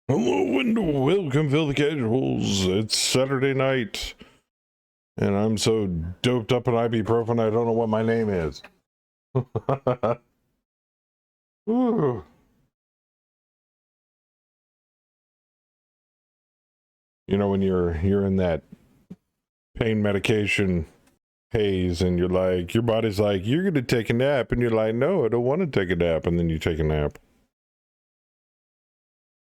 Hello and welcome, Phil the Casuals. It's Saturday night, and I'm so doped up on ibuprofen I don't know what my name is. Ooh. You know, when you're in that pain medication haze, and you're like, your body's like, you're gonna take a nap, and you're like, no, I don't want to take a nap, and then you take a nap.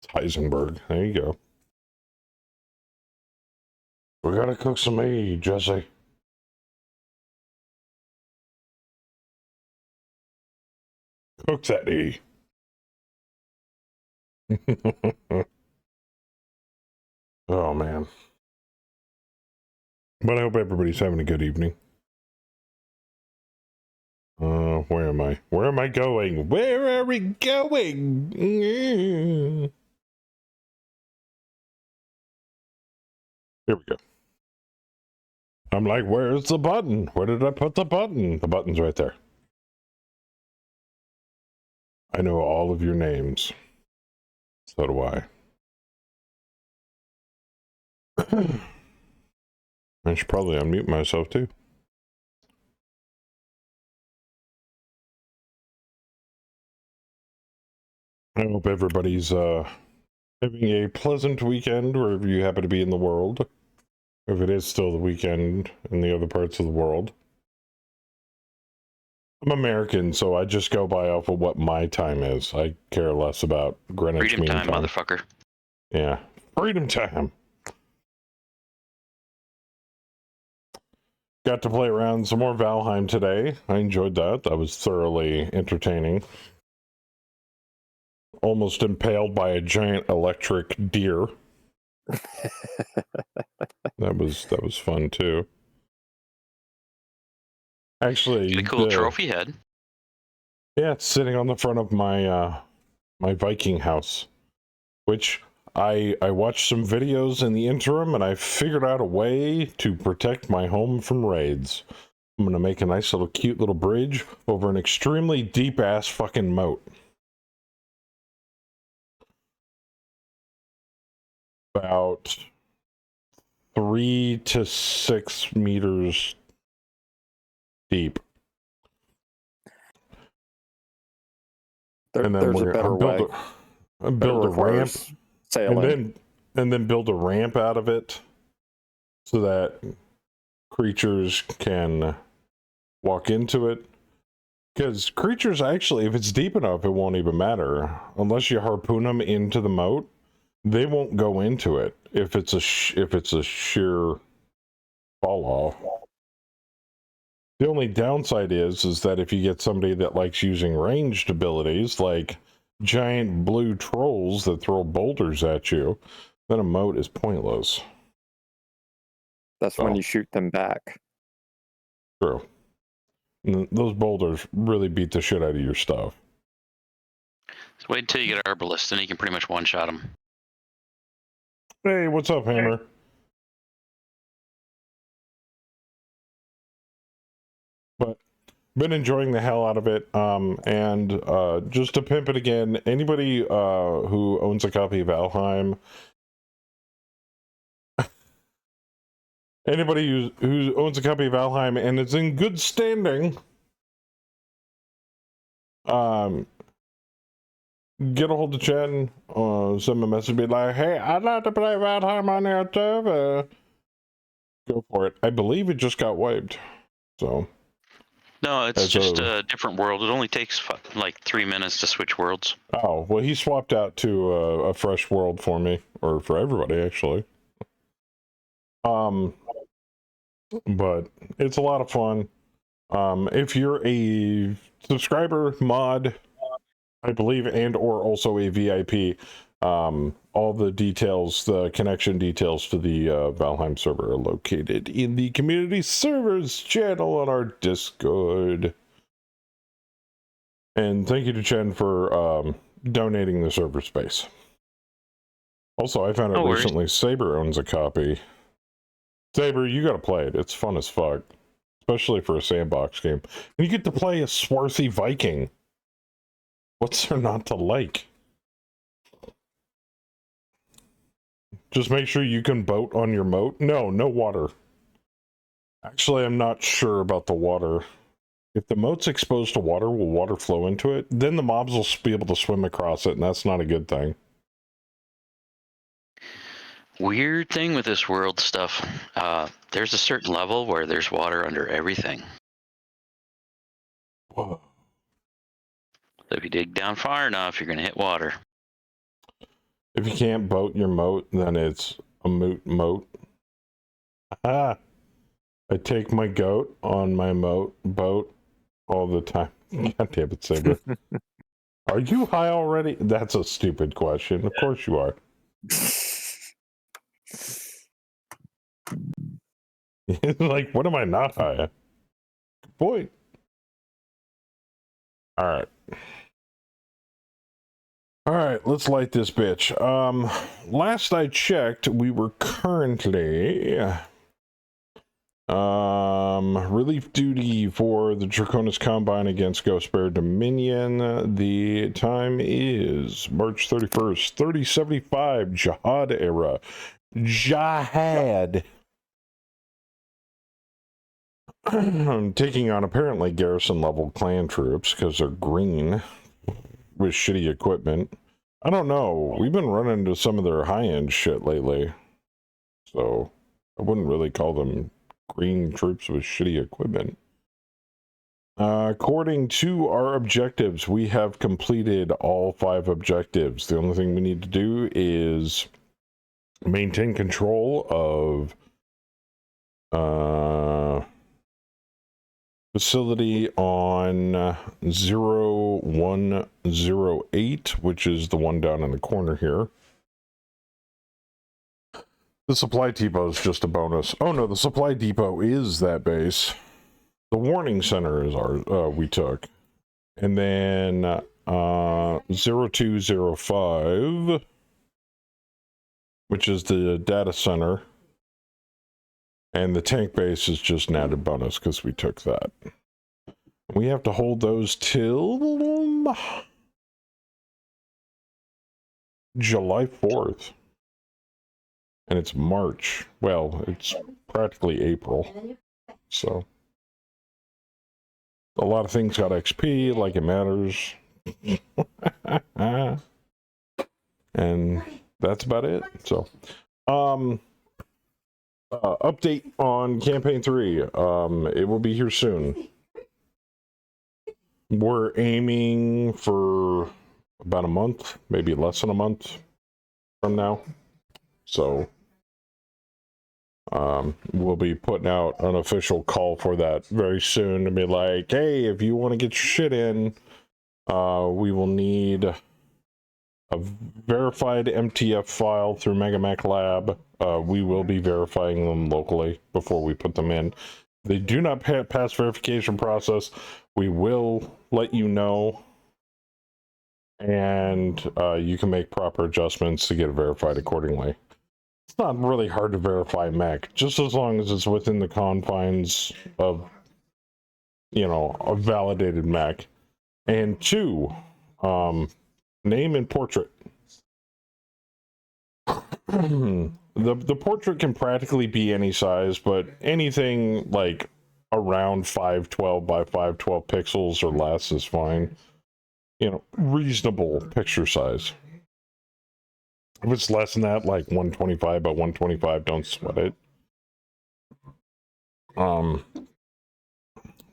It's Heisenberg. There you go. We gotta cook some meat, Jesse. Cook that E. Oh man. But I hope everybody's having a good evening. Where am I? Where am I going? Where are we going? Here we go. I'm like, where's the button? Where did I put the button? The button's right there. I know all of your names. So do I. I should probably unmute myself too. I hope everybody's having a pleasant weekend wherever you happen to be in the world. If it is still the weekend in the other parts of the world. I'm American, so I just go by off of what my time is. I care less about Greenwich Freedom Mean time, motherfucker. Yeah, freedom time. Got to play around some more Valheim today. I enjoyed that. That was thoroughly entertaining. Almost impaled by a giant electric deer. That was fun too. Actually, Get a cool trophy head. Yeah, it's sitting on the front of my my Viking house, which I watched some videos in the interim, and I figured out a way to protect my home from raids. I'm gonna make a nice little cute little bridge over an extremely deep ass fucking moat. About 3 to 6 meters deep. And then there's a better way. Build a ramp, sailing. and then build a ramp out of it so that creatures can walk into it. Because creatures actually, if it's deep enough, it won't even matter. Unless you harpoon them into the moat, they won't go into it if it's a sheer fall off. The only downside is that if you get somebody that likes using ranged abilities, like giant blue trolls that throw boulders at you, then a moat is pointless. That's when you shoot them back. True. And those boulders really beat the shit out of your stuff. Just wait until you get Arbalist, and you can pretty much one-shot them. Hey, what's up, Hammer? But been enjoying the hell out of it. And just to pimp it again, anybody who owns a copy of Valheim, anybody who owns a copy of Valheim and is in good standing, get a hold of Chen, send me a message, be like, hey, I'd like to play Valheim on your server. Go for it. I believe it just got wiped. So. No, it's just a different world. It only takes like 3 minutes to switch worlds. Oh, well, he swapped out to a fresh world for me, or for everybody, actually. But it's a lot of fun. If you're a subscriber, mod, I believe, and or also a VIP, all the details, the connection details to the Valheim server are located in the community servers channel on our Discord. And thank you to Chen for donating the server space. Also, I found out recently Saber owns a copy. Saber, you gotta play it. It's fun as fuck. Especially for a sandbox game. And you get to play a swarthy Viking. What's there not to like? Just make sure you can boat on your moat. No water. Actually, I'm not sure about the water. If the moat's exposed to water, will water flow into it? Then the mobs will be able to swim across it, and that's not a good thing. Weird thing with this world stuff. There's a certain level where there's water under everything. Whoa. So if you dig down far enough, you're going to hit water. If you can't boat your moat, then it's a moot moat. Ah, I take my goat on my boat all the time. God damn it, Saber. Are you high already? That's a stupid question. Of course you are. Like, what am I not high at? Good point. Alright. Alright, let's light this bitch. Last I checked, we were currently relief duty for the Draconis Combine against Ghost Bear Dominion. The time is March 31st, 3075, Jihad era. Jihad. Taking on apparently garrison level clan troops because they're green with shitty equipment. I don't know. We've been running into some of their high-end shit lately. So I wouldn't really call them green troops with shitty equipment. According to our objectives, we have completed all 5 objectives. The only thing we need to do is maintain control of facility on 0108, which is the one down in the corner here. The supply depot is just a bonus. Oh no, the supply depot is that base. The warning center is our we took. And then 0205, which is the data center. And the tank base is just an added bonus because we took that. We have to hold those till July 4th. And it's March. Well, it's practically April. So a lot of things got XP, like it matters. And that's about it. So, update on campaign 3. It will be here soon. We're aiming for about a month, maybe less than a month from now. So we'll be putting out an official call for that very soon to be like, hey, if you want to get your shit in, we will need a verified MTF file through MegaMech Lab. We will be verifying them locally before we put them in. They do not pass verification process. We will let you know, and you can make proper adjustments to get it verified accordingly. It's not really hard to verify mech, just as long as it's within the confines of, you know, a validated mech. And 2, name and portrait. The portrait can practically be any size, but anything like around 512 by 512 pixels or less is fine. You know, reasonable picture size. If it's less than that, like 125 by 125, don't sweat it.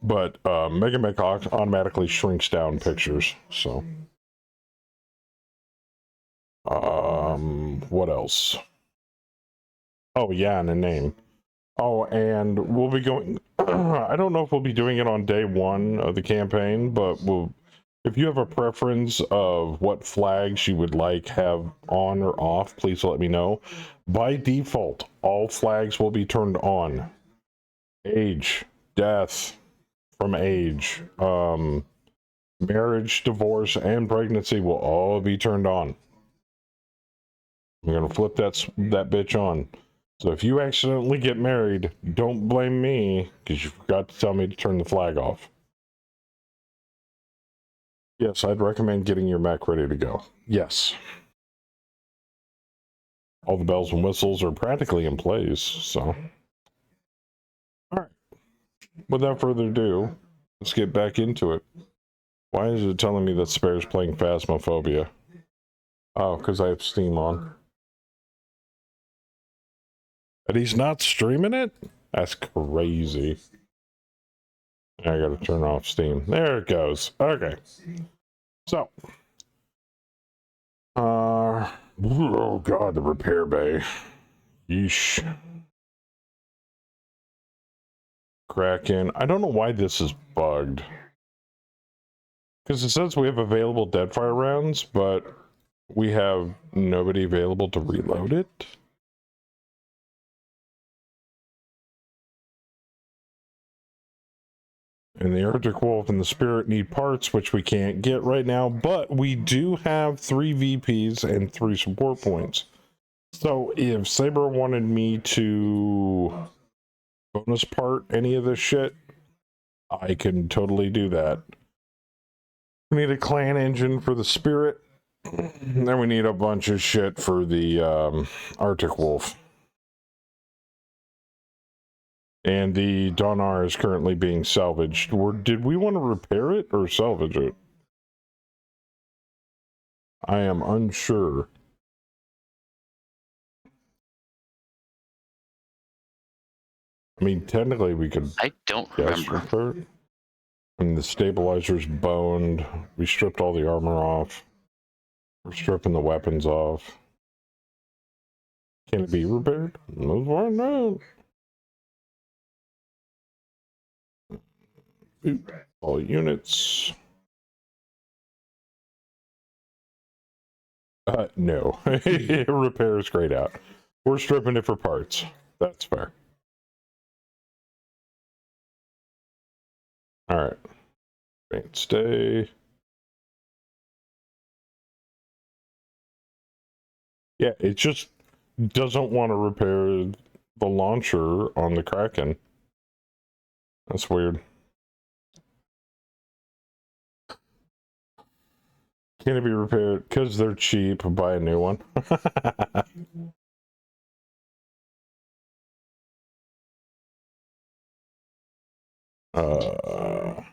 But MegaMech automatically shrinks down pictures, so. What else? Oh, yeah, and a name. Oh, and we'll be going, I don't know if we'll be doing it on day 1 of the campaign, but if you have a preference of what flags you would like have on or off, please let me know. By default, all flags will be turned on. Age, death from age, marriage, divorce, and pregnancy will all be turned on. I'm gonna flip that bitch on. So if you accidentally get married, don't blame me, because you forgot to tell me to turn the flag off. Yes, I'd recommend getting your mech ready to go. Yes. all the bells and whistles are practically in place. So, all right. Without further ado, let's get back into it. Why is it telling me that Spare's playing Phasmophobia? Oh, because I have Steam on. But he's not streaming it? That's crazy. I gotta turn off Steam. There it goes. Okay. So. Oh god, the repair bay. Yeesh. Kraken. I don't know why this is bugged. Because it says we have available Deadfire rounds, but we have nobody available to reload it. And the Arctic Wolf and the Spirit need parts, which we can't get right now, but we do have 3 VPs and 3 support points. So if Saber wanted me to bonus part any of this shit, I can totally do that. We need a clan engine for the Spirit. Then we need a bunch of shit for the Arctic Wolf. And the Donar is currently being salvaged. Did we want to repair it or salvage it? I am unsure. I mean, technically we could... I don't remember. Repair it. I mean, the stabilizer's boned. We stripped all the armor off. We're stripping the weapons off. Can it be repaired? No. All units. No. Repair is grayed out. We're stripping it for parts. That's fair. Alright. Stay. Yeah, it just doesn't want to repair the launcher on the Kraken. That's weird. Can it be repaired? Because they're cheap, buy a new one. Oh.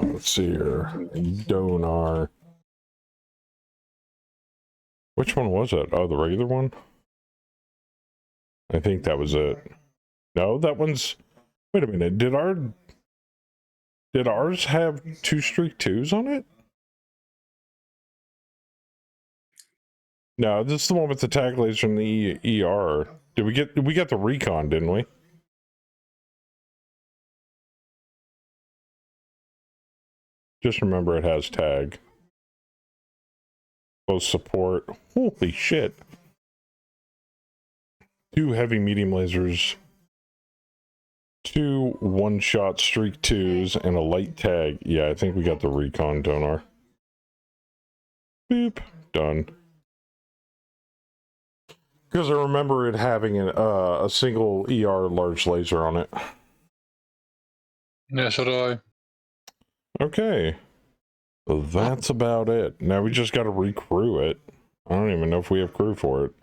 Let's see here. Donar. Which one was it? Oh, the regular one? I think that was it. No, that one's... Wait a minute. Did ours have 2 streak 2s on it? No, this is the one with the tag laser from the ER. We got the recon, didn't we? Just remember it has tag. Close support. Holy shit. 2 heavy medium lasers. 2 one-shot streak 2s and a light tag. Yeah, I think we got the recon donor. Boop. Done. Because I remember it having a single ER large laser on it. Yeah, so do I. Okay. So that's about it. Now we just got to recrew it. I don't even know if we have crew for it.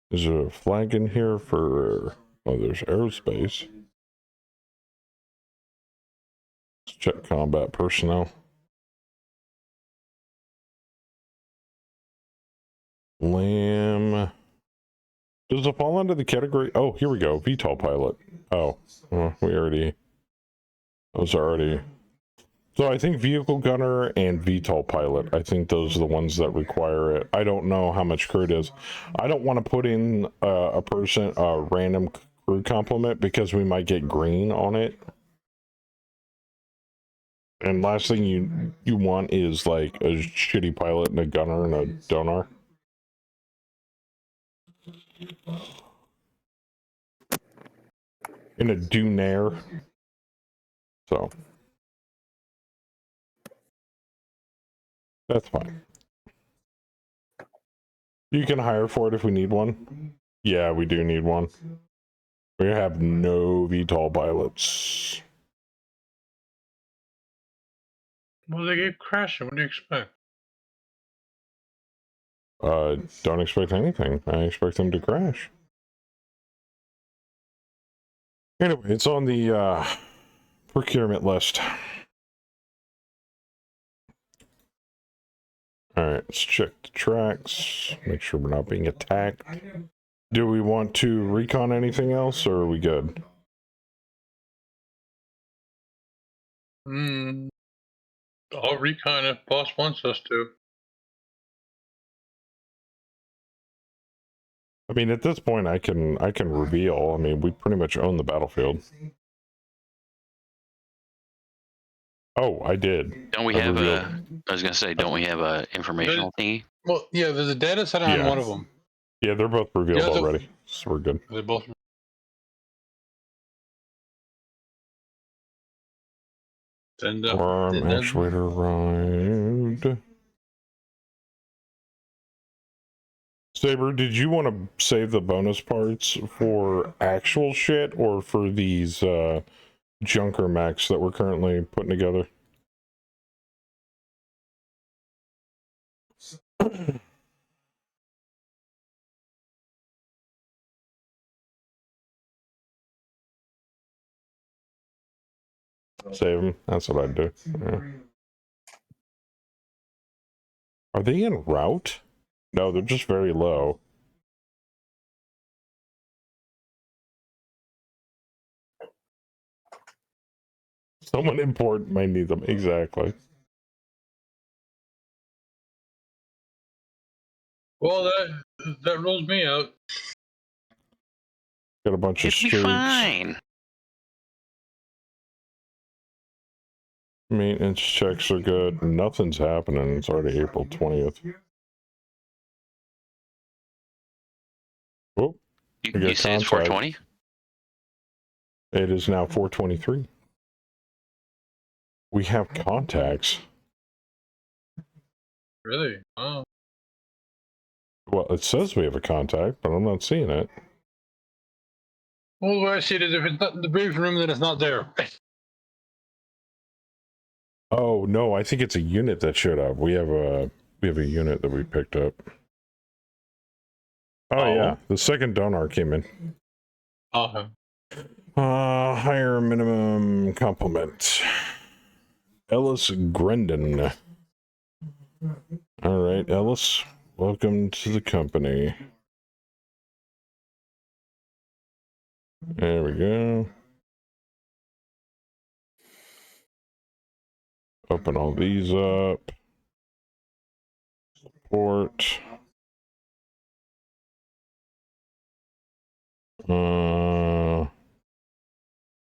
Is there a flag in here for... Oh, there's aerospace. Let's check combat personnel. Lamb. Does it fall under the category? Oh, here we go. VTOL pilot. Oh, we already... Those are already... So I think vehicle gunner and VTOL pilot, I think those are the ones that require it. I don't know how much crew it is. I don't want to put in a random crew complement because we might get green on it. And last thing you want is like a shitty pilot and a gunner and a donar. In a Dunair. So that's fine. You can hire for it if we need one. Yeah, we do need one. We have no VTOL pilots. Well, they keep crashing. What do you expect? Don't expect anything. I expect them to crash. Anyway, it's on the procurement list. Alright, let's check the tracks. Make sure we're not being attacked. Do we want to recon anything else, or are we good? I'll recon if boss wants us to. I mean, at this point, I can reveal. I mean, we pretty much own the battlefield. Oh, I did. Don't we have a? I was gonna say, don't we have a informational thingy? Well, yeah, there's a data center on one of them. Yeah, they're both revealed The other- already, so we're good. They both. Then Actuator arrived. Saber, did you want to save the bonus parts for actual shit or for these junker mechs that we're currently putting together? Save them. That's what I'd do. Yeah. Are they en route? No, they're just very low. Someone important might need them. Exactly. Well, that rules me out. Got a bunch of It'd be streaks. fine. Maintenance checks are good. Nothing's happening. It's already April 20th. Oh, You say it's 420? it is now 4:23. We have contacts. Really? Oh. Well, it says we have a contact, but I'm not seeing it. Well, the way I see it is, if it's not in the briefing room, then it's not there. Oh no, I think it's a unit that showed up. We have a unit that we picked up. Oh yeah, the second donor came in. Okay. Higher minimum compliment. Ellis Grendon. All right, Ellis, welcome to the company. There we go. Open all these up. Support.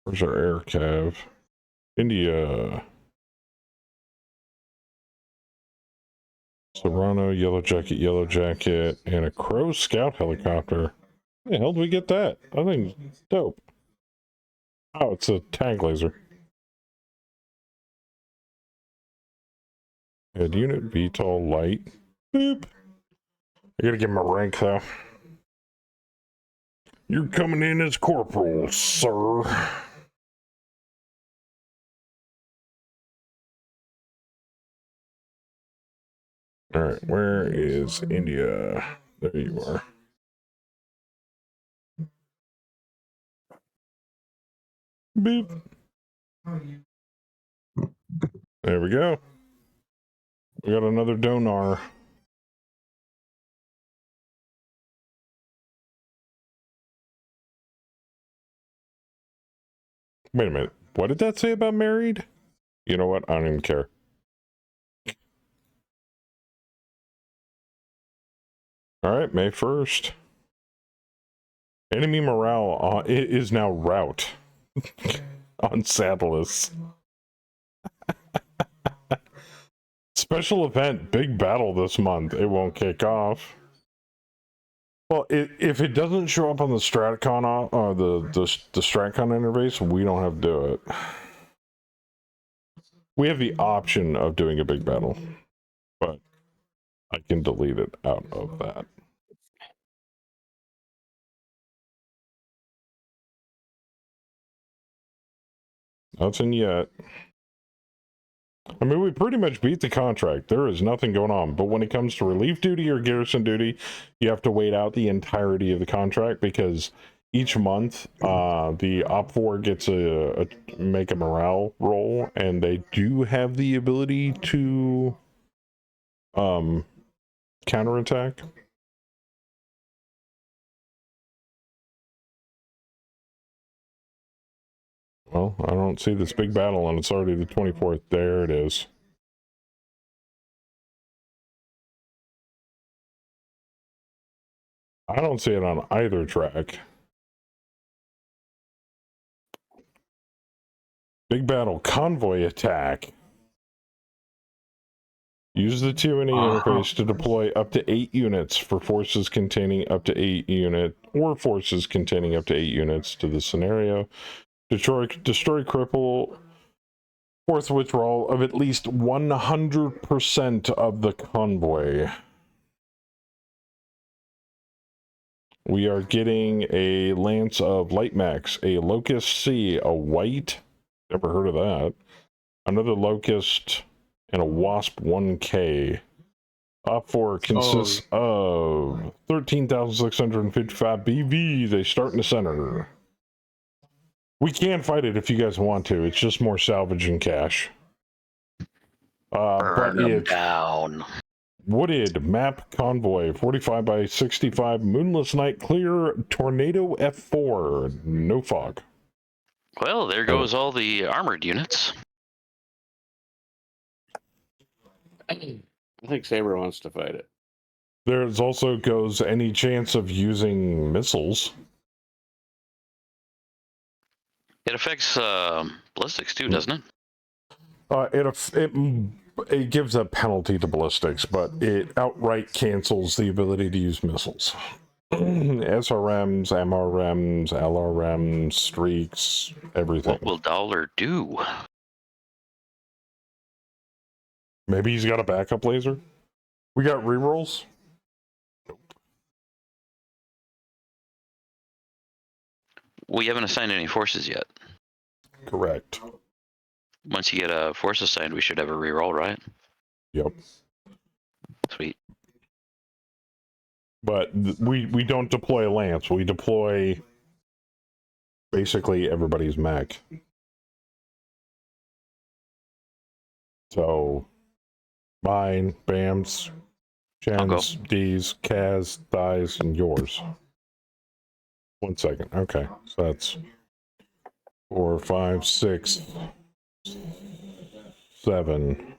Where's our air cav? India. Serrano, Yellow Jacket, and a Crow Scout helicopter. How the hell did we get that? I think it's dope. Oh, it's a tank laser. Head unit, VTOL light. Boop. I gotta give him a rank though. You're coming in as corporal, sir. Alright, where is India? There you are. Boop. There we go. We got another donor. Wait a minute. What did that say about married? You know what? I don't even care. Alright, May 1st. Enemy morale is now rout on Saddleless. Special event, big battle this month. It won't kick off. Well, if it doesn't show up on the Stratcon, the Stratcon interface, we don't have to do it. We have the option of doing a big battle, but I can delete it out of that. Nothing yet. I mean, we pretty much beat the contract. There is nothing going on. But when it comes to relief duty or garrison duty, you have to wait out the entirety of the contract because each month the Op 4 gets make a morale roll, and they do have the ability to counterattack. Well, I don't see this big battle, and it's already the 24th. There it is. I don't see it on either track. Big battle, convoy attack. Use the 2NE interface to deploy up to 8 units for forces containing up to 8 forces containing up to 8 units to the scenario. Destroy, cripple, force withdrawal of at least 100% of the convoy. We are getting a Lance of Light Max, a Locust C, a White, never heard of that, another Locust, and a Wasp 1K. Op 4 consists of 13,655 BV. They start in the center. We can fight it if you guys want to. It's just more salvage and cash. Burn them down. Wooded map convoy 45 by 65 moonless night clear tornado F4 no fog. Well, there goes all the armored units. I think Saber wants to fight it. There's also goes any chance of using missiles. It affects ballistics too, doesn't it? It gives a penalty to ballistics, but it outright cancels the ability to use missiles. SRMs, MRMs, LRMs, streaks, everything. What will Dollar do? Maybe he's got a backup laser. We got rerolls. We haven't assigned any forces yet. Correct. Once you get a force assigned, we should have a reroll, right? Yep. Sweet. But we don't deploy a Lance. We deploy basically everybody's mech. So mine, Bam's, Jen's, D's, Kaz, Thighs, and yours. 1 second. Okay. So that's 4, 5, 6, 7.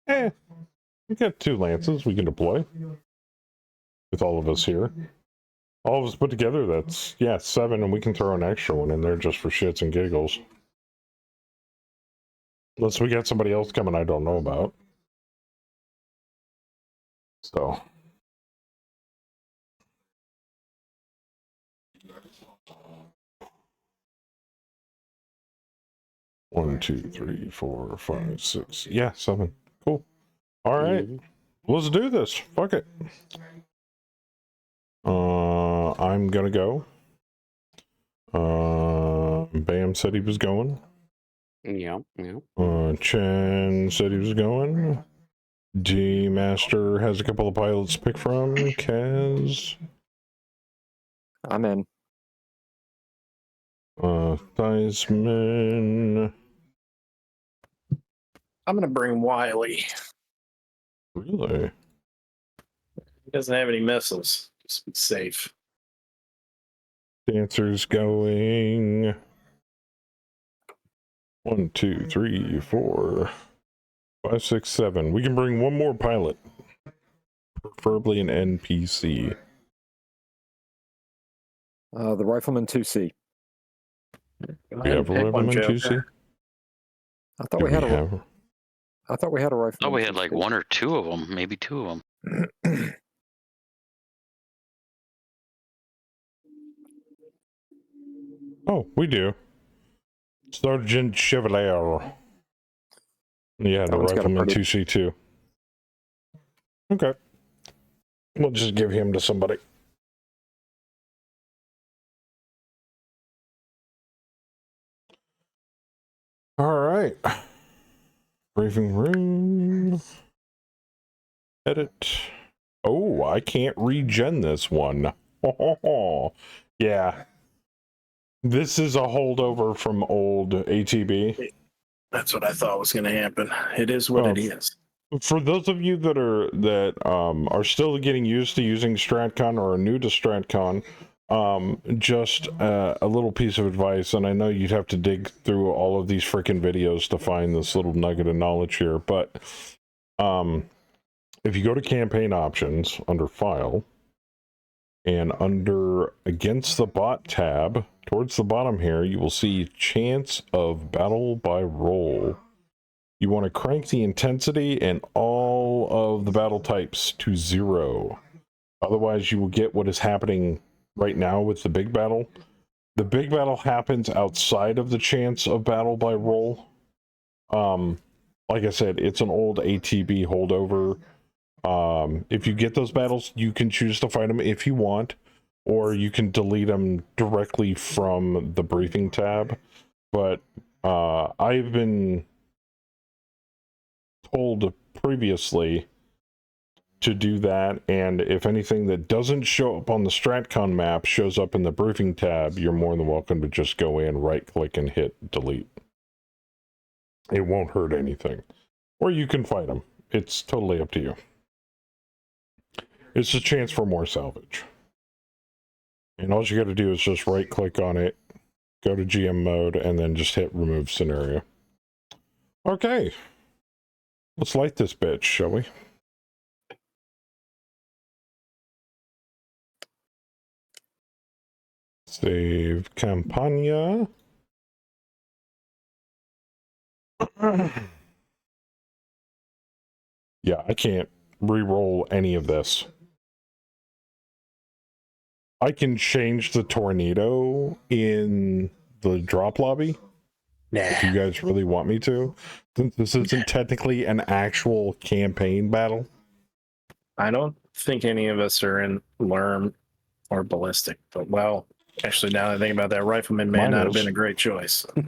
We got 2 Lances we can deploy. With all of us here. All of us put together, that's, 7, and we can throw an extra one in there just for shits and giggles. Unless we got somebody else coming I don't know about. So. One, 2, 3, 4, 5, 6. Yeah, 7. Cool. All right. Let's do this. Fuck it. I'm gonna go. Bam said he was going. Yeah. Chen said he was going. D Master has a couple of pilots to pick from. Kaz. I'm in. Theisman. I'm gonna bring Wiley. Really? He doesn't have any missiles. Just be safe. Dancer's going. 1, 2, 3, 4, 5, 6, 7. We can bring one more pilot. Preferably an NPC. The Rifleman 2C. We have a Rifleman 2C? I thought we had a Rifleman. I thought we had 2C. like 1 or 2 of them, maybe 2 of them. Oh, we do. Sergeant Chevalier. Yeah, the Rifleman 2C too. Okay. We'll just give him to somebody. right. Briefing room. Edit. Oh, I can't regen this one. Yeah. This is a holdover from old ATB. That's what I thought was going to happen. It is what it is. For those of you that are still getting used to using StratCon or are new to StratCon, just a little piece of advice, and I know you'd have to dig through all of these freaking videos to find this little nugget of knowledge here, but if you go to campaign options under file and under against the bot tab towards the bottom here, you will see chance of battle by roll. You want to crank the intensity and all of the battle types to 0. Otherwise, you will get what is happening right now with the big battle. The big battle happens outside of the chance of battle by roll. Like I said, it's an old ATB holdover. If you get those battles, you can choose to fight them if you want, or you can delete them directly from the briefing tab. But I've been told previously to do that, and if anything that doesn't show up on the StratCon map shows up in the briefing tab, you're more than welcome to just go in, right click, and hit delete. It won't hurt anything. Or you can fight them. It's totally up to you. It's a chance for more salvage. And all you got to do is just right click on it, go to GM mode, and then just hit remove scenario. Okay. Let's light this bitch, shall we? Save Campania. Yeah, I can't re-roll any of this. I can change the tornado in the drop lobby. If you guys really want me to. Since this isn't technically an actual campaign battle. I don't think any of us are in Lerm or Ballistic, but well, actually, now that I think about that, Rifleman may Mine not have is. been a great choice. You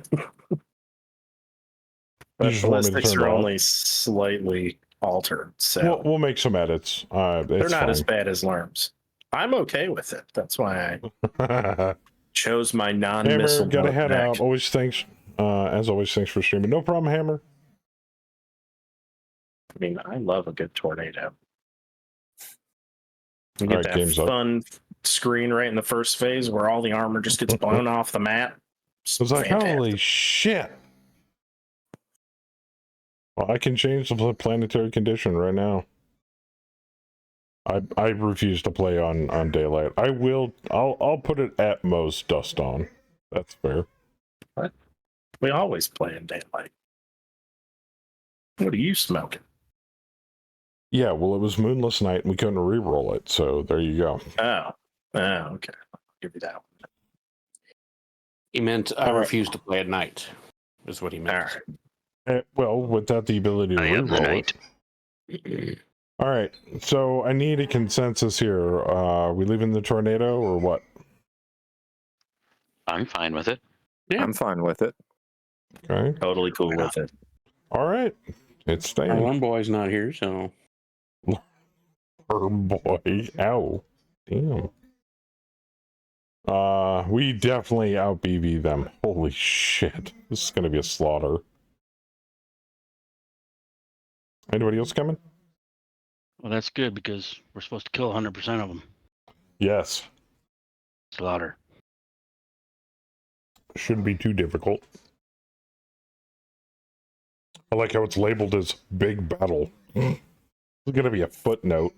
But just want me to Ballistics turn it are off? only slightly altered, so We'll make some edits. they're It's not fine. as bad as Lerms. I'm okay with it. That's why I chose my non-missile. Hammer, gotta head deck. out. Always thanks. As always, thanks for streaming. No problem, Hammer. I mean, I love a good tornado. You All get right, that game's up. fun screen right in the first phase where all the armor just gets blown off the map. It's I was like, fantastic. holy shit. Well, I can change the planetary condition right now. I refuse to play on daylight. I'll put it at most dusk on. That's fair. We always play in daylight. What are you smoking? Yeah, well, it was moonless night and we couldn't re-roll it, so there you go. Oh, okay. I'll give you that one. He meant I All right. refuse to play at night, is what he All meant. right. Well, without the ability to I am the re-roll knight. it. All right, so I need a consensus here. We leaving the tornado or what? I'm fine with it. Yeah. I'm fine with it. Okay. Totally cool with it. All right. It's Our staying. one boy's not here, so Oh boy. Ow. Damn. We definitely out BV them. Holy shit. This is gonna be a slaughter. Anybody else coming? Well, that's good because we're supposed to kill 100% of them. Yes. Slaughter. Shouldn't be too difficult. I like how it's labeled as big battle. It's gonna be a footnote.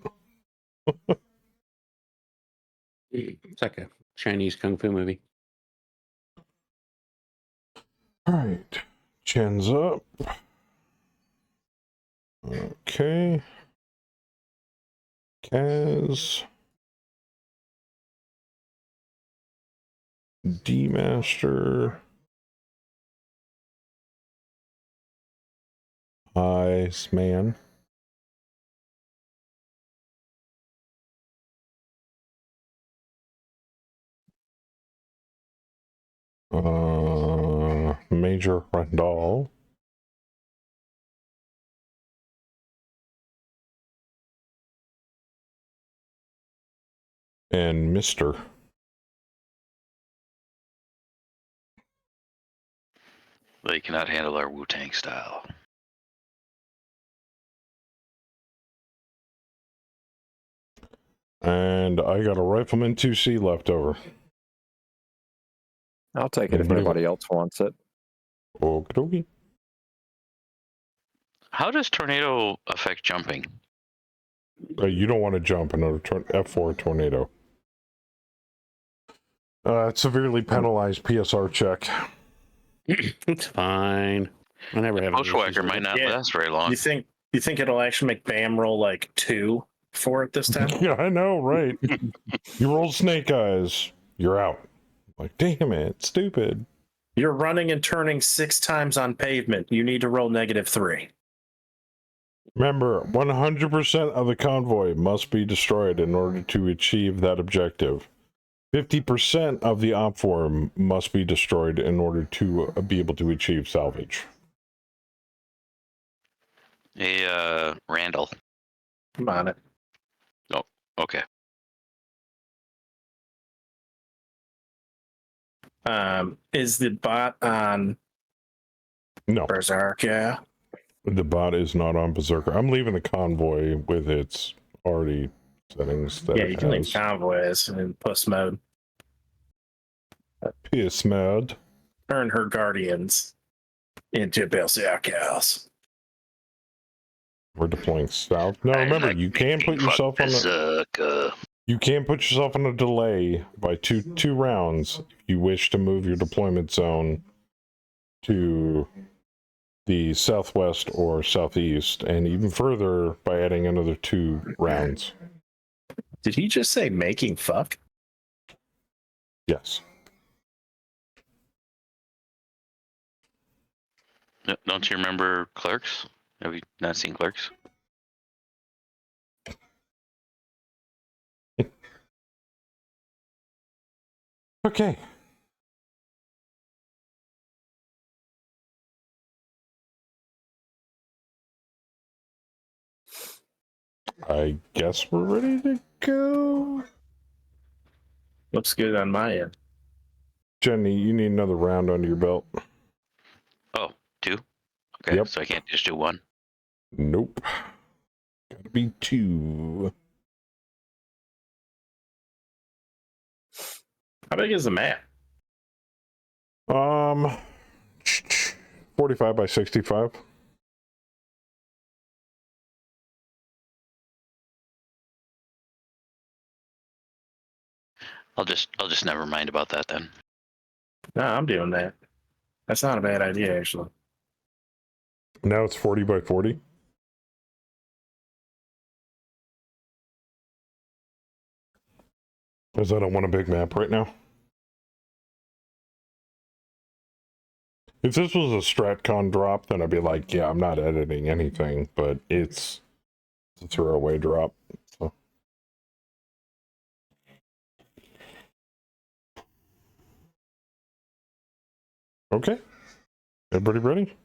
it's like a Chinese kung fu movie. Alright. Chins up. Okay. Kaz. D-Master. Iceman. Major Randall. and Mr. They cannot handle our Wu-Tang style. And I got a Rifleman 2C left over. I'll take it if Anybody- nobody else wants it. Okie dokie. How does tornado affect jumping? You don't want to jump in a F4 tornado. Severely penalized PSR check. It's fine. I never have. any issues Bushwhacker with might it. not Yeah. last very long. You think it'll actually make Bam roll like 2 for it this time? Yeah, I know, right? You rolled snake eyes. You're out. Like, damn it, stupid. You're running and turning 6 times on pavement. You need to roll -3. Remember, 100% of the convoy must be destroyed in order to achieve that objective. 50% of the op form must be destroyed in order to be able to achieve salvage. Hey, Randall. I'm on it. Okay. Is the bot on No, Berserk? Yeah. the bot is not on Berserker. I'm leaving the convoy with its already settings that Yeah, it you can leave has. convoys in puss mode. Piss mode. Turn her guardians into berserkers. We're deploying south. No, remember, you can put yourself on a, you can put yourself on a delay by two rounds if you wish to move your deployment zone to the southwest or southeast, and even further by adding another 2 rounds. Did he just say making fuck? Yes. Don't you remember Clerks? Have you not seen Clerks? Okay. I guess we're ready to go. Looks good on my end. Jenny, you need another round under your belt. Oh, 2? Okay, Yep. so I can't just do 1. Nope. Gotta be 2. How big is the map? 45 by 65. I'll just never mind about that then. No, I'm doing that. That's not a bad idea, actually. Now it's 40 by 40. Because I don't want a big map right now. If this was a StratCon drop, then I'd be like, yeah, I'm not editing anything, but it's a throwaway drop. So. Okay. Everybody ready?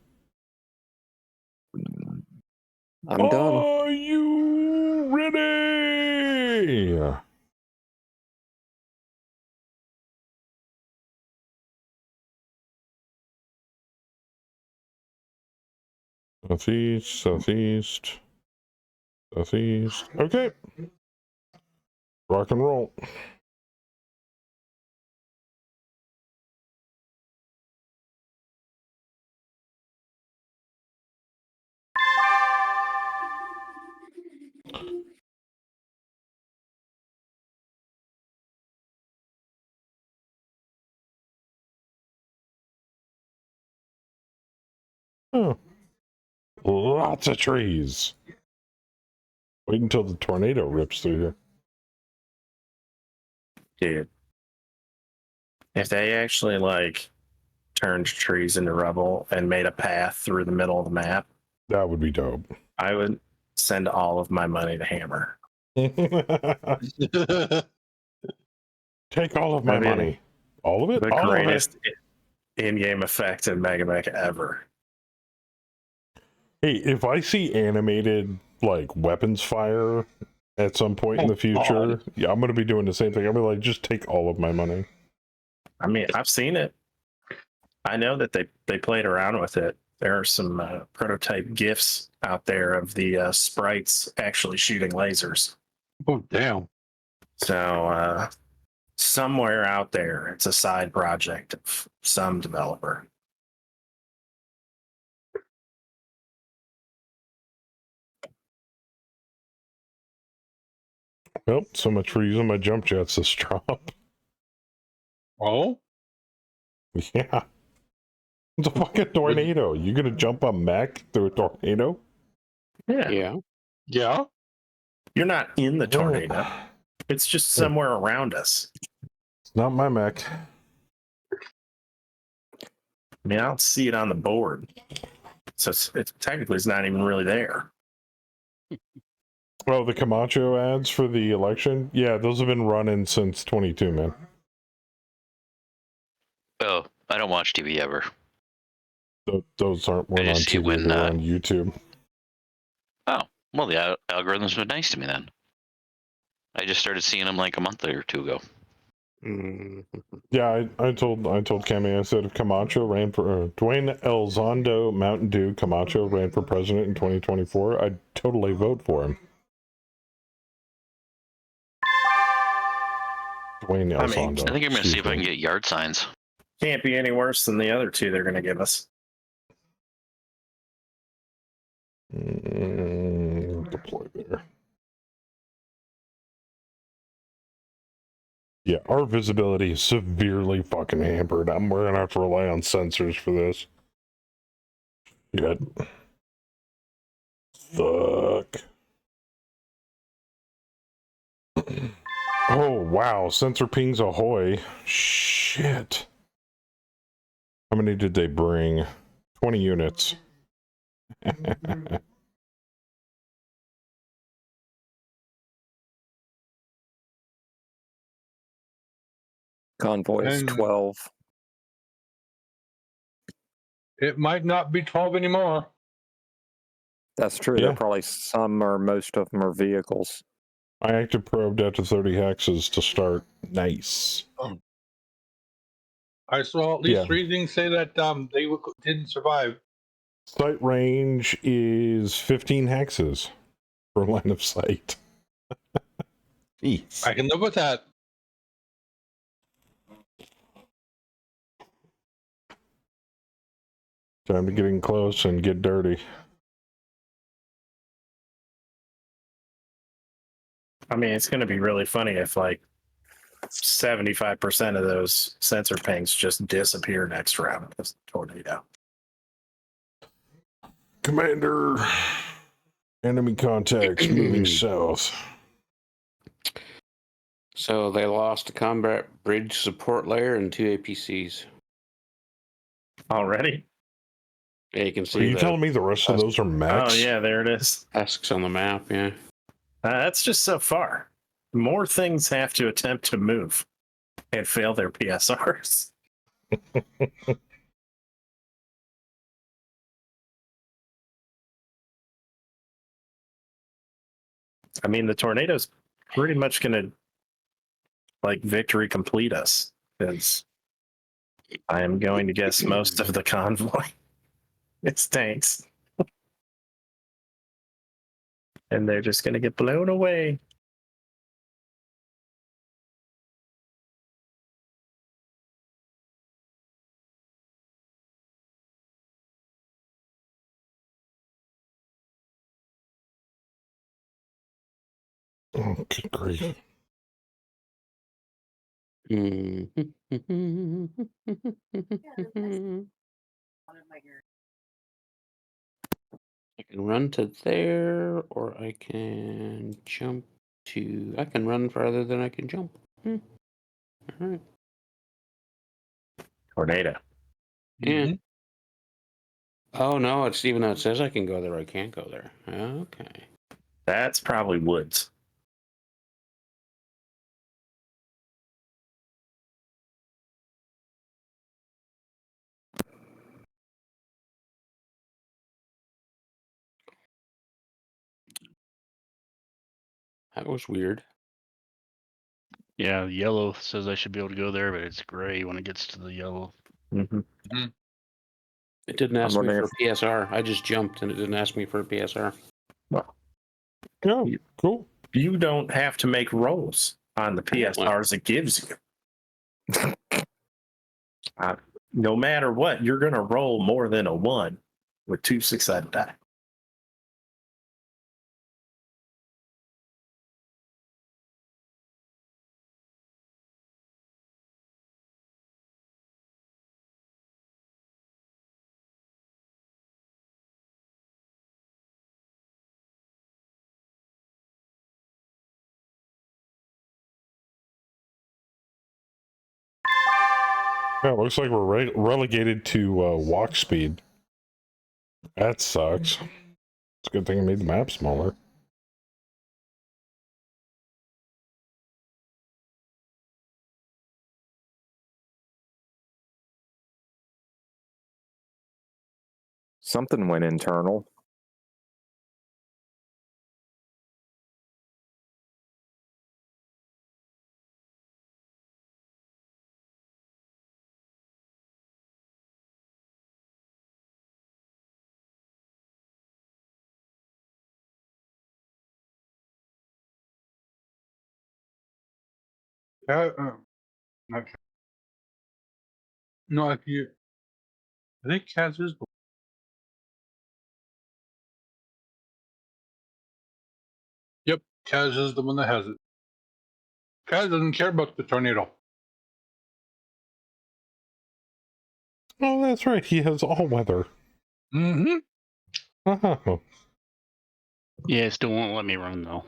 I'm done. Are you ready? Southeast, southeast, southeast. Okay. Rock and roll. Oh. Lots of trees. Wait until the tornado rips through here. Dude. If they actually like turned trees into rubble and made a path through the middle of the map, That would be dope. I would send all of my money to Hammer. Take all of my I mean, money. All of it? The All of it? greatest in-game effect in Mega Mech ever. Hey, if I see animated like weapons fire at some point in the future. Yeah, I'm going to be doing the same thing. I'm going to like just take all of my money. I mean, I've seen it. I know that they played around with it. There are some prototype GIFs out there of the sprites actually shooting lasers. Oh, damn. So somewhere out there, it's a side project of some developer. Well, so much for using my jump jets this drop. Oh, Yeah. It's a fucking tornado. You gonna jump a mech through a tornado? Yeah. Yeah. yeah. You're not in the tornado. Well, It's just somewhere around us. it's not my mech. I mean, I don't see it on the board. So it's technically it's not even really there. Oh, the Camacho ads for the election? Yeah, those have been running since 22, man. Oh, I don't watch TV ever. Those weren't I on just see it TV, when, they were on YouTube. Oh, well, the algorithms been nice to me then. I just started seeing them like a month or two ago. Mm. Yeah, I told Cammy, I said if Camacho ran for Dwayne Elizondo Mountain Dew Camacho ran for president in 2024, I'd totally vote for him. Dwayne I mean, Elizondo. I think I'm going to see if I can excuse me. get yard signs. Can't be any worse than the other two they're going to give us. Deploy there. Yeah, our visibility is severely fucking hampered. We're gonna have to rely on sensors for this. Shit. Fuck. Oh wow, sensor pings ahoy. Shit. How many did they bring? 20 units. Convoy is And 12. it might not be 12 anymore. That's true. Yeah. They're probably some or most of them are vehicles. I active probed out to 30 hexes to start. Nice. I saw at least Yeah. 3 things say that didn't survive. Sight range is 15 hexes for line of sight. Jeez. I can live with that. Time to get in close and get dirty. I mean, it's going to be really funny if like 75% of those sensor pings just disappear next round of this tornado. Commander, enemy contacts moving south. So they lost a combat bridge support layer and 2 APCs. Already? Yeah, you can Are see you the telling me the rest of those are mechs? Oh, yeah, there it is. tasks on the map, yeah. That's just so far. More things have to attempt to move and fail their PSRs. I mean, the tornado's pretty much going to like victory complete us because I am going to guess most of the convoy it's tanks. And they're just going to get blown away. Oh, good grief. I can run to there, or I can jump to. I can run farther than I can jump. All right. Tornado. Yeah. Mhm. Oh no! It's even though it says I can go there, I can't go there. Okay. That's probably woods. That was weird. Yeah, yellow says I should be able to go there, but it's gray when it gets to the yellow. Mm-hmm. It didn't I'm ask me wondering for PSR. I just jumped and it didn't ask me for a PSR. Well, Oh, cool. you don't have to make rolls on the PSRs it gives you. No matter what, you're going to roll more than a 1 with 2 6-sided die. Yeah, it looks like we're relegated to walk speed. That sucks. It's a good thing I made the map smaller. something went internal. Not, no, if you, I think Kaz is. Yep, Kaz is the one that has it. Kaz doesn't care about the tornado. Oh, that's right. He has all weather. Mm-hmm. Oh. Yeah, it still won't let me run though.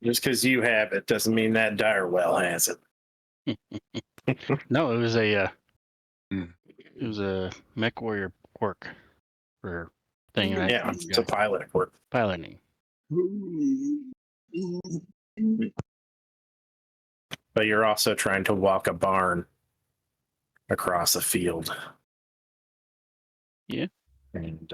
Just because you have it doesn't mean that Direwell has it. No, it was a Mm. it was a Mech Warrior quirk for thing. I Yeah, it's a pilot work. piloting. But you're also trying to walk a barn across a field. Yeah. And,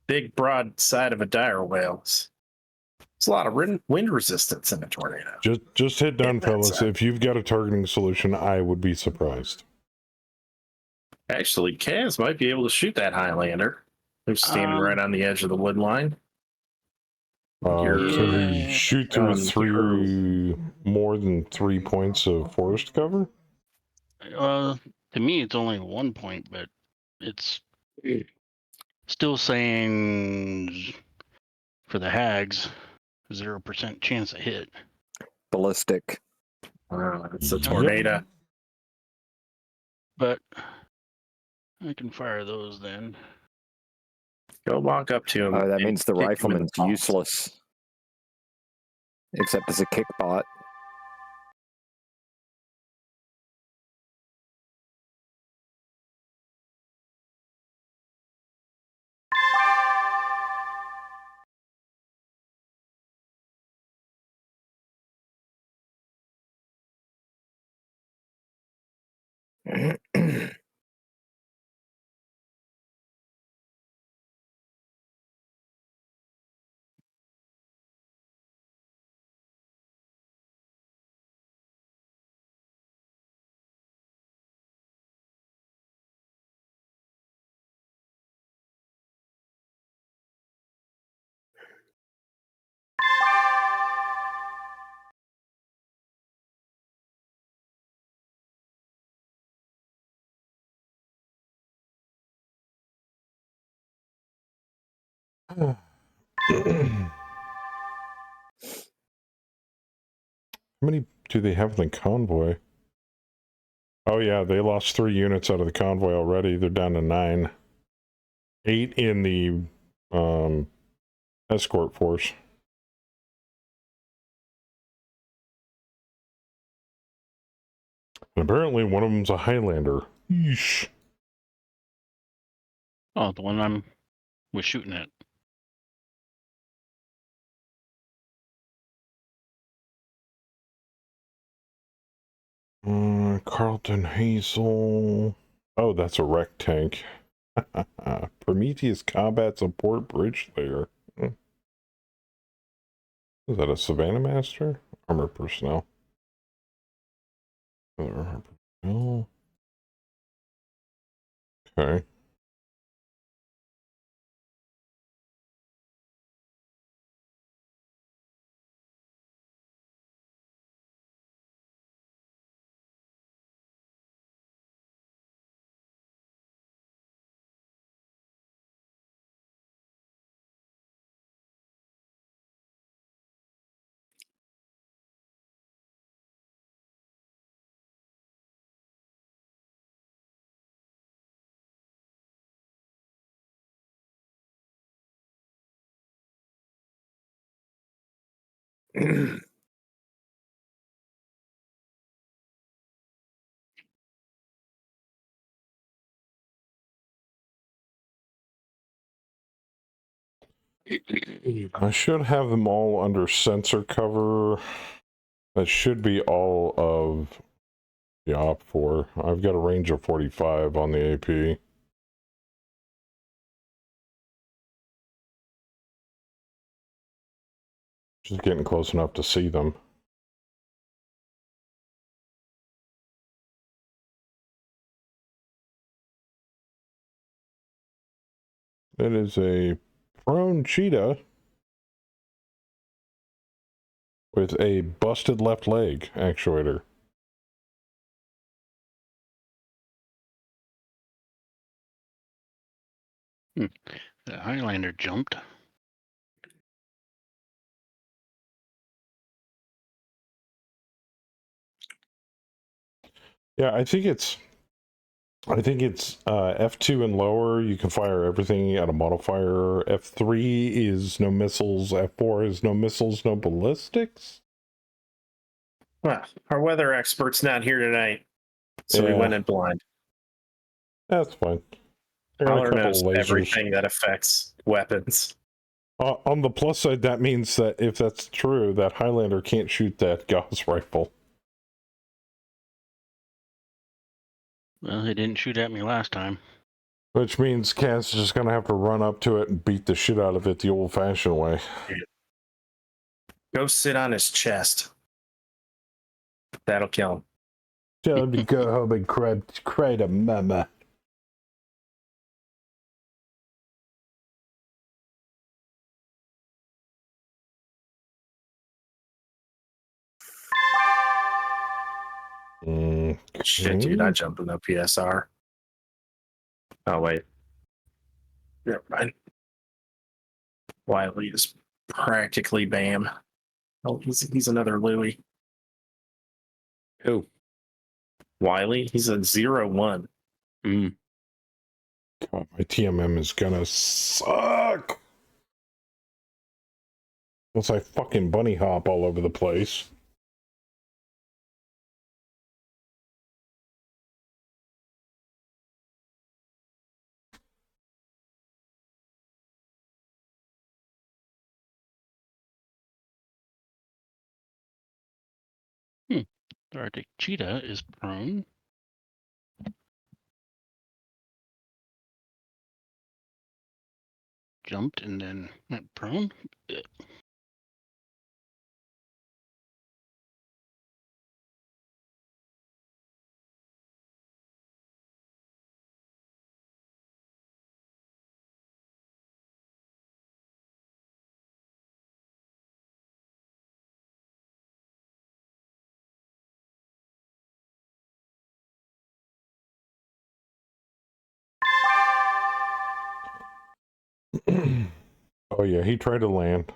big broad side of a dire whale. There's a lot of wind resistance in a tornado. Just hit done, Yeah, fellas. that's If you've got a targeting solution, I would be surprised. Actually, Kaz might be able to shoot that Highlander who's standing right on the edge of the wood line. Can he Yeah. shoot through more than 3 points of forest cover? To me, it's only 1 point, but it's still saying for the hags 0% chance to hit. Ballistic. It's a tornado. But I can fire those then. Go walk up to him. Oh, that and means the kick him in rifleman's balls. useless. Except as a kick bot. How many do they have in the convoy? Oh yeah, they lost 3 units out of the convoy already. They're down to 9. 8 in the escort force. And apparently one of them's a Highlander. Yeesh. Oh, the one I was shooting at. Carlton Hazel. Oh, that's a wreck tank. Prometheus Combat Support Bridge Layer. Is that a Savannah Master? Armor personnel. Armor personnel. Okay. I should have them all under sensor cover. That should be all of the OP4. I've got a range of 45 on the AP. Just getting close enough to see them. It is a prone cheetah with a busted left leg actuator. The Highlander jumped. Yeah, I think it's F2 and lower. You can fire everything out of modifier. F3 is no missiles. F4 is no missiles, no ballistics. Well, our weather expert's not here tonight, so we Yeah. went in blind. That's fine. There are a Tyler couple knows of lasers. everything that affects weapons. On the plus side, that means that if that's true, that Highlander can't shoot that Gauss rifle. Well, he didn't shoot at me last time. Which means Kaz is just going to have to run up to it and beat the shit out of it the old-fashioned way. Go sit on his chest. That'll kill him. Tell him to go home and cry to mama. Shit, dude, I jumped in the PSR. Oh, wait. Never mind. Wiley is practically BAM. Oh, he's another Louis. Who? Wiley, he's a 0-1. Mm. God, my TMM is gonna suck. Once I fucking bunny hop all over the place. The Arctic cheetah is prone. Jumped and then went prone. Oh yeah, he tried to land.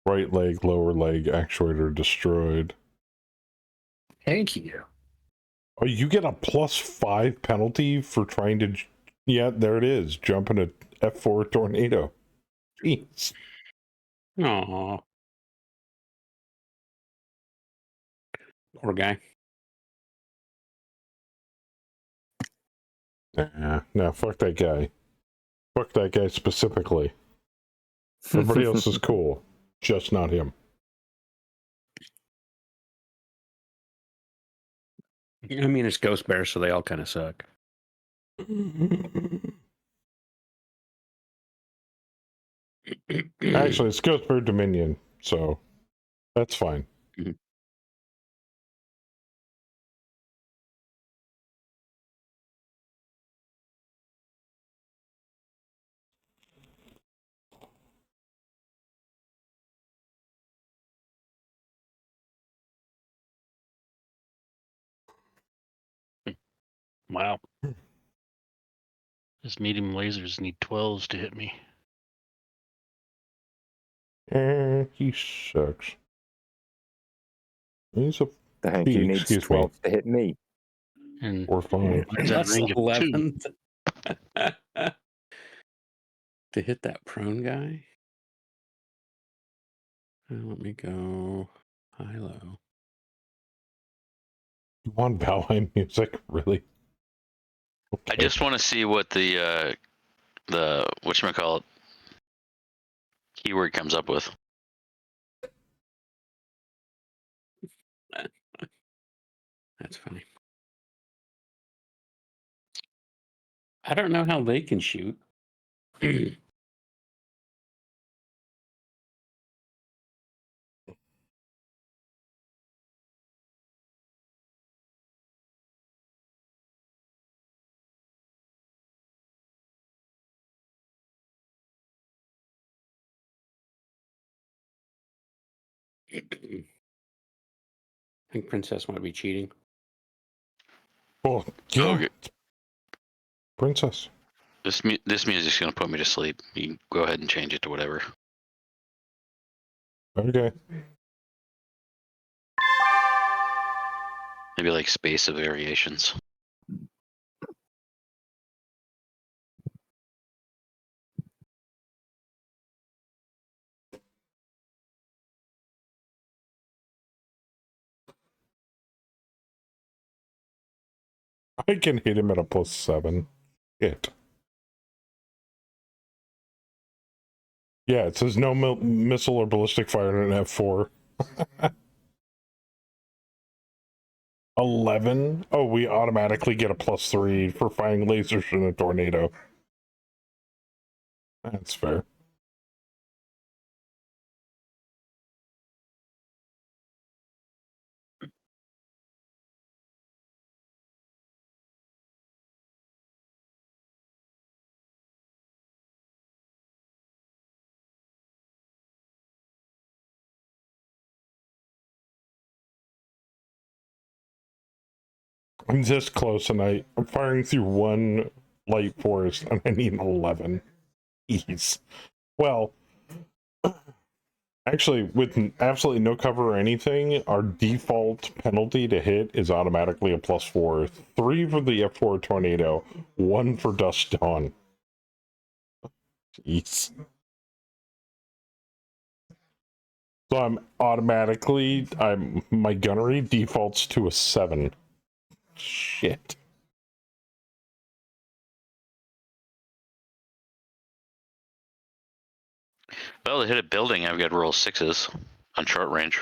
Right leg, lower leg, actuator destroyed. Thank you. Oh, you get a +5 penalty for trying to... Yeah, there it is. Jumping a F4 tornado. Jeez. Aw. Poor guy. Nah, fuck that guy. Fuck that guy specifically. Everybody else is cool. Just not him. I mean, it's Ghost Bear, so they all kind of suck. Actually, it's Ghost Bird Dominion, so that's fine. Wow. His medium lasers need 12s to hit me. He sucks. He's a The Hanky P, needs excuse me. 12 to hit me. And Or fine. mine's at a That's range of 2. 11. To hit that prone guy? Let me go high-low. You want Valheim music? Really? I just want to see what the whatchamacallit keyword comes up with. That's funny. I don't know how they can shoot. I think Princess might be cheating. Oh, yeah. Okay. Princess. This music's gonna put me to sleep. You can go ahead and change it to whatever. Okay. Maybe like Space of Variations. I can hit him at a +7. Hit. Yeah, it says no missile or ballistic fire in an F4. 11? Oh, we automatically get a +3 for firing lasers in a tornado. That's fair. I'm this close, and I'm firing through one light forest, and I need 11. Ease. Well, actually, with absolutely no cover or anything, our default penalty to hit is automatically a +4. 3 for the F4 tornado, 1 for Dust Dawn. Jeez. So my gunnery defaults to a 7. Shit. Well, to hit a building, I've got to roll 6s on short range.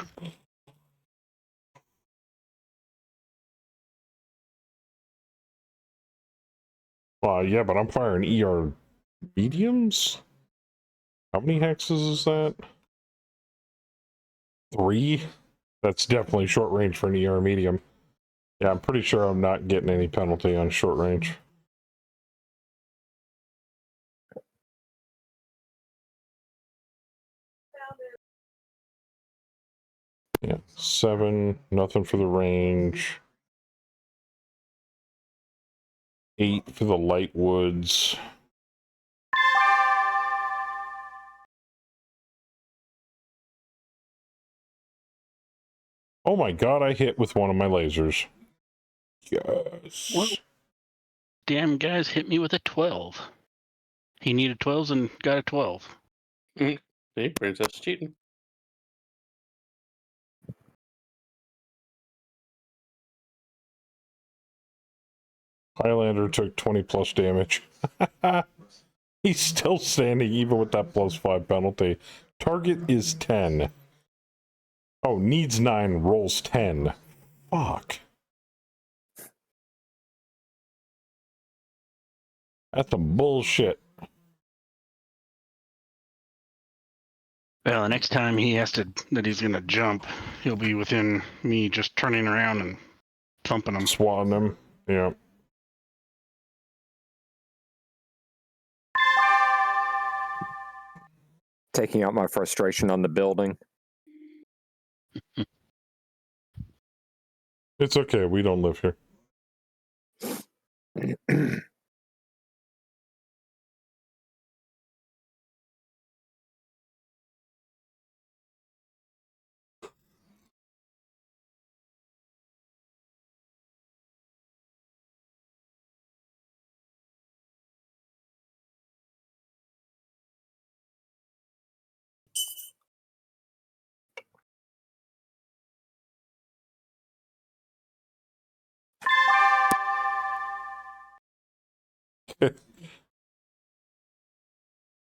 Yeah, but I'm firing ER mediums? How many hexes is that? 3? That's definitely short range for an ER medium. Yeah, I'm pretty sure I'm not getting any penalty on short range. Yeah, 7, nothing for the range. 8 for the light woods. Oh my god, I hit with one of my lasers. Yes. Well, damn guys hit me with a 12. He needed 12s and got a 12. See, Princess is cheating. Highlander took 20 plus damage. He's still standing even with that +5 penalty. Target is 10. Oh, needs 9, rolls 10. Fuck. That's some bullshit. Well, the next time he has that he's gonna jump, he'll be within me just turning around and thumping him. Swatting them. Yeah. Taking out my frustration on the building. It's okay. We don't live here.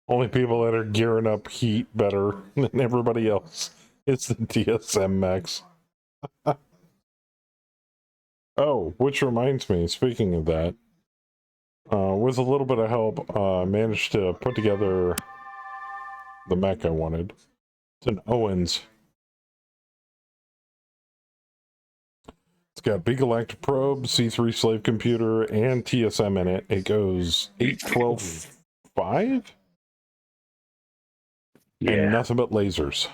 Only people that are gearing up heat better than everybody else. It's the DSM Max. Oh, which reminds me, speaking of that, with a little bit of help, managed to put together the mech I wanted. It's an Owens. It's got Big Galactic Probe, C3 Slave Computer, and TSM in it. It goes 8-12-5? Yeah, And nothing but lasers.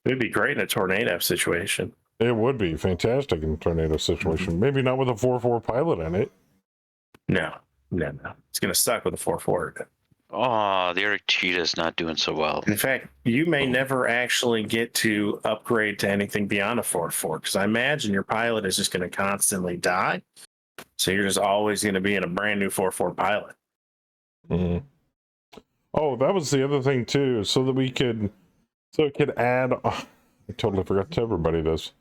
it'd be great in a tornado situation. It would be fantastic in a tornado situation. Maybe not with a 4-4 pilot in it. No. It's gonna suck with a 4-4. Oh, the Arctic Cheetah's not doing so well. In fact, you may never actually get to upgrade to anything beyond a 4-4 because I imagine your pilot is just going to constantly die. So you're just always going to be in a brand new 4-4 pilot. Mm-hmm. Oh, that was the other thing too. So that it could add. Oh, I totally forgot to tell everybody this.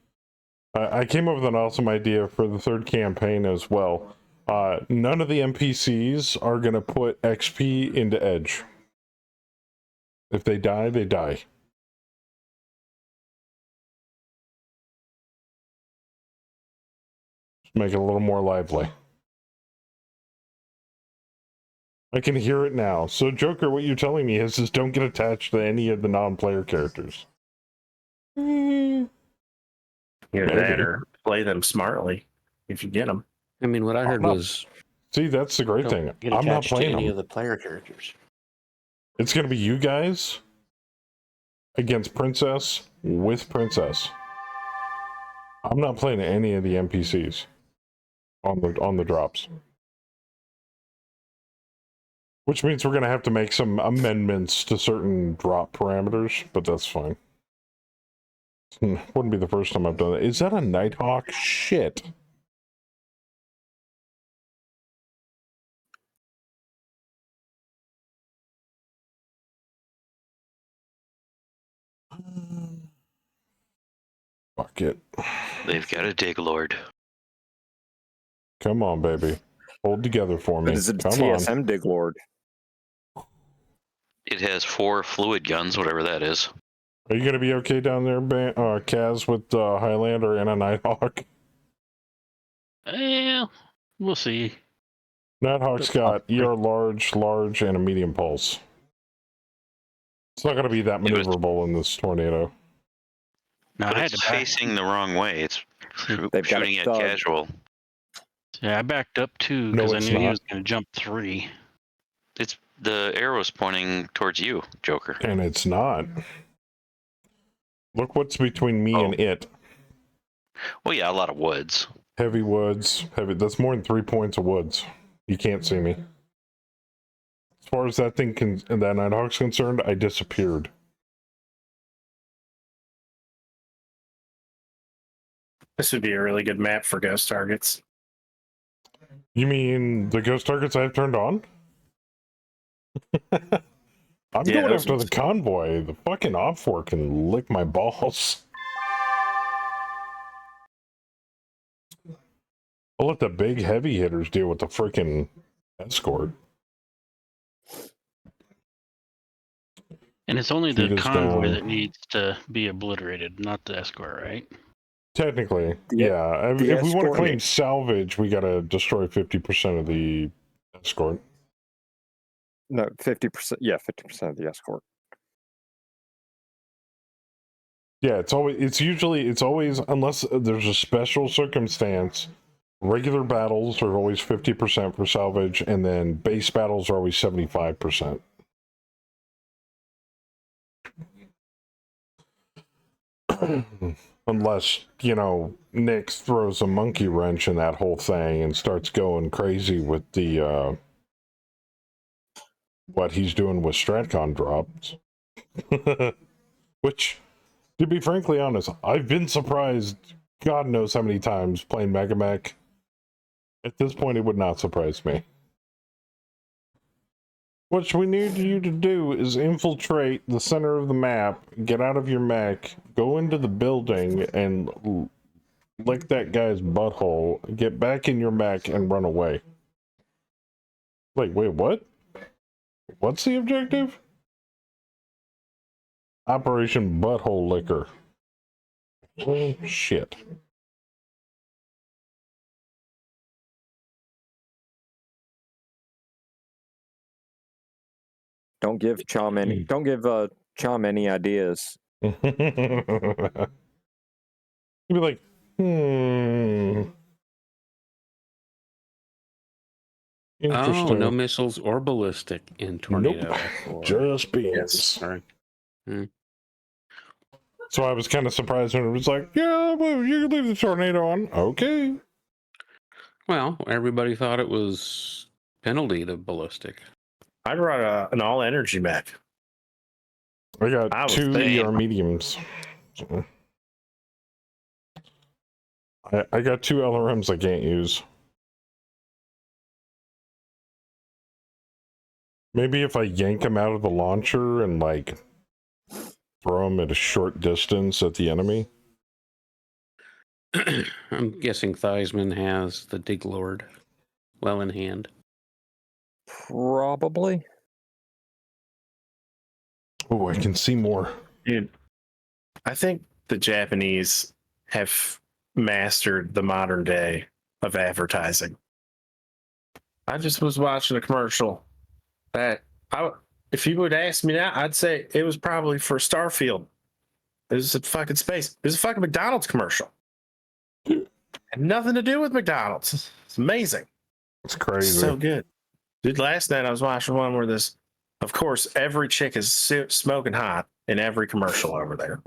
I came up with an awesome idea for the third campaign as well. None of the NPCs are going to put XP into Edge. If they die, they die. Just make it a little more lively. I can hear it now. So, Joker, what you're telling me is don't get attached to any of the non-player characters. Either Maybe. that or play them smartly if you get them. I mean, what I heard no. was See, that's the great thing. get I'm not attached to playing any them. of the player characters. It's going to be you guys against Princess with Princess. I'm not playing any of the NPCs on the drops. Which means we're going to have to make some amendments to certain drop parameters, but that's fine. Wouldn't be the first time I've done it. Is that a Nighthawk? Shit. Fuck it. They've got a dig lord. Come on, baby. Hold together for me. But is it Come TSM on. Dig Lord? It has 4 fluid guns, whatever that is. Are you going to be okay down there, Kaz, with Highlander and a Nighthawk? Yeah, we'll see. Nighthawk's got ER large, and a medium pulse. It's not going to be that maneuverable in this tornado. No, But I had it's to back. facing the wrong way. It's They've got shooting a at thug. casual. Yeah, I backed up too No, because I it's knew he not. was going to jump 3. It's the arrow's pointing towards you, Joker. And it's not. Look what's between me and it. Well, yeah, a lot of woods. Heavy woods. That's more than 3 points of woods. You can't see me. As far as that that Nighthawk's concerned, I disappeared. This would be a really good map for ghost targets. You mean the ghost targets I have turned on? I'm Yeah, going those after ones. the convoy. The fucking op4 can lick my balls. I'll let the big heavy hitters deal with the freaking escort. And it's only the Cheetah's convoy down. that needs to be obliterated, not the escort, right? Technically, The- yeah. I mean, the if we want to escort- claim salvage, we gotta destroy 50% of the escort. No, 50%. Yeah, 50% of the escort. Yeah, it's always unless there's a special circumstance. Regular battles are always 50% for salvage, and then base battles are always 75%. Unless, Nick throws a monkey wrench in that whole thing and starts going crazy with the what he's doing with Stratcon drops. Which, to be frankly honest, I've been surprised God knows how many times playing Mega Mech. At this point, it would not surprise me. What we need you to do is infiltrate the center of the map, get out of your mech, go into the building, and lick that guy's butthole, get back in your mech, and run away. Wait, what? What's the objective? Operation Butthole Licker. Oh, shit. Don't give Chom any ideas. You'd be like, Oh, Interesting. no missiles or ballistic in Tornado Nope. F4. Just beams. Yes, sorry. So I was kind of surprised when it was like, yeah, well, you can leave the tornado on. Okay. Well, everybody thought it was penalty to ballistic. I brought an all energy mech. I got I was 2 thinking- ER mediums. So I got 2 LRMs I can't use. Maybe if I yank them out of the launcher and throw them at a short distance at the enemy. I'm guessing Theismann has the Dig Lord well in hand. Probably. Oh, I can see more. Dude, I think the Japanese have mastered the modern day of advertising. I just was watching a commercial that if you would ask me now, I'd say it was probably for Starfield. It was a fucking space. It was a fucking McDonald's commercial. Had nothing to do with McDonald's. It's amazing. It's crazy. So good. Dude, last night I was watching one where of course, every chick is smoking hot in every commercial over there.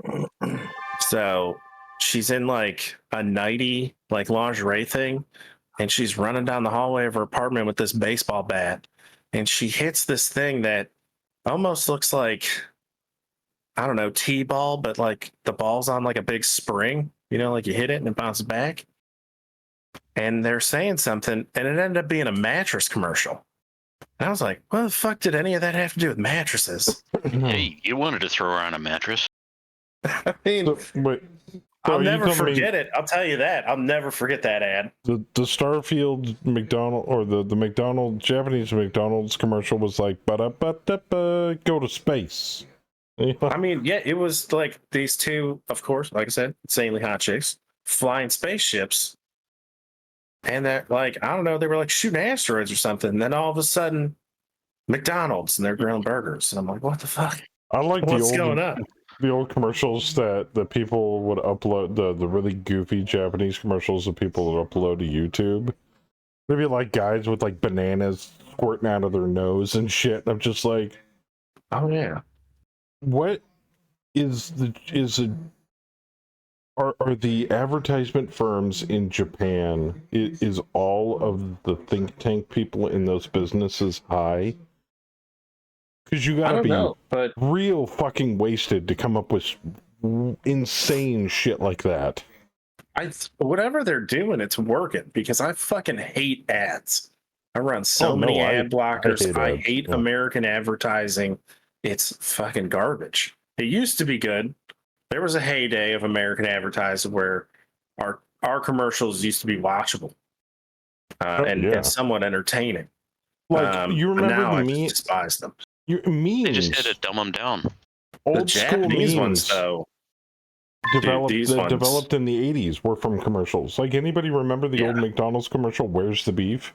So she's in a nighty, lingerie thing, and she's running down the hallway of her apartment with this baseball bat, and she hits this thing that almost looks like, I don't know, T-ball, but the ball's on a big spring, you hit it and it bounces back. And they're saying something, and it ended up being a mattress commercial. And I was like, what the fuck did any of that have to do with mattresses? Hey, you wanted to throw around a mattress. I mean, So, wait, I'll so you never telling me forget it. I'll tell you that. I'll never forget that ad. The Starfield McDonald or the McDonald's Japanese McDonald's commercial was like, ba-da-ba-da-ba, go to space. I mean, yeah, it was these two, of course, like I said, insanely hot chicks flying spaceships. And that, I don't know, they were shooting asteroids or something. And then all of a sudden, McDonald's and they're grilling burgers. And I'm like, what the fuck? I like What's going on? the old commercials that the people would upload, the really goofy Japanese commercials that people would upload to YouTube. Maybe guys with bananas squirting out of their nose and shit. I'm just like, Oh, yeah. what are the advertisement firms in Japan, is all of the think tank people in those businesses high? Because you I gotta don't be know, but real fucking wasted to come up with insane shit like that. whatever they're doing, it's working because I fucking hate ads. I run so many ad blockers. I hate ads. American advertising. It's fucking garbage. It used to be good. There was a heyday of American advertising where our commercials used to be watchable and somewhat entertaining. You remember now the I just meme? despise them. Memes. They just had to dumb them down. Old The school Japanese memes. ones, though, these ones- developed in the 80s were from commercials. Like, anybody remember the old McDonald's commercial, Where's the Beef?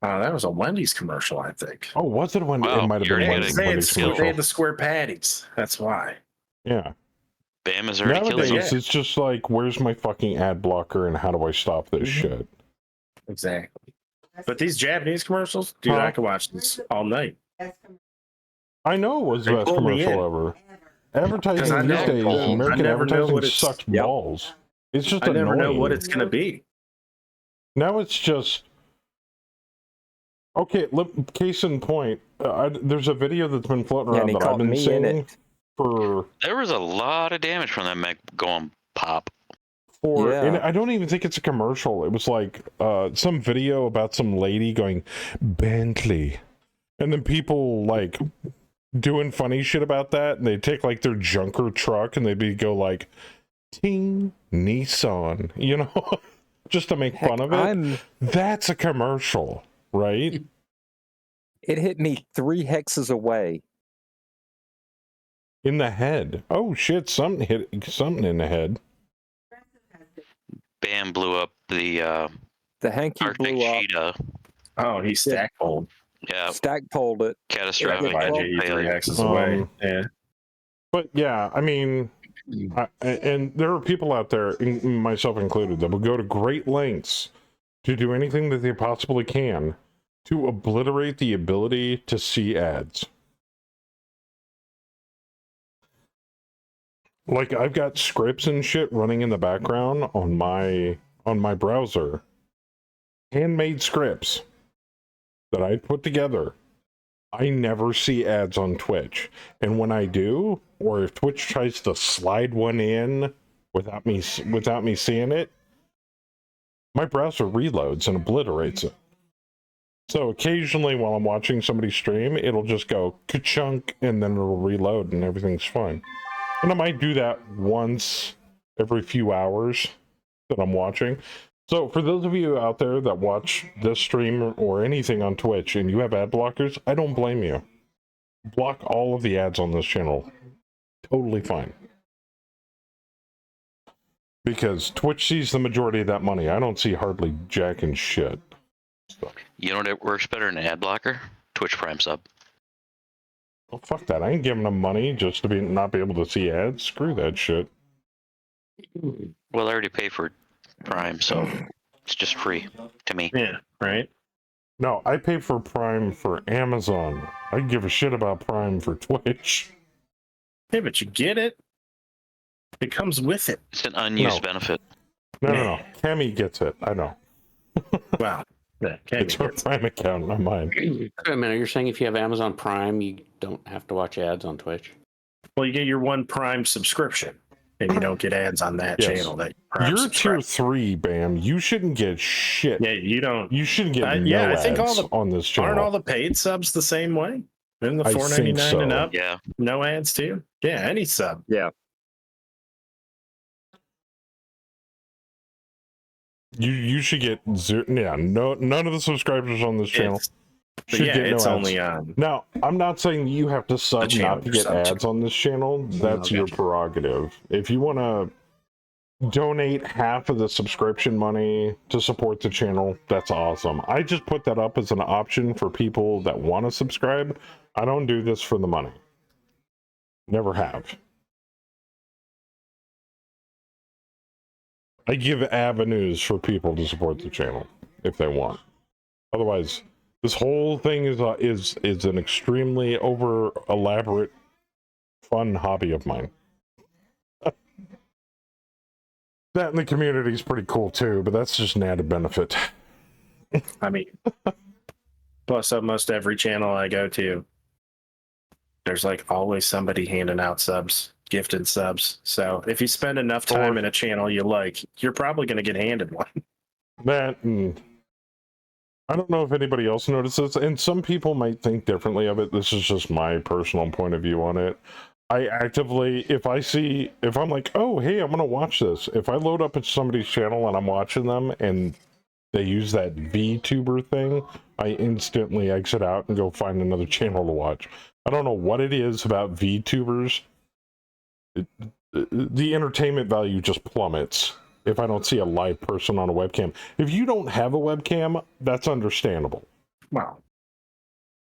That was a Wendy's commercial, I think. Oh, was it when Wow, it might have you're been getting Wendy's They commercial? had the square patties. That's why. Yeah. Bam has already killed Nowadays, you. it's just like, where's my fucking ad blocker and how do I stop this shit? Exactly. But these Japanese commercials, dude, Huh? I could watch this all night. I know it was the They best pulled me commercial in. ever. 'Cause Advertising I these never- days, I American never know advertising what it's- sucks Yep. balls. It's just I never annoying. know what it's going to be. Now it's just okay. Case in point, there's a video that's been floating Yeah, around and he that I've caught been me in seeing it. for There was a lot of damage from that mech going pop. Yeah. and I don't even think it's a commercial. It was like some video about some lady going Bentley, and then people like doing funny shit about that, and they take like their junker truck and they'd go like Ting Nissan, you know, just to make Heck, fun of it. That's a commercial, right? It hit me 3 hexes away. In the head. Oh shit! Something hit something in the head. Bam blew up the The hanky Arctic blew up. cheetah. Oh, he stack pulled. Yeah, Stack pulled it. catastrophic Yeah, well- YG3 failure. hexes away. Yeah. But yeah, I mean, and there are people out there, myself included, that will go to great lengths to do anything that they possibly can to obliterate the ability to see ads. Like, I've got scripts and shit running in the background on my browser, handmade scripts that I put together. I never see ads on Twitch, and when I do, or if Twitch tries to slide one in without me seeing it, my browser reloads and obliterates it. So occasionally while I'm watching somebody stream, it'll just go ka-chunk and then it'll reload and everything's fine. And I might do that once every few hours that I'm watching. So for those of you out there that watch this stream or anything on Twitch and you have ad blockers, I don't blame you. Block all of the ads on this channel. Totally fine. Because Twitch sees the majority of that money. I don't see hardly jack and shit. So, You know what works better than an ad blocker? Twitch Prime sub. oh, fuck that. I ain't giving them money just to not be able to see ads. Screw that shit. Well, I already pay for Prime, so it's just free to me. Yeah, right? No, I pay for Prime for Amazon. I give a shit about Prime for Twitch. Hey, but you get it. It comes with it. It's an unused No. benefit. No. Cammy gets it. I know. Wow. Yeah, It's her Prime account, not mine. Wait a minute, you're saying if you have Amazon Prime, you don't have to watch ads on Twitch? Well, you get your one Prime subscription, and you don't get ads on that Yes. channel. That Prime You're subscribe. tier 3, Bam. You shouldn't get shit. Yeah, you don't. You shouldn't get no yeah, I ads think on this channel. Aren't all the paid subs the same way? Isn't the I $4.99 think so. and up? Yeah. No ads too? Yeah, any sub. Yeah. You should get zero. Yeah, none of the subscribers on this channel But should yeah, get no it's ads. only on. Now, I'm not saying you have to sub channel not to you're get sub to. ads on this channel. That's Okay. your prerogative. If you want to donate half of the subscription money to support the channel, that's awesome. I just put that up as an option for people that want to subscribe. I don't do this for the money. Never have. I give avenues for people to support the channel if they want. Otherwise, this whole thing is an extremely over elaborate, fun hobby of mine. That in the community is pretty cool too, but that's just an added benefit. I mean, plus almost every channel I go to, there's like always somebody handing out subs, gifted subs. So if you spend enough time in a channel you like, you're probably going to get handed one. That, and I don't know if anybody else notices, and some people might think differently of it. This is just my personal point of view on it. I actively, if I'm like, oh, hey, I'm going to watch this. If I load up at somebody's channel and I'm watching them and they use that VTuber thing, I instantly exit out and go find another channel to watch. I don't know what it is about VTubers the entertainment value just plummets if I don't see a live person on a webcam. If you don't have a webcam, that's understandable. Wow.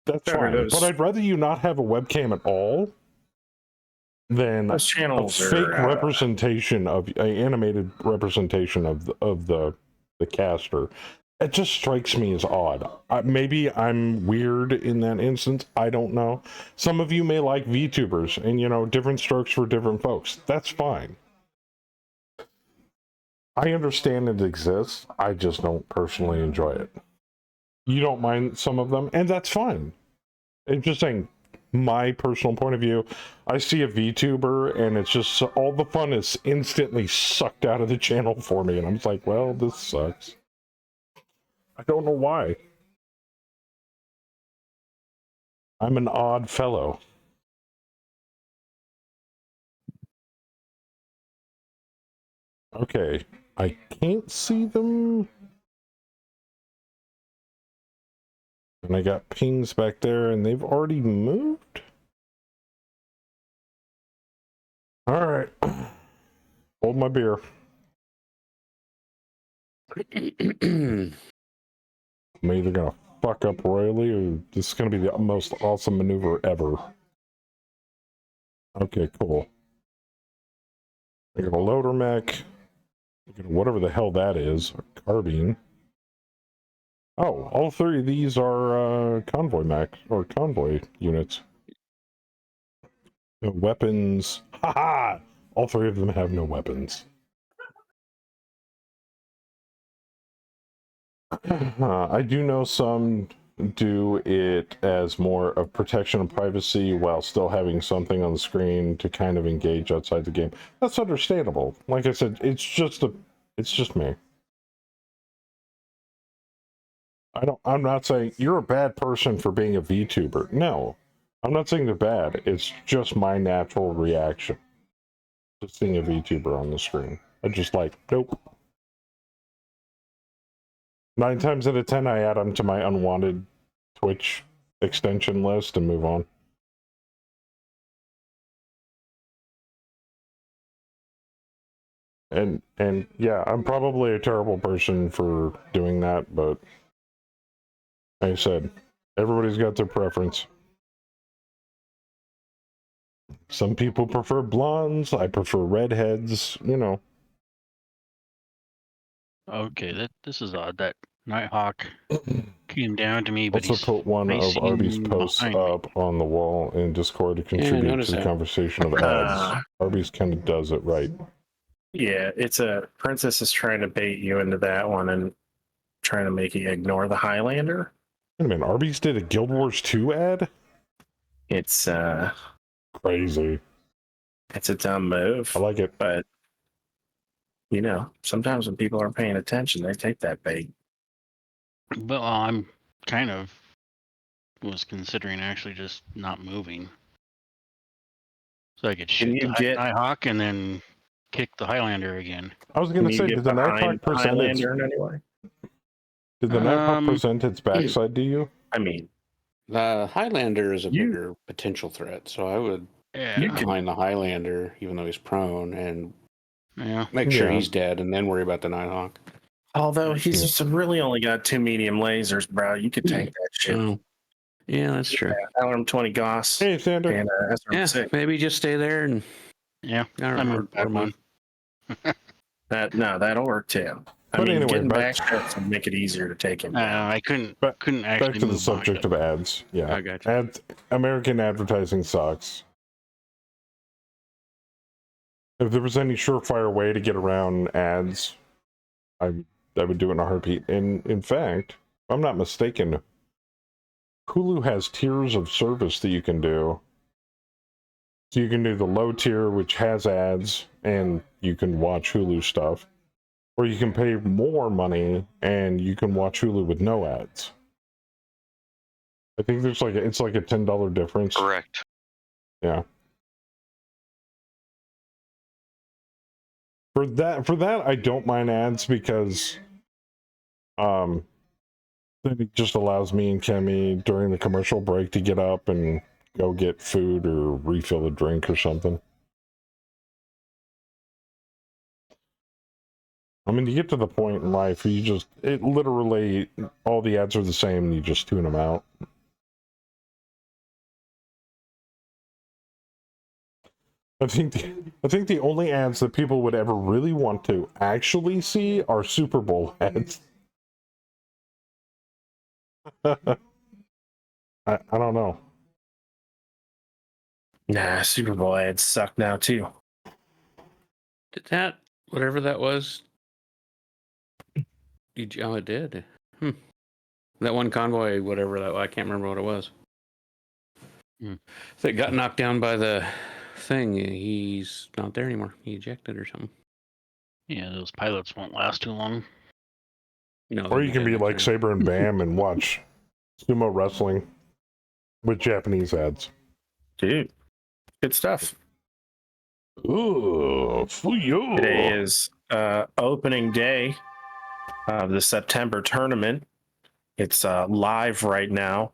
That's Sure, fine. those- But I'd rather you not have a webcam at all than Those a channels fake are representation of an animated representation of the caster. It just strikes me as odd. Maybe I'm weird in that instance. I don't know. Some of you may like VTubers, and you know, different strokes for different folks. That's fine. I understand it exists. I just don't personally enjoy it. You don't mind some of them, and that's fine. It's just saying, my personal point of view, I see a VTuber, and it's just all the fun is instantly sucked out of the channel for me, and I'm just like, well, this sucks. I don't know why. I'm an odd fellow. Okay, I can't see them. And I got pings back there, and they've already moved? Alright. Hold my beer. I'm either gonna fuck up royally, or this is gonna be the most awesome maneuver ever. Okay, cool. I got a loader mech. I got whatever the hell that is. A carbine. Oh, all three of these are convoy mechs, or convoy units. No weapons. Haha! All three of them have no weapons. I do know some do it as more of protection of privacy while still having something on the screen to kind of engage outside the game. That's understandable. Like I said, it's just me. I'm not saying you're a bad person for being a VTuber. No. I'm not saying they're bad. It's just my natural reaction to seeing a VTuber on the screen. I just like, nope. 9 times out of 10, I add them to my unwanted Twitch extension list and move on. And yeah, I'm probably a terrible person for doing that, but like I said, everybody's got their preference. Some people prefer blondes, I prefer redheads, you know. Okay, this is odd. That Nighthawk came down to me, but Also he's put one of facing Arby's posts behind me. up on the wall in Discord to contribute noticed to the that. conversation of ads. Arby's kind of does it right. Yeah, it's a Princess is trying to bait you into that one and trying to make you ignore the Highlander. Wait a minute, Arby's did a Guild Wars 2 ad? It's Crazy. it's a dumb move, I like it. but you know, sometimes when people aren't paying attention, they take that bait. Well, I'm kind of was considering actually just not moving, so I could shoot you the get- Nighthawk and then kick the Highlander again. I was Can gonna you say, get did the behind Nighthawk the present its Highlander in any way? did the Nighthawk Um, present its backside to you? I mean, The Highlander is a You- bigger potential threat, so I would Yeah, You get can- behind the Highlander, even though he's prone, and yeah. make sure Yeah. he's dead, and then worry about the Nighthawk. although he's Yeah. just really only got 2 medium lasers, bro. You could tank that shit. Oh, yeah, that's true. LM20 Gauss Hey, Sander. and Yeah, SRM6. maybe just stay there and Yeah, or, I'm or, a bad or one. move. That'll work too. I But mean, anyway, getting back- backshots would make it easier to take him down. I couldn't Back- couldn't actually Back to the move behind subject him. of ads. Yeah. I got you. Ads, American advertising sucks. If there was any surefire way to get around ads, I would do it in a heartbeat. And in fact, if I'm not mistaken, Hulu has tiers of service that you can do. So you can do the low tier, which has ads, and you can watch Hulu stuff. Or you can pay more money and you can watch Hulu with no ads. I think there's it's like a $10 difference. Correct. Yeah. For that I don't mind ads because then it just allows me and Kemi during the commercial break to get up and go get food or refill a drink or something. I mean, you get to the point in life, it literally, all the ads are the same, and you just tune them out. I think the only ads that people would ever really want to actually see are Super Bowl ads. I don't know. Nah, Super Bowl ads suck now too. Did that, whatever that was? Oh, it did. That one convoy, whatever that, I can't remember what it was. That got knocked down by the thing. He's not there anymore. He ejected or something. Yeah, those pilots won't last too long. No, Or you can be like Saber and Bam and watch sumo wrestling with Japanese ads. Dude, good stuff. Ooh, fuyo. Today is opening day of the September tournament. It's live right now.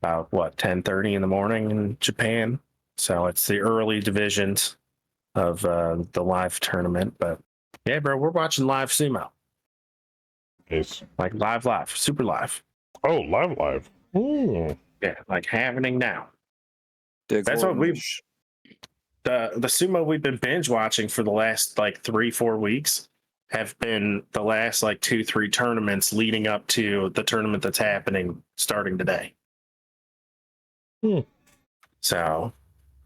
About 10:30 in the morning in Japan. So it's the early divisions of the live tournament. But yeah, bro, we're watching live sumo. Nice. Like live, super live. Oh, live. Ooh. Yeah, like happening now. Dig That's what orange. the sumo we've been binge watching for the last 3-4 weeks have been the last 2-3 tournaments leading up to the tournament that's happening starting today. So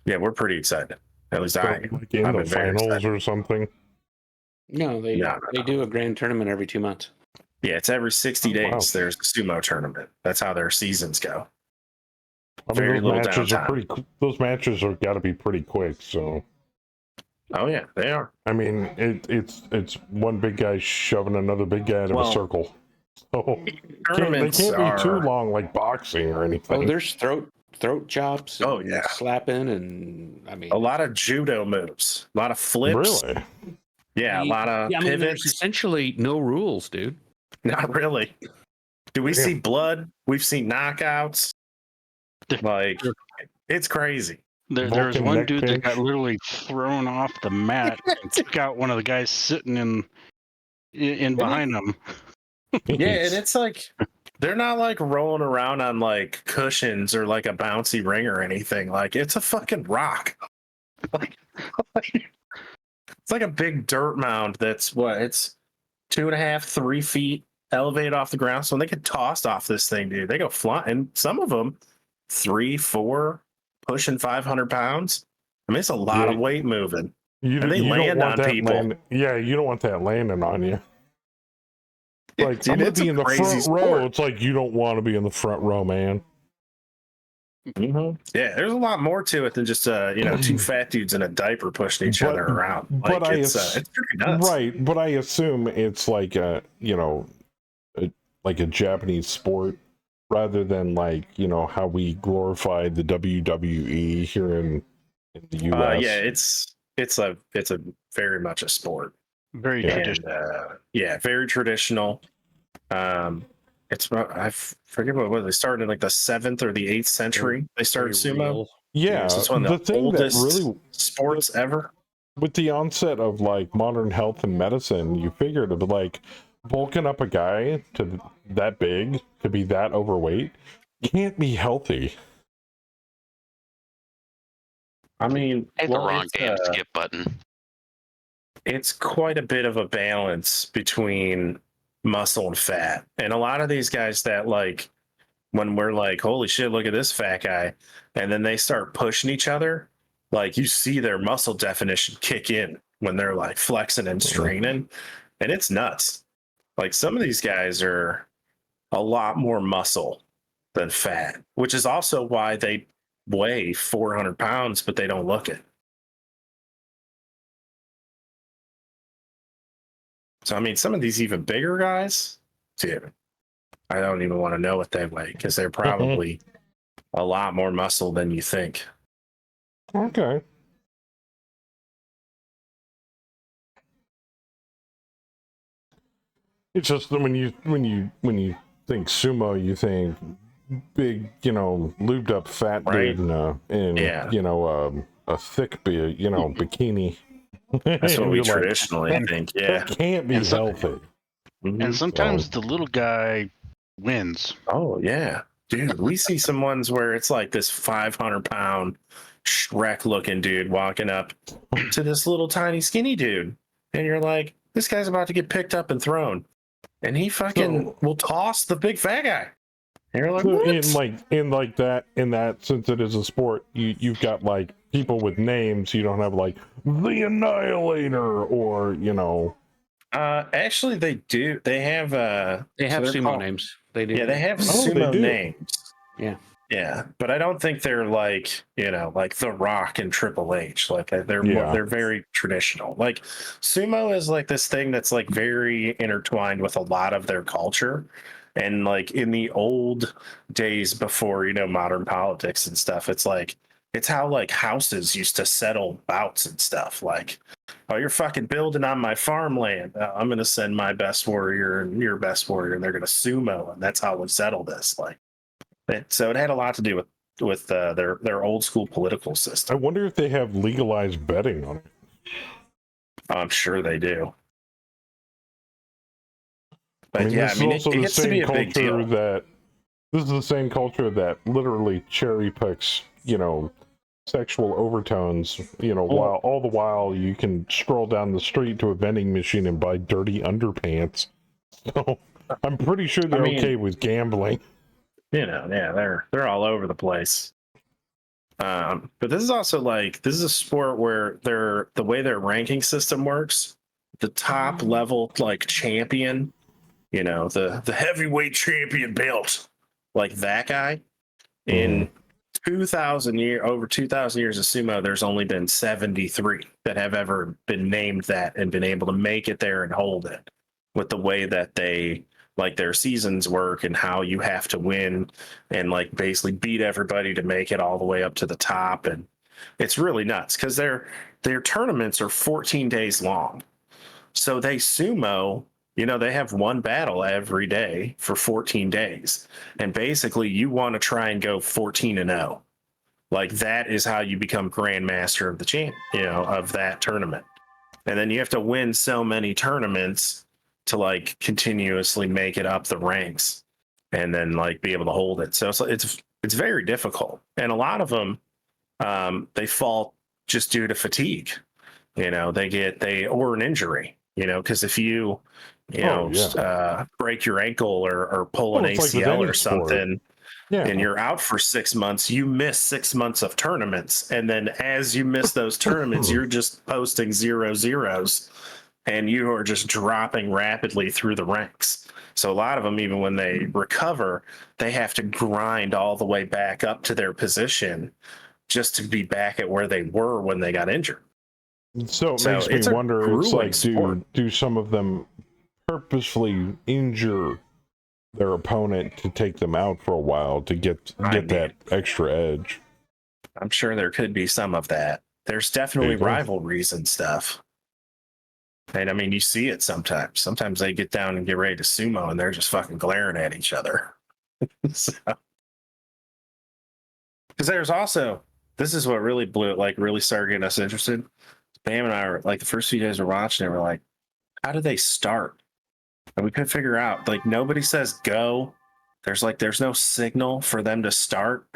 yeah, we're pretty excited. At least I am. Like in I've the been very finals excited. or something. No, they do a grand tournament every 2 months. Yeah, it's every 60 Oh, days. wow. There's a sumo tournament. That's how their seasons go. I mean, Very those little matches are downtime. those matches are got to be pretty quick. So Oh yeah, they are. I mean, it's one big guy shoving another big guy out of a circle. So they Tournaments can't be too are long like boxing or anything. Oh, there's throat chops. Oh, and yeah. slapping, and I mean a lot of judo moves, a lot of flips. Really? Yeah, a lot of I mean, there's pivots. essentially no rules, dude. Not really. Do we Damn. see blood? We've seen knockouts. It's crazy. There was Vulcan one neck dude that got pinch. literally thrown off the mat and took out one of the guys sitting in behind him. Yeah, and it's they're not rolling around on cushions or a bouncy ring or anything. It's a fucking rock. It's like a big dirt mound that's it's 2.5, 3 feet elevated off the ground. So when they get tossed off this thing, dude, they go flying. And some of them 3, 4, pushing 500 pounds. I mean, it's a lot of weight moving. And they land on people. Yeah, you don't want that landing on you. Dude, I'm gonna be in the front row. It's like you don't want to be in the front row, man. Mm-hmm. Yeah, there's a lot more to it than just two fat dudes in a diaper pushing each other around. It's pretty nuts. Right, but I assume it's like a Japanese sport rather than how we glorify the WWE here in the US. Yeah, it's a very much a sport. Very traditional. Very traditional. I forget what they started in the 7th or the 8th century. They started sumo. Real. Yeah, it's one of the oldest sports ever. With the onset of modern health and medicine, you figured bulking up a guy to that big to be that overweight can't be healthy. I mean, Hit the wrong damn skip button. It's quite a bit of a balance between muscle and fat. And a lot of these guys that when we're holy shit, look at this fat guy, and then they start pushing each other, you see their muscle definition kick in when they're flexing and straining, and it's nuts. Some of these guys are a lot more muscle than fat, which is also why they weigh 400 pounds, but they don't look it. So, I mean, some of these even bigger guys, dude, I don't even want to know what they weigh because they're probably a lot more muscle than you think. Okay. It's just that when you think sumo, you think big, lubed up fat dude in a thick, bikini. That's what And we you're like, traditionally think. Yeah. that can't be And so- healthy. Mhm. And sometimes the little guy wins. Oh yeah, dude. We see some ones where it's like this 500-pound Shrek-looking dude walking up to this little tiny skinny dude, and you're like, this guy's about to get picked up and thrown, and he fucking So- will toss the big fat guy. And you're like, So what? in that, since it is a sport, you've got like people with names. You don't have like the Annihilator or Actually, they do. They have They have they're sumo called- names. They do. Yeah, they have Oh, sumo they do. names. Yeah. Yeah, but I don't think they're like like The Rock and Triple H. Like they're Yeah. they're very traditional. Like sumo is like this thing that's like very intertwined with a lot of their culture, and like in the old days before modern politics and stuff, it's how like houses used to settle bouts and stuff. Like, oh, you're fucking building on my farmland. I'm gonna send my best warrior and your best warrior, and they're gonna sumo, and that's how we settle this. Like. So it had a lot to do with their old school political I system. wonder if they have legalized betting on it. I'm sure they do. But I mean, yeah, this I mean, is also it the gets to be same a big culture deal. that this is the same culture that literally cherry picks, sexual overtones, while all the while you can stroll down the street to a vending machine and buy dirty underpants. So I'm pretty sure they're okay with gambling. Yeah, they're all over the place. But this is also this is a sport where the way their ranking system works, the top level like champion, the heavyweight champion belt, like that guy, in 2,000 over 2,000 years of sumo, there's only been 73 that have ever been named that and been able to make it there and hold it, with the way that they like their seasons work and how you have to win and like basically beat everybody to make it all the way up to the top. And it's really nuts because their tournaments are 14 days long. So they sumo, they have one battle every day for 14 days. And basically you want to try and go 14-0. Like that is how you become grandmaster of the champ, of that tournament. And then you have to win so many tournaments to like continuously make it up the ranks and then like be able to hold it. So it's very difficult. And a lot of them, they fall just due to fatigue. Or an injury, because if you break your ankle or pull an Well, it's like with ACL any or sport. something, Yeah. and you're out for 6 months, you miss 6 months of tournaments. And then as you miss those tournaments, you're just posting 0-0s and you are just dropping rapidly through the ranks. So a lot of them, even when they recover, they have to grind all the way back up to their position just to be back at where they were when they got injured. So it So makes it's me a wonder, it's grueling like, sport. do some of them purposefully injure their opponent to take them out for a while to get that extra edge? I'm sure there could be some of that. There's definitely There you go. rivalries and stuff. And I mean, you see it sometimes. Sometimes they get down and get ready to sumo and they're just fucking glaring at each other. Because there's also, this is what really blew it, really started getting us interested. Bam and I were the first few days we're watching it, we're like, how do they start? And we couldn't figure out, nobody says go. There's no signal for them to start.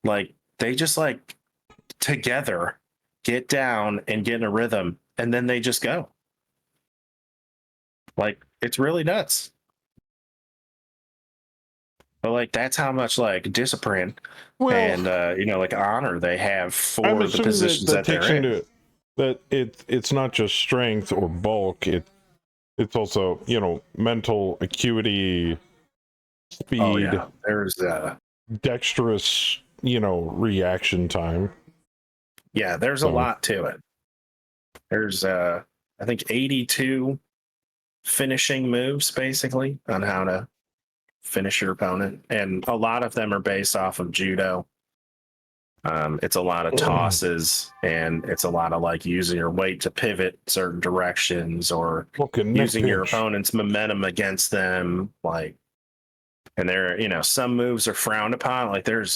They just together get down and get in a rhythm and then they just go. It's really nuts. But that's how much discipline and honor they have I'm for the assuming positions that takes they're in. into that it's not just strength or bulk. It's also mental acuity, speed, Oh yeah, there's dexterous reaction time. yeah, there's a lot to it. There's I think 82 finishing moves basically on how to finish your opponent, and a lot of them are based off of judo. It's a lot of tosses, and it's a lot of using your weight to pivot certain directions or using your opponent's momentum against them. And there, some moves are frowned upon. There's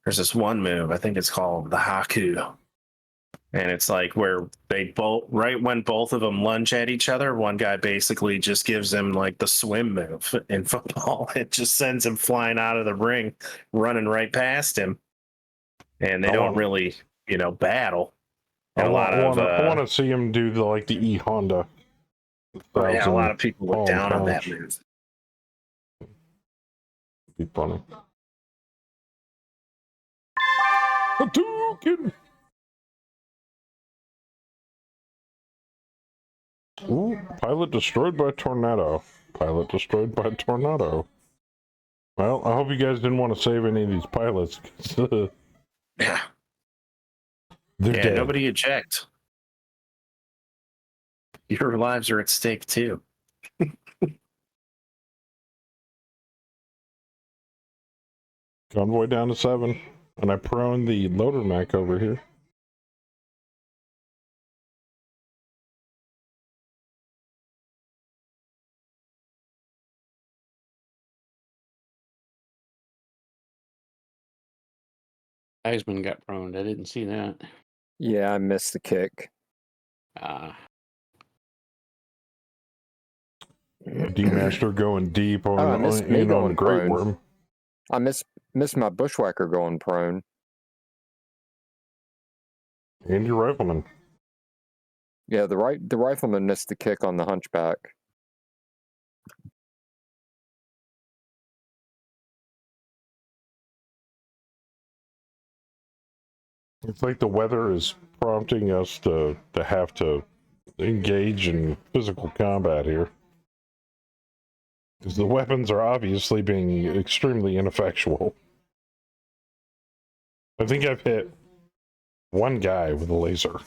this one move, I think it's called the Haku, And it's like where they both, right when both of them lunge at each other, one guy basically just gives him like the swim move in football. It just sends him flying out of the ring, running right past him. And they don't really, battle. And I I want to see him do the E Honda. a lot of people were palm down on that punch. move. Be funny. Hadouken! Ooh, pilot destroyed by tornado. Pilot destroyed by tornado. Well, I hope you guys didn't want to save any of these pilots. Yeah. They're dead. Nobody eject. Your lives are at stake too. Convoy down to 7. And I prone the loader mech over here. Heisman got prone. I didn't see that. Yeah, I missed the kick. D-Master going deep on, I missed me on going Great prone. Worm. I missed my bushwhacker going prone. And your rifleman. Yeah, the rifleman missed the kick on the hunchback. It's like the weather is prompting us to have to engage in physical combat here. Because the weapons are obviously being extremely ineffectual. I think I've hit one guy with a laser.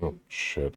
Oh, shit.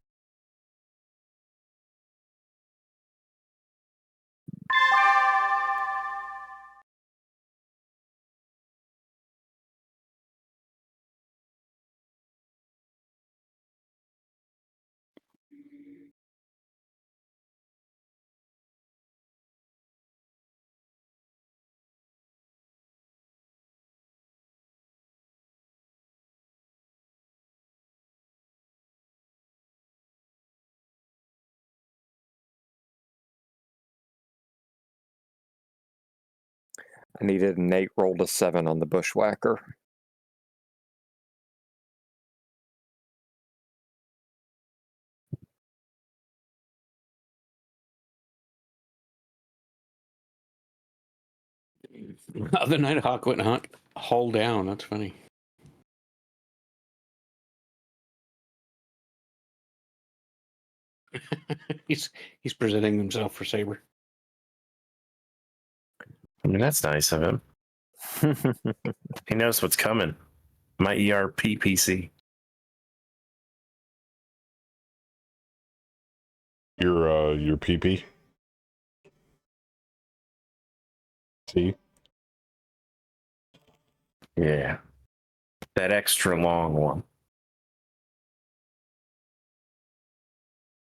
I needed an 8 roll to 7 on the bushwhacker. The Nighthawk went hull down. That's funny. he's presenting himself for Saber. I mean, that's nice of him. He knows what's coming. My ERP PC. Your PP. See? Yeah. That extra long one.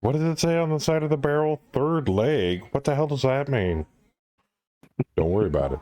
What does it say on the side of the barrel? Third leg? What the hell does that mean? Don't worry about it.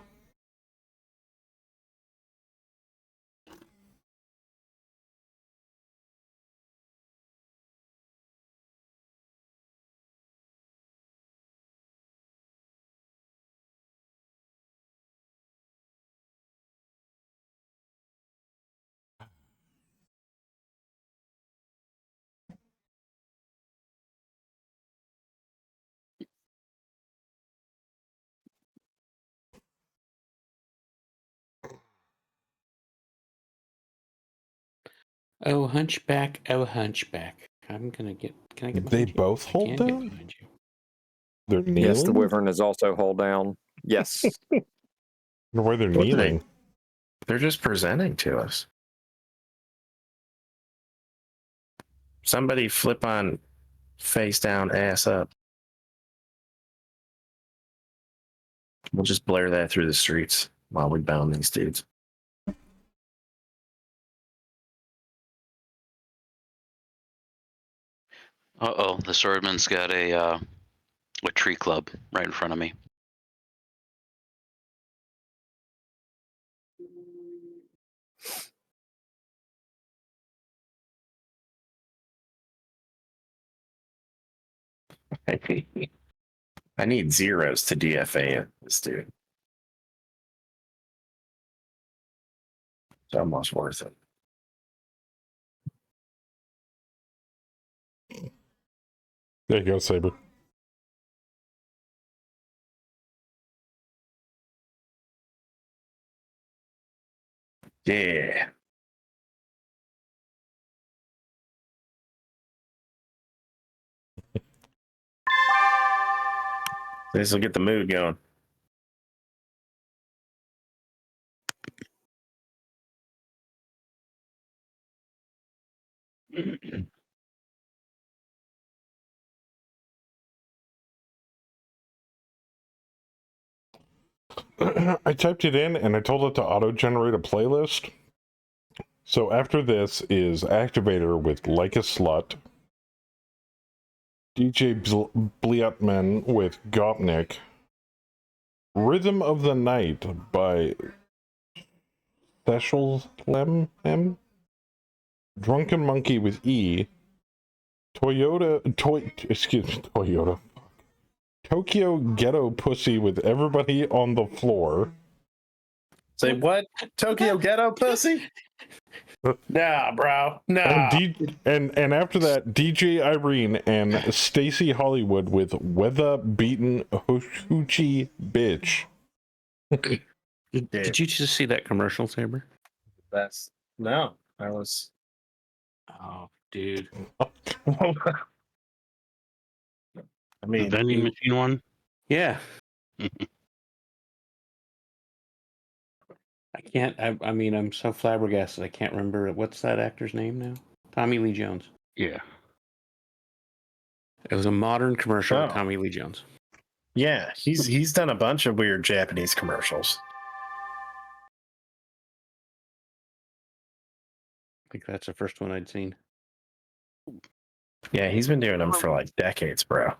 Oh, hunchback. Oh, hunchback. I'm gonna get. Can I get? They behind you? both I hold can get down? behind you. They're kneeling? Yes, the wyvern is also hold down. Yes. I wonder why they're What do they- kneeling. They're just presenting to us. Somebody flip on face down, ass up. We'll just blare that through the streets while we bound these dudes. Uh-oh, the swordman's got a tree club right in front of me. I need zeros to DFA this dude. It's almost worth it. There you go, Saber. Yeah. This will get the mood going. I typed it in and I told it to auto-generate a playlist. So after this is Activator with Like a Slut, DJ Bliatman with Gopnik, Rhythm of the Night by Theshalem, Drunken Monkey with E, Tokyo Ghetto Pussy with Everybody on the Floor. Say what? Tokyo Ghetto Pussy? Nah, bro. Nah. And after that, DJ Irene and Stacy Hollywood with Weather Beaten Hoochie Bitch. Did you just see that commercial, Saber? That's no. I was. Oh, dude. I The mean, vending machine one. Yeah. I can't. I mean, I'm so flabbergasted. I can't remember what's that actor's name now. Tommy Lee Jones. Yeah. It was a modern commercial with Oh. Tommy Lee Jones. yeah, he's done a bunch of weird Japanese commercials. I think that's the first one I'd seen. Yeah, he's been doing them for like decades, bro.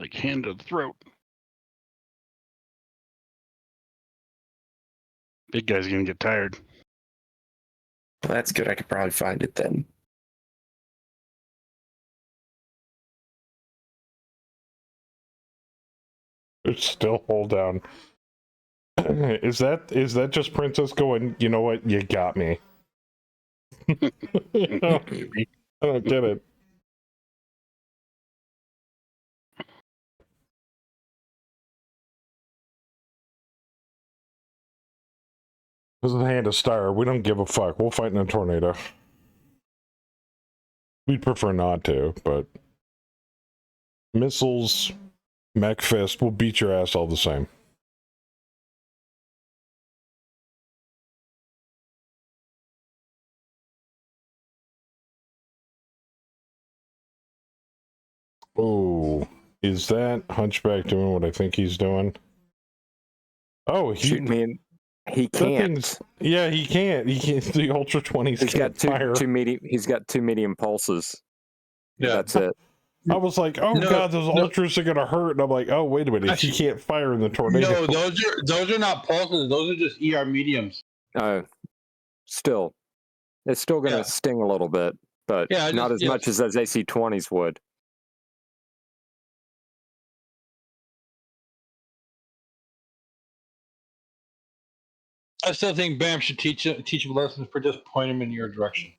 Like hand to the throat. Big guy's gonna get tired. Well, that's good. I could probably find it then. It's still hold down. Is that just Princess going, you know what, you got me? I don't get it. This is a hand of star. We don't give a fuck. We'll fight in a tornado. We'd prefer not to, but missiles, mech fist, will beat your ass all the same. Oh, is that Hunchback doing what I think he's doing? Oh, Shoot me in. He that can't. thing's- yeah, he can't. He can't. The Ultra 20s He's can't got fire. two medium. He's got two medium pulses. Yeah. That's it. I was like, oh No, god, those no. ultras are gonna hurt. And I'm like, oh wait a minute, Actually, he can't fire in the tornado. No, those are not pulses. Those are just ER mediums. Still, it's still going to Yeah. sting a little bit, but Yeah, not as much as those AC-20s would. I still think Bam should teach him lessons for just point him in your direction.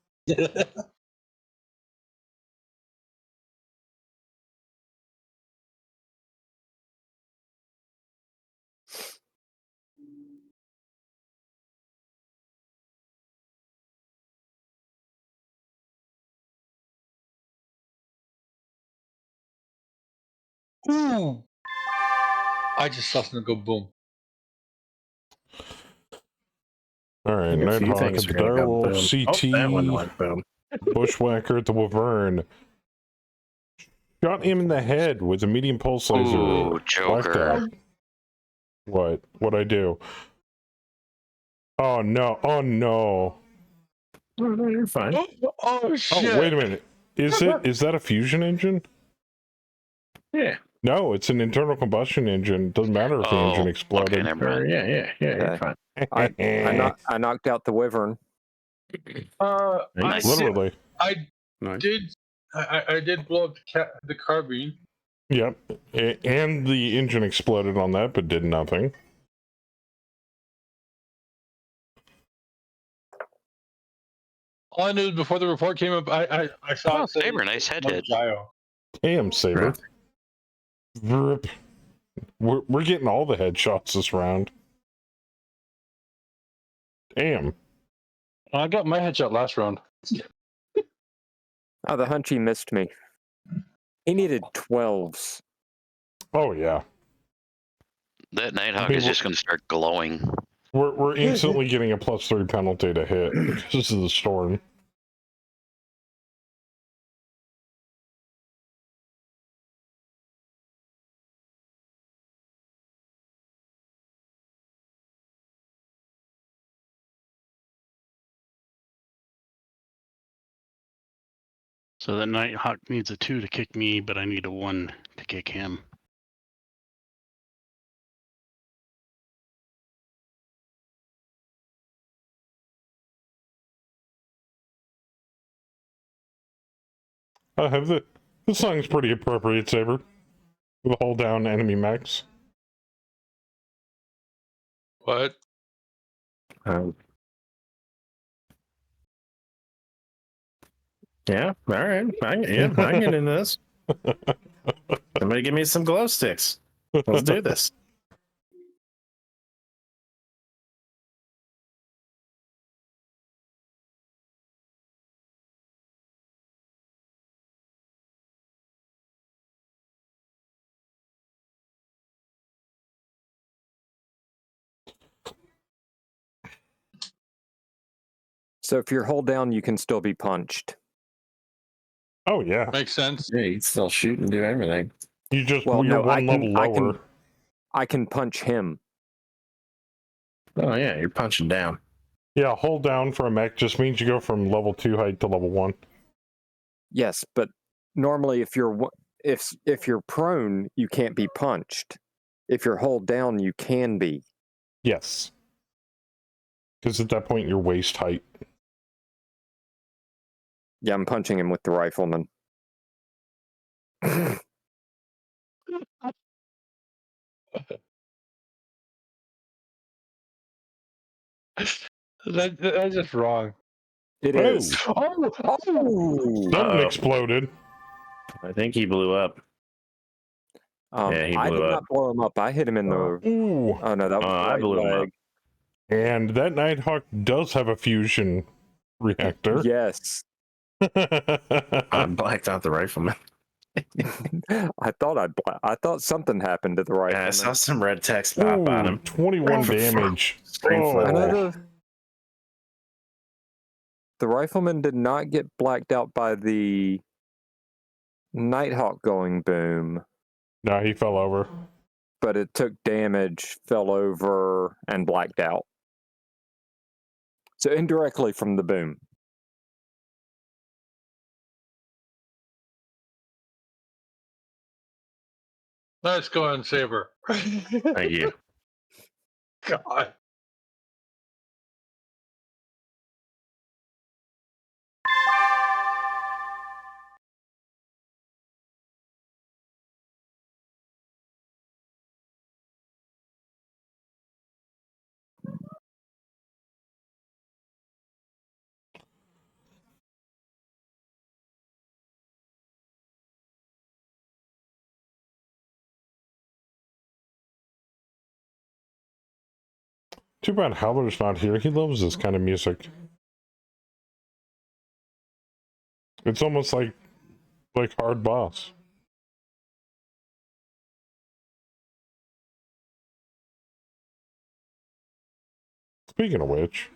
Ooh! I just saw something go boom. All right, I think a few Nighthawk things at the are gonna go Direwolf, boom. CT, Oh, that one went boom. Bushwhacker at the Wyvern. Shot him in the head with a medium pulse laser. Ooh, Joker. Blacked out. What? What'd I do? Oh no! Oh no! Oh, no, you're fine. Oh shit! Oh, wait a minute. Is that a fusion engine? Yeah. No, it's an internal combustion engine. Doesn't matter if the engine Okay, exploded. never Or, mind. yeah. You're fine. I knocked out the wyvern. I Nice. did, Literally. I Nice. did blow up the carbine. Yep. And the engine exploded on that, but did nothing. All I knew is before the report came up, I saw Oh, it say Saber, nice head one hit. gyro. Damn, Saber. Rip. We're getting all the headshots this round. Damn. I got my headshot last round. Oh, the Hunchy missed me. He needed 12s. Oh yeah. That Nighthawk mean, is just going to start glowing. We're instantly getting a +3 penalty to hit because of the storm. So that Nighthawk needs a 2 to kick me, but I need a 1 to kick him. I have the song's pretty appropriate, Saber. With a hold down enemy max. What? Yeah, all right. I can get into this. Somebody give me some glow sticks. Let's do this. So if you're hold down, you can still be punched. Oh yeah. Makes sense. Yeah, you can still shoot and do everything. Well, you're no, one level lower. I can punch him. Oh yeah, you're punching down. Yeah, hold down for a mech just means you go from level 2 height to level 1. Yes, but normally if you're prone, you can't be punched. If you're hold down, you can be. Yes. Because at that point you're waist height. Yeah, I'm punching him with the rifleman. That's just wrong. It Oh. is. Oh! Something Uh-oh. exploded. I think he blew up. Yeah, he I blew did up. not blow him up. I hit him in the. Ooh. Oh no, that was the I right blew him up. leg. And that Nighthawk does have a fusion reactor. Yes. I blacked out the rifleman. I thought something happened to the rifleman. Yeah, I saw some red text pop on Ooh, him. 21 damage. Screen Oh. flip. I know the rifleman did not get blacked out by the Nighthawk going boom, No, he fell over. but it took damage, fell over, and blacked out. So indirectly from the boom. Let's go on, Saber. Thank you. God. Too bad Howler's not here. He loves this kind of music. It's almost like Hard Boss. Speaking of which,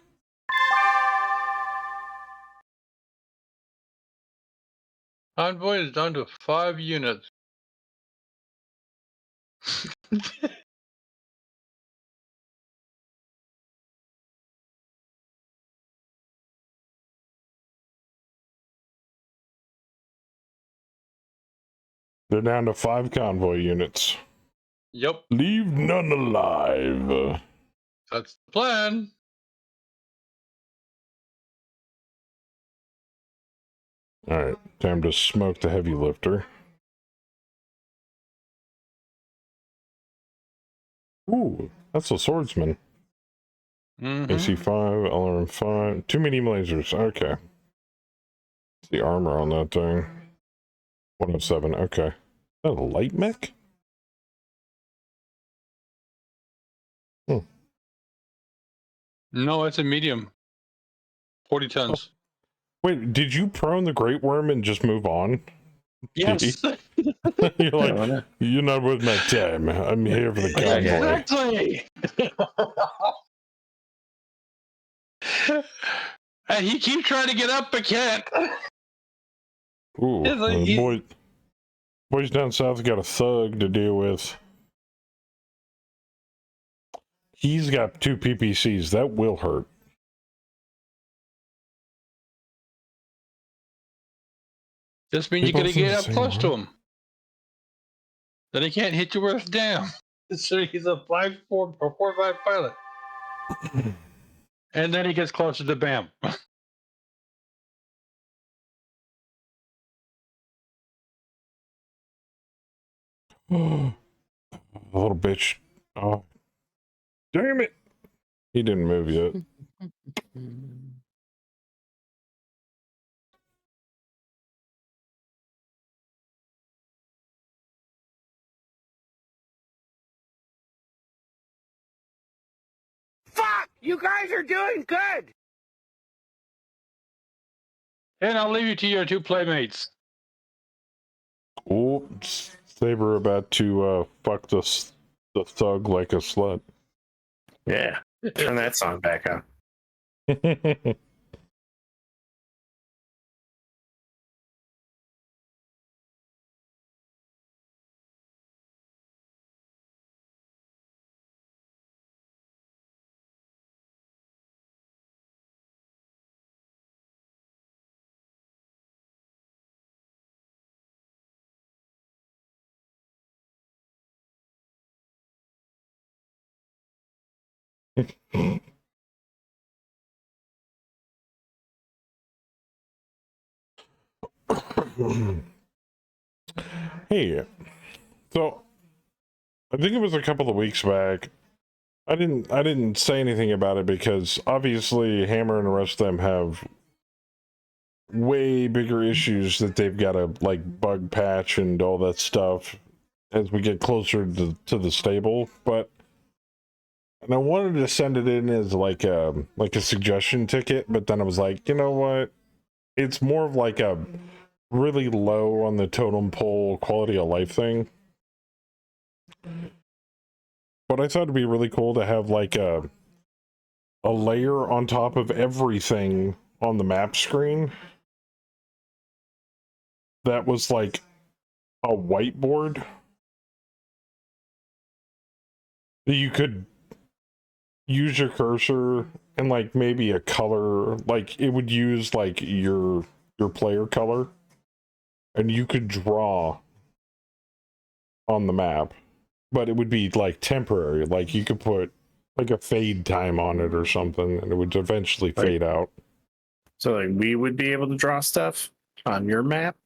Convoy is down to 5 units. They're down to 5 convoy units. Yep, Leave none alive. that's the plan. Alright, time to smoke the heavy lifter. Ooh, that's a swordsman. AC 5, LRM 5, 2 medium lasers. Okay. What's the armor on that thing? 107. Okay. Is that a light mech? No, it's a medium. 40 tons. Wait, did you prone the Great Worm and just move on? Yes. You're like, you're not with my time. I'm here for the convoy. Exactly. And he keeps trying to get up, but can't. Ooh, It's like boys down south got a thug to deal with. He's got 2 PPCs. That will hurt. This means you They gotta both in get the up same close to room? him. Then he can't hit you where it's down. So he's a 5-4 or 4-5 pilot. And then he gets closer to BAM. A little bitch. Oh, damn it. He didn't move yet. Fuck! You guys are doing good! And I'll leave you to your 2 playmates. Oh, Saber about to fuck the thug like a slut. Yeah. Turn that song back up. Hey, so I think it was a couple of weeks back. I didn't say anything about it because obviously Hammer and the rest of them have way bigger issues that they've got to like bug patch and all that stuff as we get closer to the stable. But and I wanted to send it in as like a suggestion ticket, but then I was like, you know what? It's more of like a really low on the totem pole quality of life thing. But I thought it'd be really cool to have like a layer on top of everything on the map screen that was like a whiteboard that you could use your cursor and like maybe a color, like it would use like your player color and you could draw on the map, but it would be like temporary. Like you could put like a fade time on it or something and it would eventually fade out. So like we would be able to draw stuff on your map?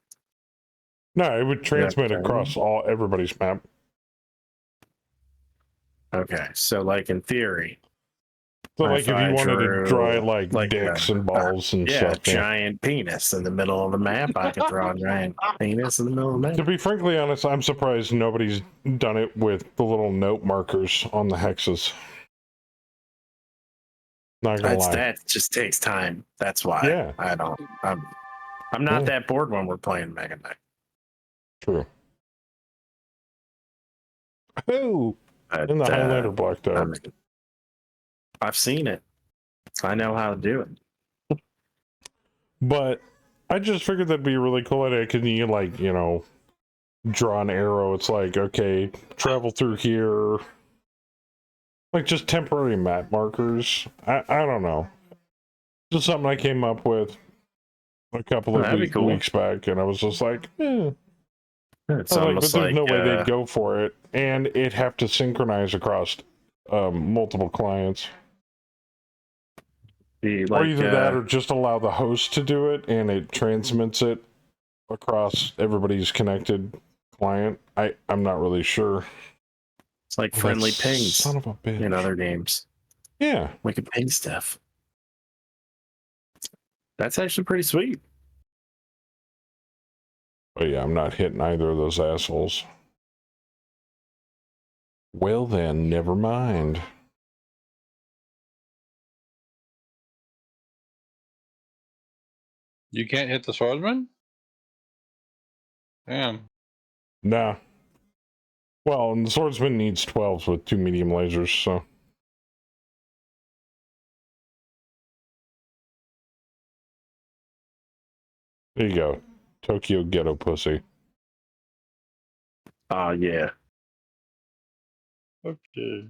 No, it would transmit across everybody's map. Okay, so like in theory. So like if you wanted to draw like dicks and balls and stuff. Giant penis in the middle of the map. I could draw a giant penis in the middle of the map. To be frankly honest, I'm surprised nobody's done it with the little note markers on the hexes. Not gonna lie. That just takes time. That's why. Yeah. I'm not that bored when we're playing Mega Knight. True. Oh, in the highlighter blocked out. I've seen it. I know how to do it. But I just figured that'd be a really cool idea. Can you like, you know, draw an arrow? It's like, okay, travel through here. Like just temporary map markers. I don't know. Just something I came up with a couple of weeks back, and I was just like, It's I was like, but almost there's like no way they'd go for it, and it'd have to synchronize across multiple clients. Or either that, or just allow the host to do it, and it transmits it across everybody's connected client. I'm not really sure. it's like Oh, friendly that pings son of a bitch. in other games. Yeah. We can ping stuff. That's actually pretty sweet. But yeah, I'm not hitting either of those assholes. Well then, never mind. You can't hit the swordsman? Damn. Nah. Well, and the swordsman needs 12s with 2 medium lasers, so. There you go. Tokyo ghetto pussy. Oh, yeah. Okay.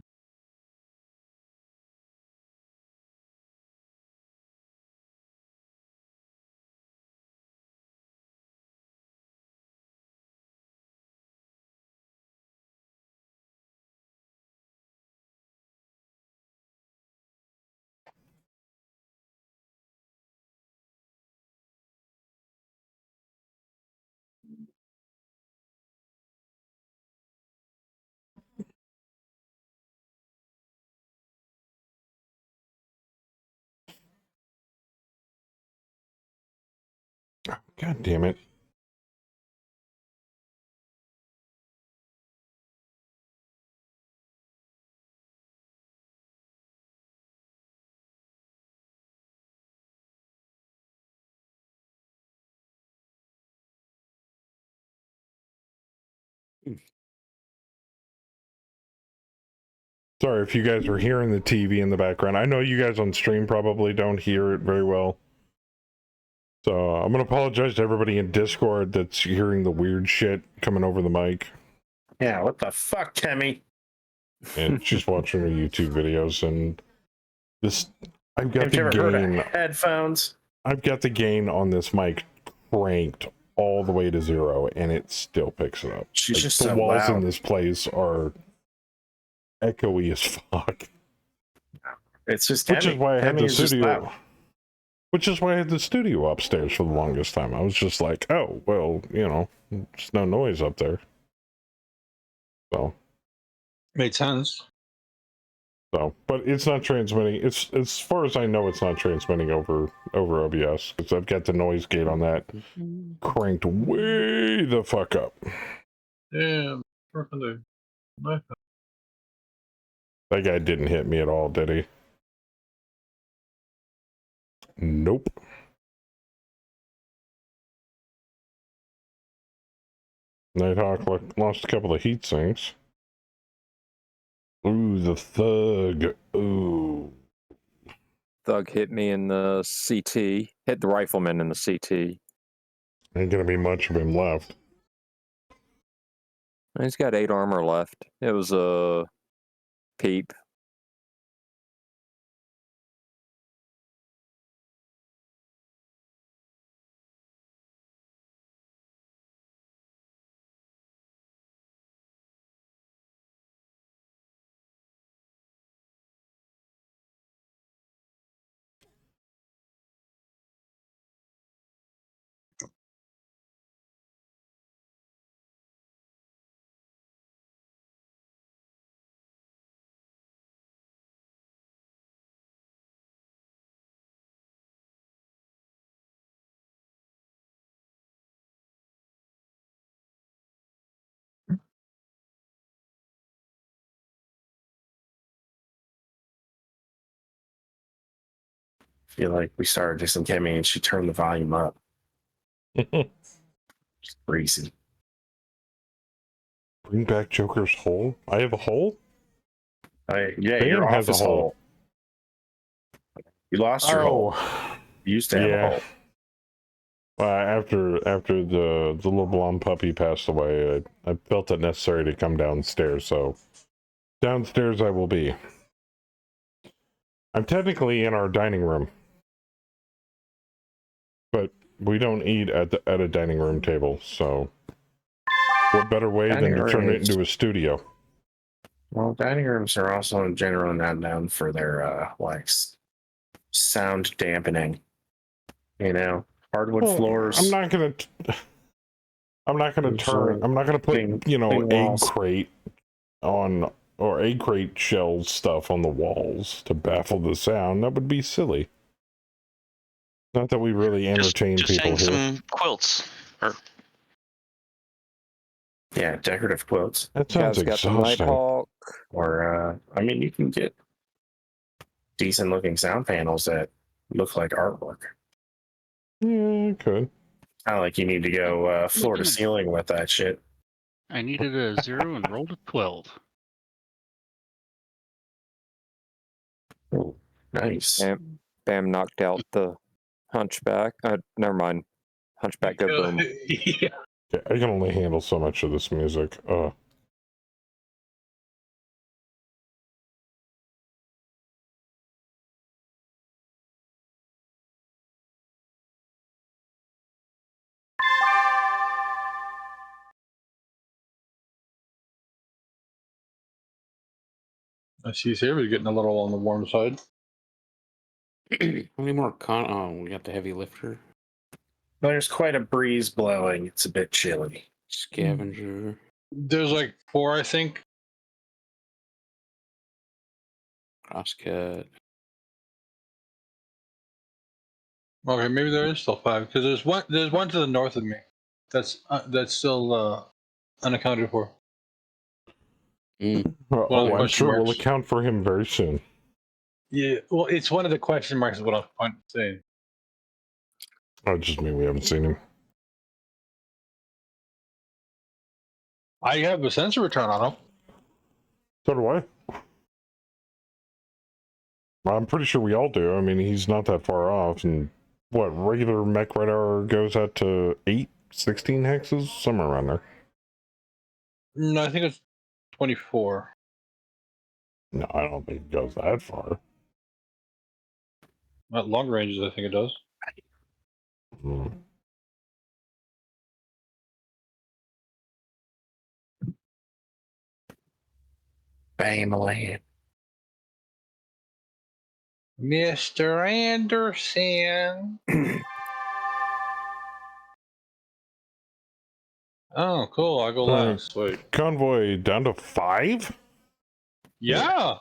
God damn it. Sorry if you guys are hearing the TV in the background. I know you guys on stream probably don't hear it very well. So I'm going to apologize to everybody in Discord that's hearing the weird shit coming over the mic. Yeah, what the fuck, Kemi? And she's watching her YouTube videos, and this, I've got Have you the ever heard of gain. headphones? I've got the gain on this mic cranked all the way to 0, and it still picks it up. She's just the so walls in loud. this place are echoey as fuck. It's just Which is Kemi. why I had Kemi the is just studio. loud. Which is why I had the studio upstairs for the longest time. I was just like, oh, well, you know, there's no noise up there. So. Made sense. So, but it's not transmitting. It's as far as I know, it's not transmitting over OBS because I've got the noise gate on that cranked way the fuck up. Yeah, freaking do. That guy didn't hit me at all, did he? Nope. Nighthawk lost a couple of heat sinks. Ooh, the thug. Ooh. Thug hit me in the CT. Hit the rifleman in the CT. Ain't gonna be much of him left. He's got 8 armor left. It was a peep. I feel like we started just in Kemi and she turned the volume up. It's crazy. Bring back Joker's hole? I have a hole? Yeah, Bam your has a office hole. hole. You lost your hole. You used to have a hole. After the little blonde puppy passed away, I felt it necessary to come downstairs, so downstairs I will be. I'm technically in our dining room, but we don't eat at a dining room table, so What better way than to turn it into a studio? Well, dining rooms are also in general not known for their sound dampening. You know, hardwood Well, floors. I'm not gonna Usually I'm not gonna put clean egg walls. crate on or egg crate shell stuff on the walls to baffle the sound. That would be silly. Not that we really entertain just people hang here. some quilts. Or Yeah, decorative quotes. That sounds Guys got the exhausting. Nighthawk. Or, I mean, you can get decent looking sound panels that look like artwork. Yeah, I could. Not like you need to go floor to ceiling with that shit. I needed a 0 and rolled a 12. Ooh, nice. Bam knocked out the Hunchback. Never mind. Hunchback go boom. Yeah. Yeah, I can only handle so much of this music. I see Saber's getting a little on the warm side. How many more oh, we got the heavy lifter. There's quite a breeze blowing. It's a bit chilly. Scavenger. There's like 4, I think. Crosscut. Okay, maybe there is still 5 because there's one to the north of me. That's still unaccounted for. Mm. Well, One of the I'm question sure we'll marks. account for him very soon. Yeah, well, it's one of the question marks. Is what I'm saying. I just mean we haven't seen him. I have a sensor return on him. So do I. I'm pretty sure we all do. I mean, he's not that far off. And what, regular mech radar goes out to 16 hexes? Somewhere around there. No, I think it's 24. No, I don't think it goes that far. At long ranges, I think it does. Hmm. Bam-a-land. Mr. Anderson. Oh, cool. I'll go last. Wait. Convoy down to 5? Yeah.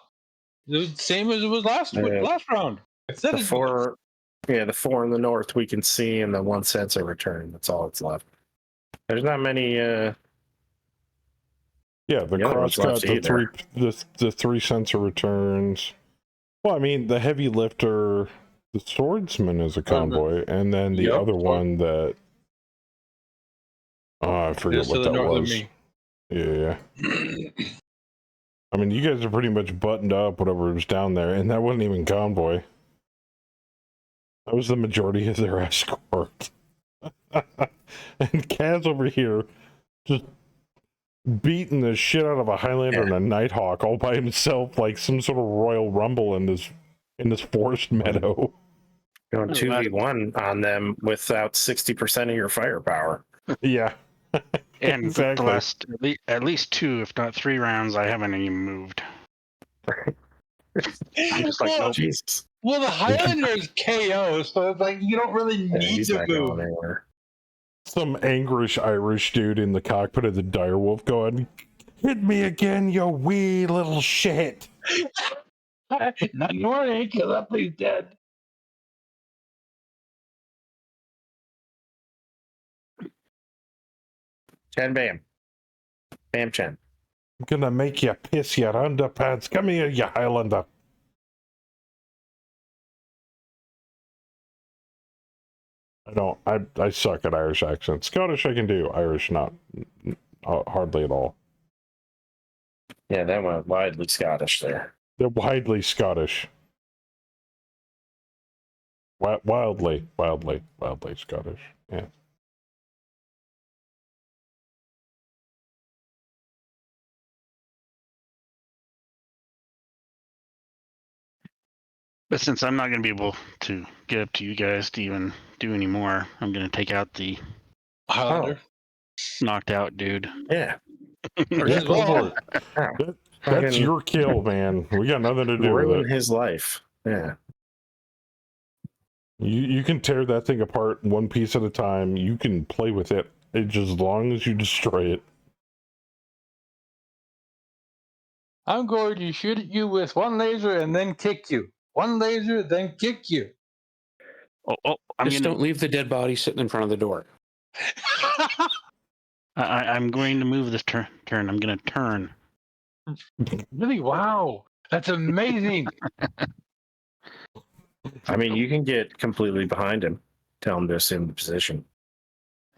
The same as it was last round. I said The it. 4, the 4 in the north we can see, and the 1 sensor return. That's all that's left. There's not many. Yeah, the The other one's crosscut, left the 3 sensor returns. Well, I mean, the heavy lifter, the swordsman is a convoy, and then the Yep, other one that I forget Just to what the that north of was. me. Yeah. I mean, you guys are pretty much buttoned up, whatever was down there, and that wasn't even convoy. That was the majority of their escort. And Kaz over here just beating the shit out of a Highlander and a Nighthawk all by himself, like some sort of Royal Rumble in this forest meadow. Going 2v1 on them without 60% of your firepower. Yeah. And Exactly. the last at least 2, if not 3 rounds, I haven't even moved. I'm just like, nope. Jesus. Well, the Highlander is KO, so it's like you don't really Yeah, need he's to not move. going anywhere. Some angrish Irish dude in the cockpit of the Direwolf going, "Hit me again, you wee little shit." Not anymore, because that thing's dead. Chen Bam. Bam Chen. I'm gonna make you piss your underpants. Come here, you Highlander. I suck at Irish accents. Scottish I can do. Irish not. Hardly at all. Yeah, that went widely Scottish there. They're widely Scottish. Wildly Scottish. Yeah. But since I'm not going to be able to get up to you guys to even do any more, I'm going to take out the Highlander. knocked out dude. Yeah. Or Yeah, his go wall. for it. That's Fucking your kill, man. We got nothing to do with ruin it. his life. Yeah. You can tear that thing apart one piece at a time. You can play with it just as long as you destroy it. I'm going to shoot at you with one laser and then kick you. One laser, then kick you. Oh, I'm Just don't leave the dead body sitting in front of the door. I'm going to move this turn. I'm going to turn. Really? Wow. That's amazing. I mean, you can get completely behind him. Tell him to assume the position.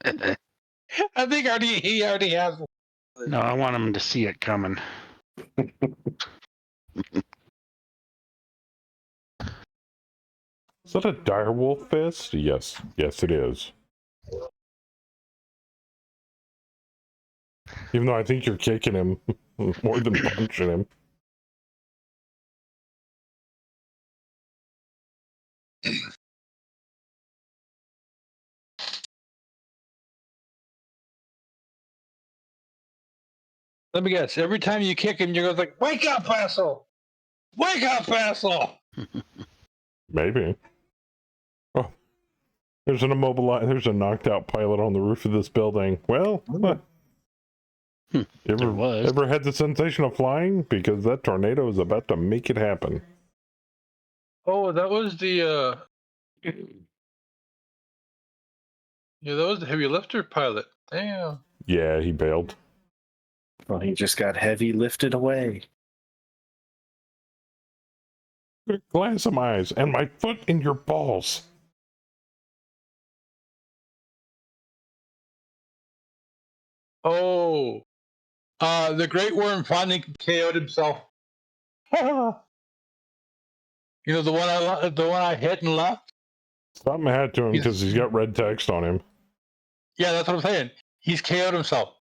I think he already has one. No, I want him to see it coming. Is that a direwolf fist? Yes. Yes, it is. Even though I think you're kicking him more than punching him. Let me guess. Every time you kick him, you go like, "Wake up, asshole! Wake up, asshole!" Maybe. Oh, there's an immobilized. There's a knocked out pilot on the roof of this building. Well, what? Ever had the sensation of flying? Because that tornado is about to make it happen. Oh, that was the that was the heavy lifter pilot. Damn. Yeah, he bailed. Well, he just got heavy lifted away. Glass of my eyes and my foot in your balls. Oh, the Great Worm finally KO'd himself. You know the one I hit and left. Something had to him because he's got red text on him. Yeah, that's what I'm saying. He's KO'd himself.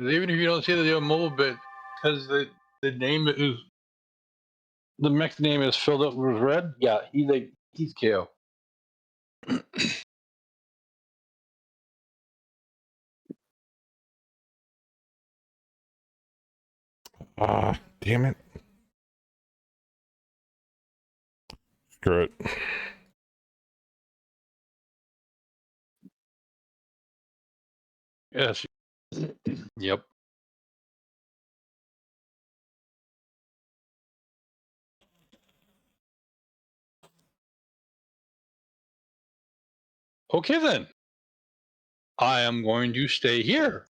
Even if you don't see the mobile bit, because the name is the mech name is filled up with red. Yeah, he's KO. Ah, damn it. Screw it. Yes. Yep. Okay then. I am going to stay here.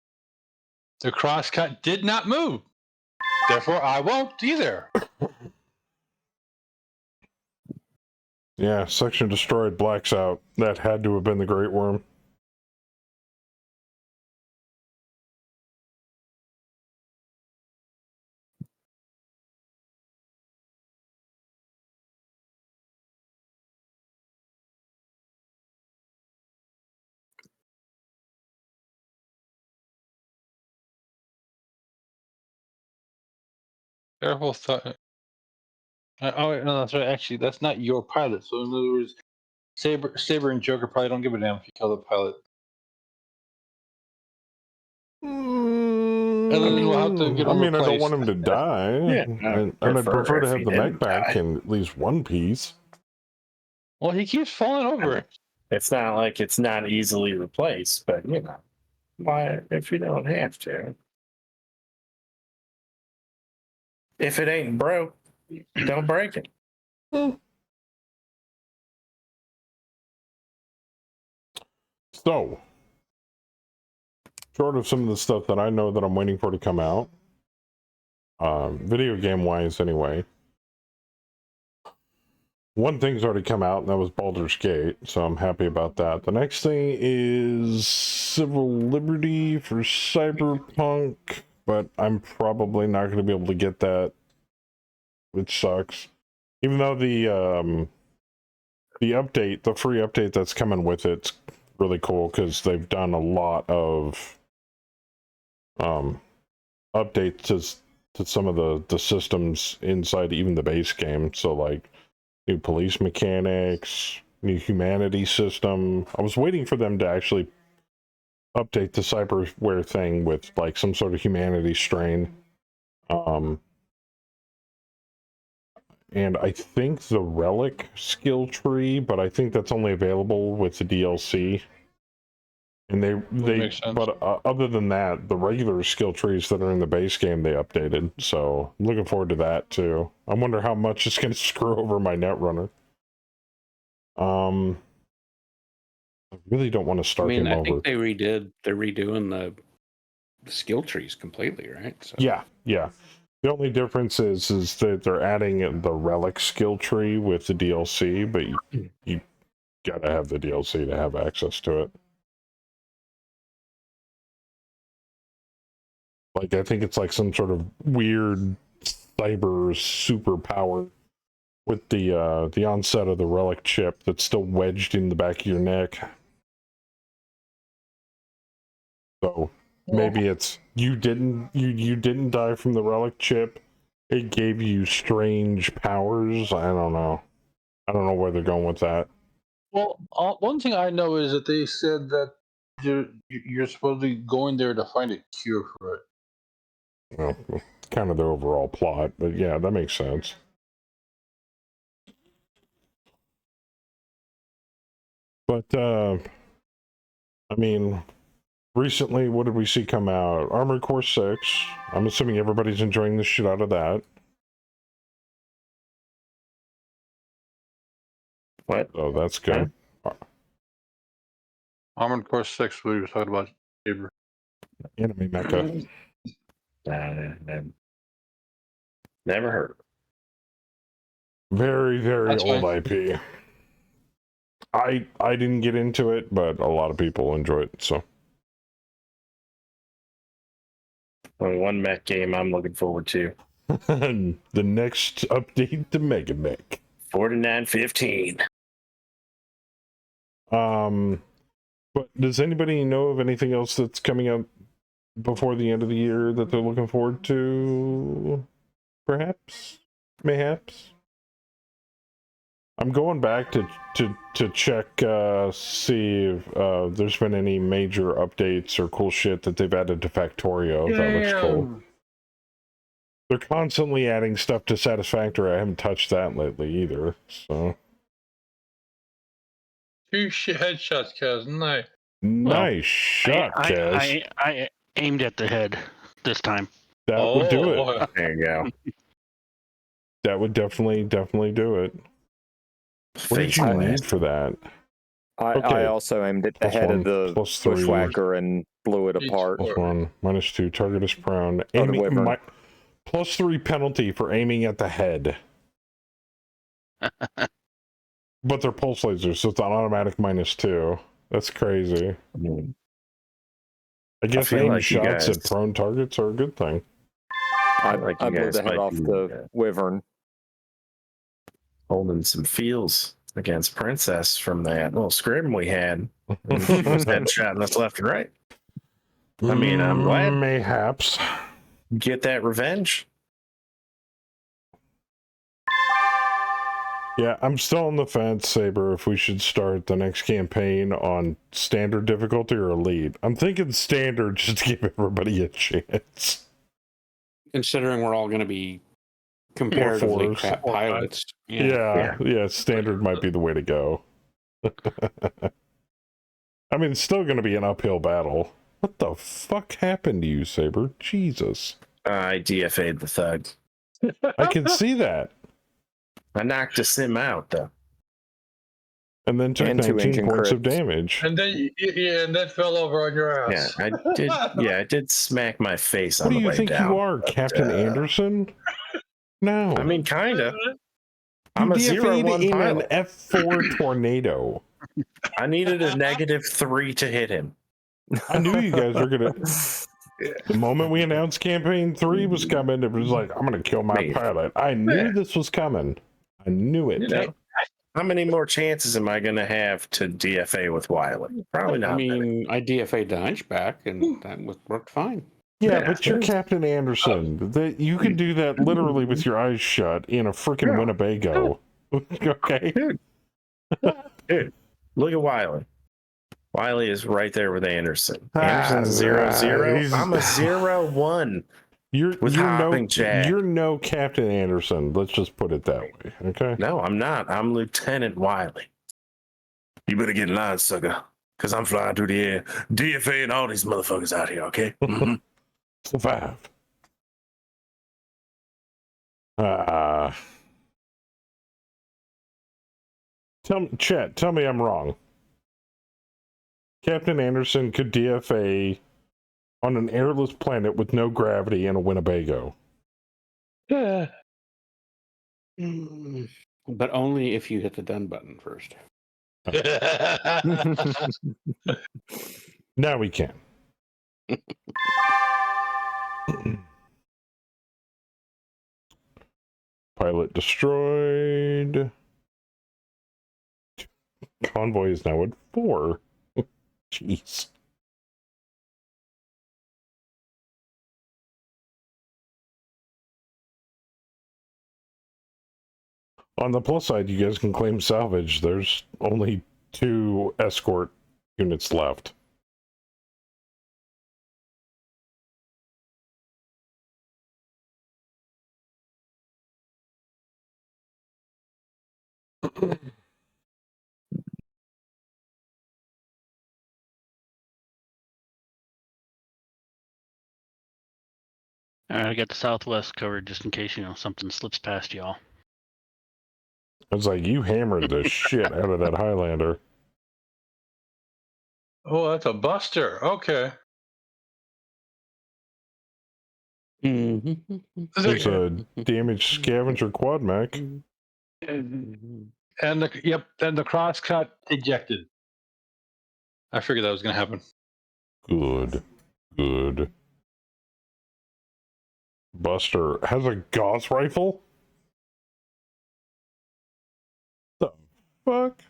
The crosscut did not move. Therefore, I won't either. Yeah, section destroyed, blacks out. That had to have been the Great Worm. Careful thought. Oh no, that's right. Actually, that's not your pilot. So in other words, Saber and Joker probably don't give a damn if you kill the pilot. And then we'll have to get him I mean, I don't replaced. want him to die. Yeah, and I'd prefer to if have he the mech didn't back die. in at least one piece. Well, he keeps falling over. It's not like it's not easily replaced, but you know, why if you don't have to? If it ain't broke, don't break it. So, short of some of the stuff that I know that I'm waiting for to come out, video game wise anyway, one thing's already come out, and that was Baldur's Gate, so I'm happy about that. The next thing is Civil Liberty for Cyberpunk, but I'm probably not going to be able to get that, which sucks. Even though the update, the free update that's coming with it's really cool because they've done a lot of updates to some of the systems inside even the base game. So like new police mechanics, new humanity system. I was waiting for them to actually update the cyberware thing with like some sort of humanity strain. And I think the relic skill tree, but I think that's only available with the DLC. And they makes sense. but other than that, the regular skill trees that are in the base game they updated. So I'm looking forward to that too. I wonder how much it's going to screw over my Netrunner. I really don't want to start him I over. think they're redoing the skill trees completely, right? So. Yeah. The only difference is that they're adding the relic skill tree with the DLC, but you gotta have the DLC to have access to it. Like, I think it's like some sort of weird cyber superpower with the onset of the relic chip that's still wedged in the back of your neck. So maybe it's you didn't die from the relic chip. It gave you strange powers. I don't know where they're going with that. Well, one thing I know is that they said that you're supposedly going there to find a cure for it. Well, kind of the overall plot, but yeah, that makes sense. But I mean, recently, what did we see come out? Armored Core 6. I'm assuming everybody's enjoying the shit out of that. What? So that's good. Armored Core 6, we were talking about. Saber. Enemy mecha. Never heard. Very, very That's old fine. IP. I didn't get into it, but a lot of people enjoy it, so. Only one mech game I'm looking forward to. The next update to Mega Mech. 49.15. But does anybody know of anything else that's coming up before the end of the year that they're looking forward to? Perhaps? Mayhaps? I'm going back to check, see if there's been any major updates or cool shit that they've added to Factorio. That looks cool. They're constantly adding stuff to Satisfactory. I haven't touched that lately either, so. 2 headshots, Kaz. Nice. Nice shot, Kaz. I aimed at the head this time. That would do it. Boy. There you go. That would definitely do it. What did you need for that? I also aimed at the head of the bushwhacker and blew it apart. +1, -2, target is prone. Oh, the wyvern. +3 penalty for aiming at the head. But they're pulse lasers, so it's an automatic -2. That's crazy. I guess aim shots at prone targets are a good thing. I blew the head off the wyvern. Holding some feels against Princess from that little scrim we had. Headshotting us left and right. I mean, I'm glad. Mayhaps. Get that revenge. Yeah, I'm still on the fence, Saber, if we should start the next campaign on standard difficulty or elite. I'm thinking standard just to give everybody a chance. Considering we're all going to be comparatively Force. crap pilots. Yeah, standard might be the way to go. I mean, it's still going to be an uphill battle. What the fuck happened to you, Saber? Jesus. I DFA'd the thug. I can see that. I knocked a sim out, though. And then took And 19 points of damage. And then and that fell over on your Yeah, ass. I did. Yeah, I did smack my face What on do the you way think down. you are, Captain Anderson? No. I mean, kinda. You I'm a DFA'd 0-1 in pilot. an F4 tornado. I needed a -3 to hit him. I knew you guys were gonna. The moment we announced campaign 3 was coming, it was like, I'm gonna kill my pilot. I knew this was coming. I knew it. You know, How many more chances am I going to have to DFA with Wiley? Probably not. I many. mean, I DFA'd the Hunchback, and that worked fine. Yeah, Yeah. but you're Captain Anderson. That you can do that literally with your eyes shut in a freaking Yeah. Winnebago. Okay. Dude, look at Wiley. Wiley is right there with Anderson. Anderson's 0-0. he's- I'm a 0-1. You're With Hopping Jack. you're no Captain Anderson. Let's just put it that way. Okay. No, I'm not. I'm Lieutenant Wiley. You better get in line, sucker, because I'm flying through the air, DFAing all these motherfuckers out here, okay? Mhm. Survive. Chet, tell me I'm wrong. Captain Anderson could DFA on an airless planet with no gravity in a Winnebago. But only if you hit the done button first. Now we can. Pilot destroyed. Convoy is now at 4. Jeez. On the plus side, you guys can claim salvage. There's only 2 escort units left. I got the southwest covered just in case, something slips past y'all. It's like you hammered the shit out of that Highlander. Oh, that's a buster. Okay. There's a damaged scavenger quad mech. And the crosscut ejected. I figured that was going to happen. Good. Buster has a Gauss rifle? The fuck?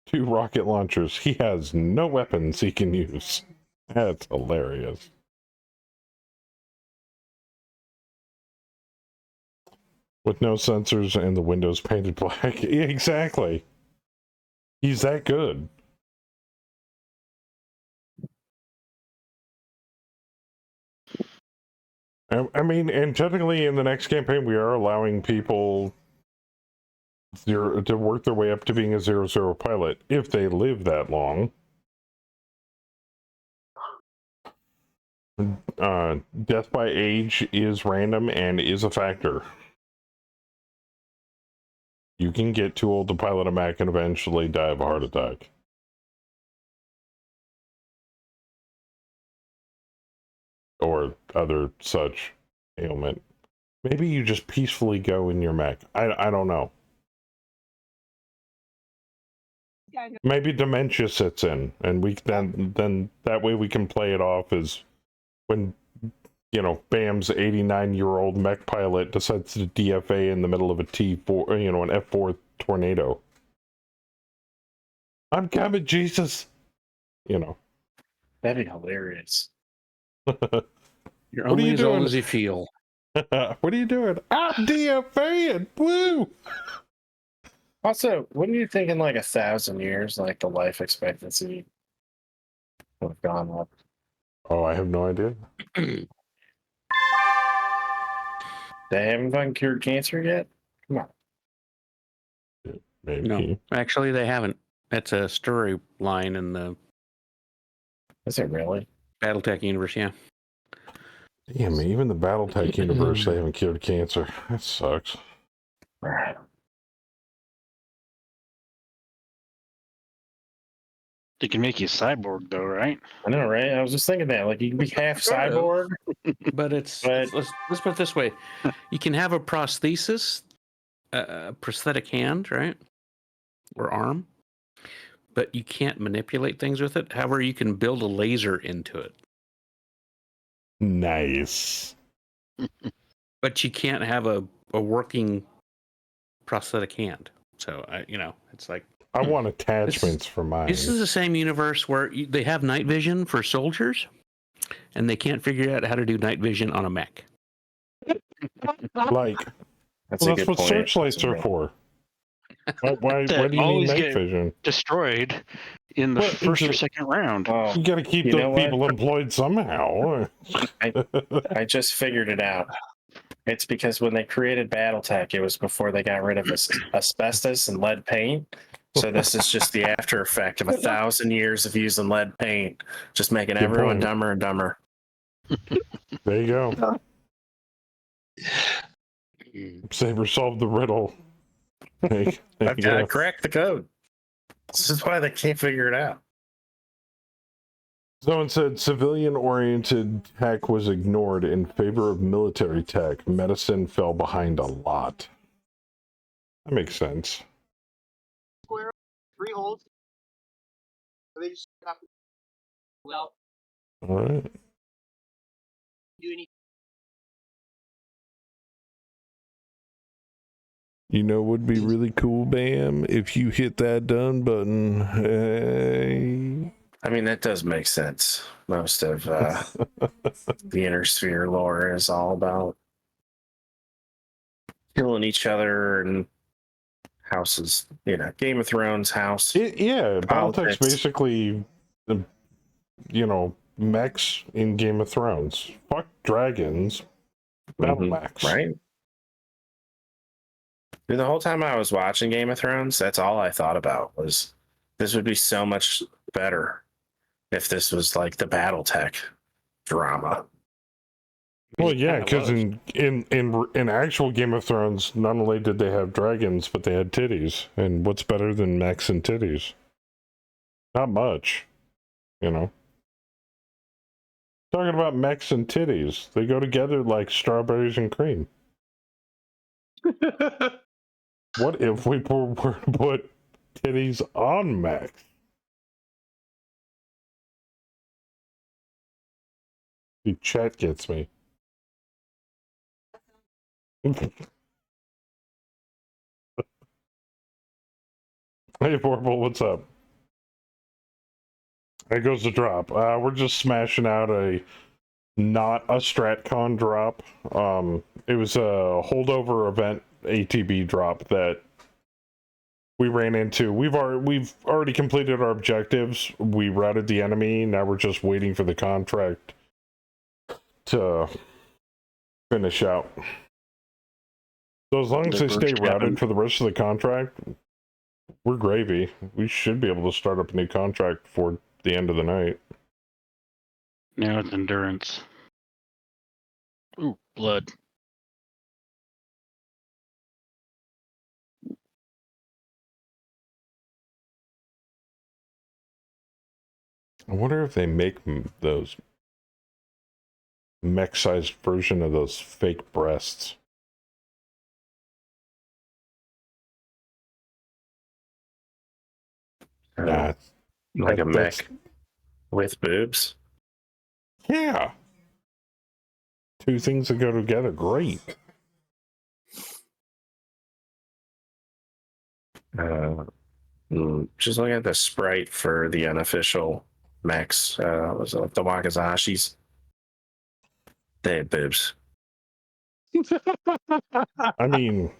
2 rocket launchers. He has no weapons he can use. That's hilarious. With no sensors and the windows painted black. Yeah, exactly. He's that good. I mean, and technically in the next campaign, we are allowing people to work their way up to being a 0-0 pilot if they live that long. Death by age is random and is a factor. You can get too old to pilot a mech and eventually die of a heart attack. Or other such ailment. Maybe you just peacefully go in your mech. I don't know. Maybe dementia sets in, and we then that way we can play it off as when Bam's 89-year-old mech pilot decides to DFA in the middle of a T4, an F4 tornado. I'm coming, Jesus. That'd be hilarious. You're What are only you as doing? old as you feel. What are you doing? I'm DFAing. Woo! Also, wouldn't you think in like 1,000 years, like the life expectancy would have gone up? Oh, I have no idea. They haven't fucking cured cancer yet? Come on. Maybe. No, actually, they haven't. That's a storyline in the Is it really? Battletech universe, yeah. Damn, even the Battletech universe, they haven't cured cancer. That sucks. Right. They can make you cyborg, though, right? I know, right? I was just thinking that. Like, you can be half Sort of. cyborg. But let's put it this way. You can have a prosthesis, a prosthetic hand, right? Or arm. But you can't manipulate things with it. However, you can build a laser into it. Nice. But you can't have a working prosthetic hand. So it's like I want attachments for mine. this is the same universe where they have night vision for soldiers, and they can't figure out how to do night vision on a mech. Like, That's well, a that's good what point. searchlights are for. Why do you need always night get vision? destroyed in the Well, first or it's second round. Well, You got to keep You know those what? people employed somehow. I just figured it out. It's because when they created Battletech, it was before they got rid of asbestos and lead paint. So this is just the after effect of 1,000 years of using lead paint, just making Good everyone point. dumber and dumber. There you go. Saber solved the riddle. I've got to crack the code. This is why they can't figure it out. Someone said civilian-oriented tech was ignored in favor of military tech. Medicine fell behind a lot. That makes sense. Square, 3 holes. So they just have to. Well, All right. do any. You know what would be really cool, Bam? If you hit that done button. Hey. I mean, that does make sense. Most of the Inner Sphere lore is all about killing each other and houses. Game of Thrones house. Yeah, Battletech's Politics. basically, mechs in Game of Thrones. Fuck dragons. Battle mechs. Right? Dude, the whole time I was watching Game of Thrones, that's all I thought about was this would be so much better if this was like the Battletech drama. Well, yeah, Kinda because was. in actual Game of Thrones, not only did they have dragons, but they had titties. And what's better than mechs and titties? Not much, Talking about mechs and titties, they go together like strawberries and cream. What if we were to put titties on mechs? The chat gets me. Hey, Vorpal, what's up? There goes the drop. We're just smashing out not a StratCon drop. It was a holdover event ATB drop that we ran into. We've already completed our objectives. We routed the enemy. Now we're just waiting for the contract to finish out. So as long as they stay routed for the rest of the contract, we're gravy. We should be able to start up a new contract before the end of the night. Now it's endurance. Ooh, blood. I wonder if they make those mech-sized version of those fake breasts. Nah, Like a that's- mech with boobs. Yeah. Two things that go together great. Just looking at the sprite for the unofficial mechs, was it the Wakazashis? They had boobs. I mean,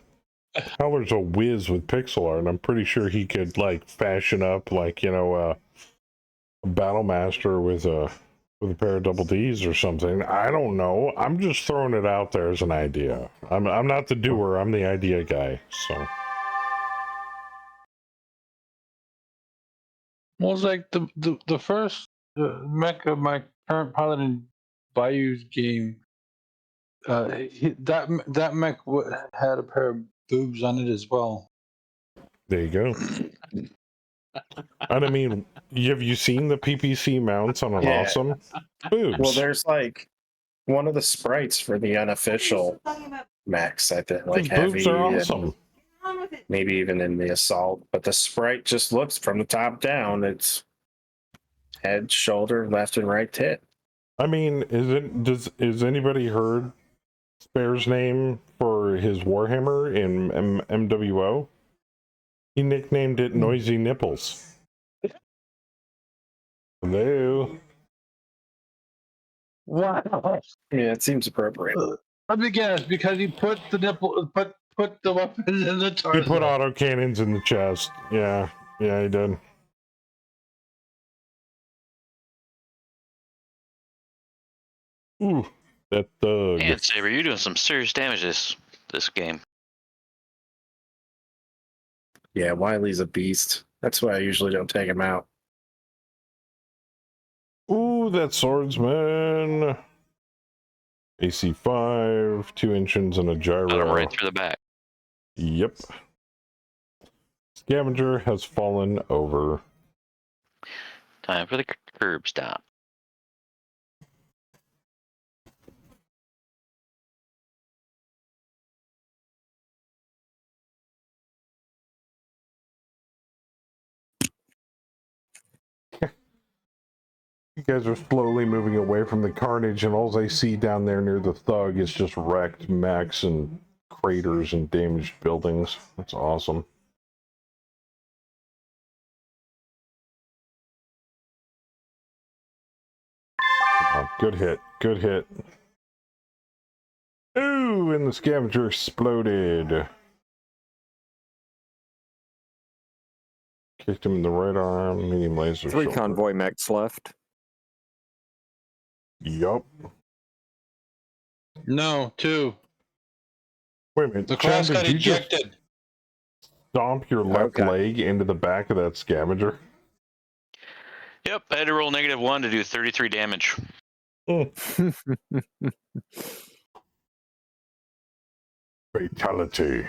Heller's a whiz with pixel art, and I'm pretty sure he could fashion up a battle master with a pair of double D's or something. I don't know. I'm just throwing it out there as an idea. I'm not the doer. I'm the idea guy. So. Well, it's like the first mech of my current Paladin Bayou's game. That mech had a pair of boobs on it as well. There you go. And I mean, have you seen the PPC mounts on an awesome boobs? Well, there's one of the sprites for the unofficial mechs, I think, Those heavy boobs are and awesome. maybe even in the assault. But the sprite just looks from the top down. It's head, shoulder, left and right tit. I mean, is anybody heard Spare's name for for his Warhammer in MWO. He nicknamed it Noisy Nipples. Hello. Wow. Yeah, it seems appropriate. Let me guess, because he put the weapons in the torso. He put autocannons in the chest. Yeah, he did. Ooh, that thug. And Saber, you're doing some serious damage this game. Yeah, Wiley's a beast. That's why I usually don't take him out. Ooh, that swordsman. AC 5, 2 engines, and a gyro. Got him right through the back. Yep. Scavenger has fallen over. Time for the curb stop. You guys are slowly moving away from the carnage, and all I see down there near the thug is just wrecked mechs and craters and damaged buildings. That's awesome. Oh, good hit. Good hit. Ooh, and the scavenger exploded. Kicked him in the right arm, medium laser. 3 shoulder. convoy mechs left. Yup. No, 2. Wait a minute. The Chad, cross got did you just ejected. stomp your left Okay. leg into the back of that scavenger? Yep, I had to roll -1 to do 33 damage. Fatality.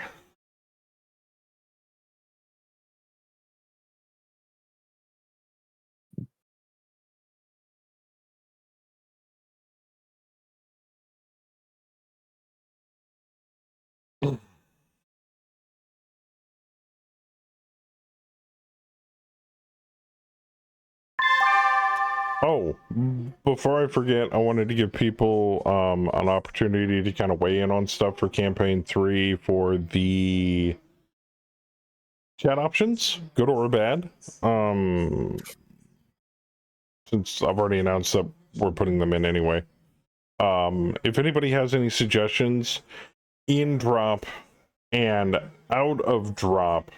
Oh, before I forget, I wanted to give people an opportunity to kind of weigh in on stuff for campaign 3 for the chat options, good or bad. Since I've already announced that we're putting them in anyway. If anybody has any suggestions, in drop and out of drop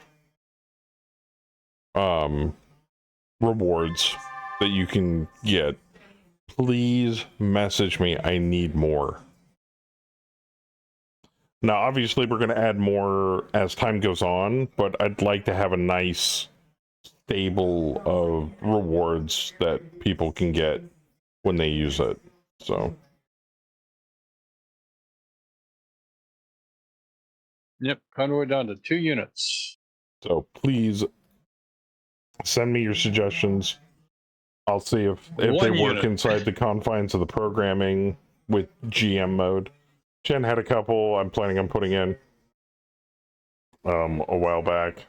rewards that you can get, please message me. I need more. Now, obviously, we're going to add more as time goes on, but I'd like to have a nice stable of rewards that people can get when they use it. So, Yep, convoy down to 2 units. so please send me your suggestions. I'll see if they One work unit. inside the confines of the programming with GM mode. Jen had a couple I'm planning on putting in a while back.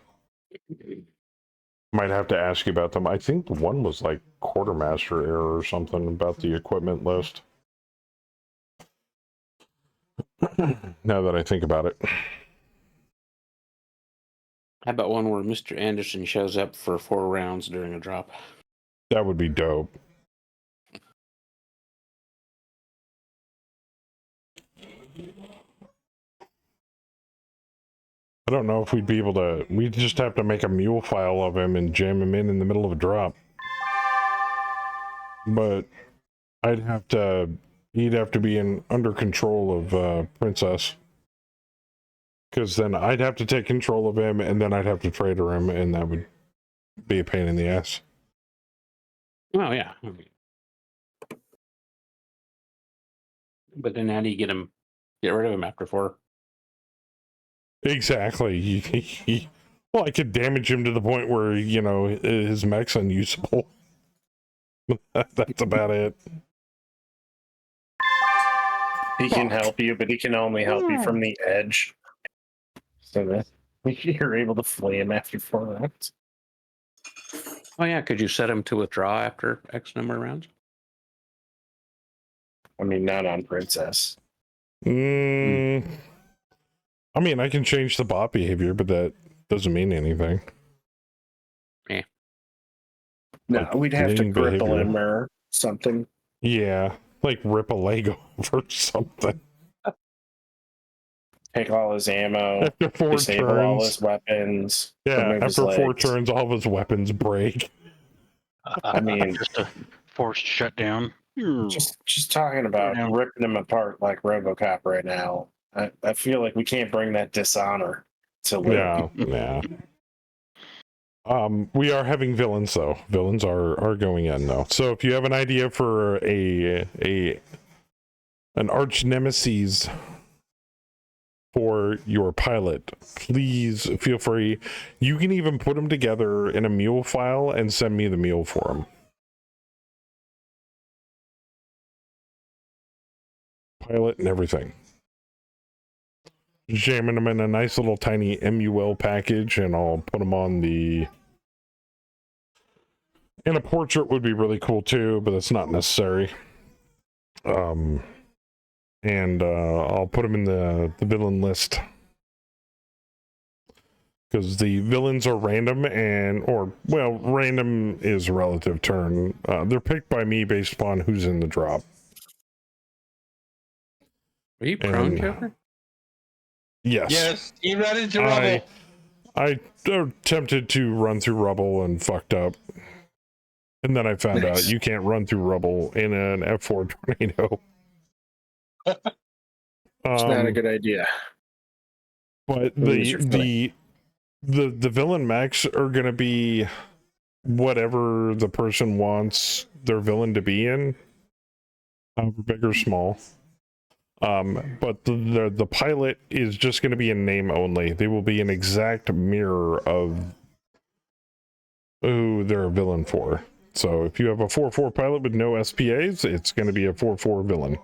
Might have to ask you about them. I think one was like quartermaster error or something about the equipment list. Now that I think about it. How about one where Mr. Anderson shows up for 4 rounds during a drop? That would be dope. I don't know if we'd be able to. We'd just have to make a mule file of him and jam him in the middle of a drop. But I'd have to. He'd have to be under control of Princess. Because then I'd have to take control of him, and then I'd have to trader him, and that would be a pain in the ass. Oh, yeah. But then how do you get rid of him after 4? Exactly. Well, I could damage him to the point where, you know, his mech's unusable. That's about it. He can help you, but he can only help you from the edge. So that you're able to flee him after 4 rounds. Oh, yeah. Could you set him to withdraw after X number of rounds? I mean, not on Princess. I mean, I can change the bot behavior, but that doesn't mean anything. No, Like, we'd have to lane cripple behavior. him or something. Yeah, like rip a leg off or something. Take all his ammo, After 4 disable all turns. his weapons. Yeah, remove his after 4 legs. turns, all of his weapons break. I mean, Just a forced shutdown. just talking about Yeah. ripping him apart like RoboCop right now. I feel like we can't bring that dishonor to live. Yeah. We are having villains though. Villains are going in though. So if you have an idea for an arch nemesis for your pilot, please feel free. You can even put them together in a mule file and send me the mule for them. Pilot and everything. Jamming them in a nice little tiny MUL package, and I'll put them on the. And a portrait would be really cool too, but that's not necessary. And I'll put them in the villain list. Because the villains are random random is a relative term. They're picked by me based upon who's in the drop. Are you prone, And- Joker? Yes. Yes, he ran into rubble. I attempted to run through rubble and fucked up. And then I found out you can't run through rubble in an F4 tornado. It's not a good idea. But Lose your the villain mechs are gonna be whatever the person wants their villain to be in, big or small. But the pilot is just going to be in name only. They will be an exact mirror of who they're a villain for. So if you have a 4/4 pilot with no SPAs, it's going to be a 4/4 villain.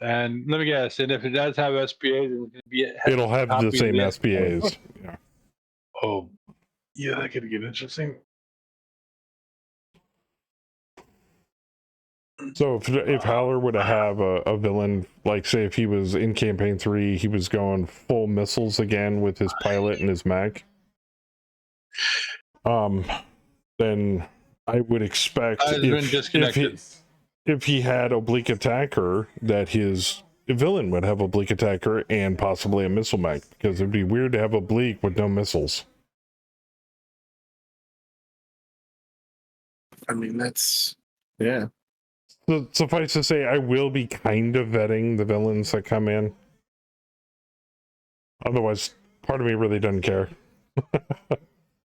And let me guess, and if it does have SPAs, It'll have the copy same of SPAs. Yeah. Oh, yeah, that could get interesting. So if Howler would have a villain, like say if he was in campaign 3, he was going full missiles again with his pilot and his mech. Then I would expect if he had oblique attacker, that his villain would have oblique attacker and possibly a missile mech, because it'd be weird to have oblique with no missiles. I mean, that's yeah. So suffice to say, I will be kind of vetting the villains that come in. Otherwise, part of me really doesn't care.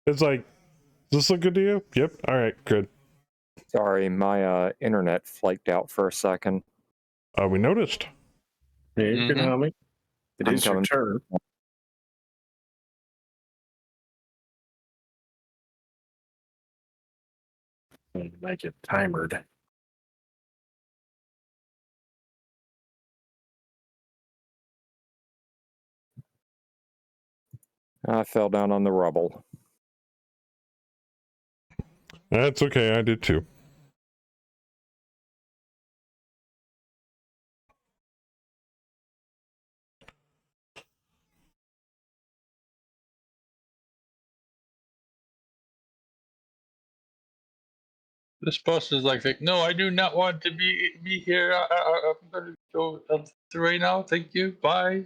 It's like, does this look good to you? Yep. All right, good. Sorry, my internet flaked out for a second. We noticed. Yeah, you can help me. It I'm is your coming. turn. Make it timered. I fell down on the rubble. That's okay. I did too. This boss is like, no, I do not want to be here. I'm going to go right now. Thank you. Bye.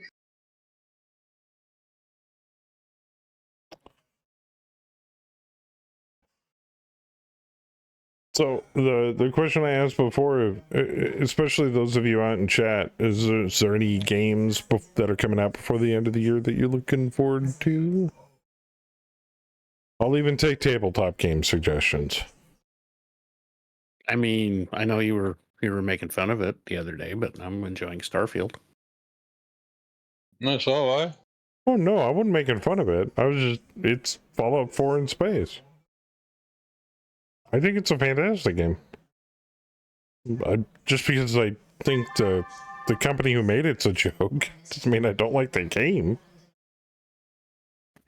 So the question I asked before, especially those of you out in chat, is there any games that are coming out before the end of the year that you're looking forward to? I'll even take tabletop game suggestions. I mean, I know you were making fun of it the other day, but I'm enjoying Starfield. That's all I. Oh no, I wasn't making fun of it. It's Fallout 4 in space. I think it's a fantastic game. Just because I think the company who made it's a joke doesn't mean I don't like the game.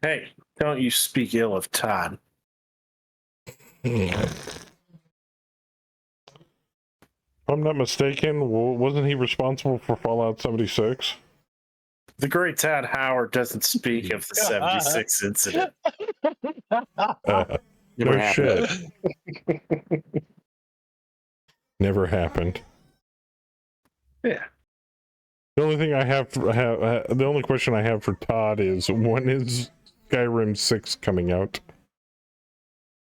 Hey, don't you speak ill of Todd. If I'm not mistaken, wasn't he responsible for Fallout 76? The great Todd Howard doesn't speak of the 76 incident. Never No happened. shit. Never happened. Yeah. The only thing I have, the only question I have for Todd is, when is Skyrim 6 coming out?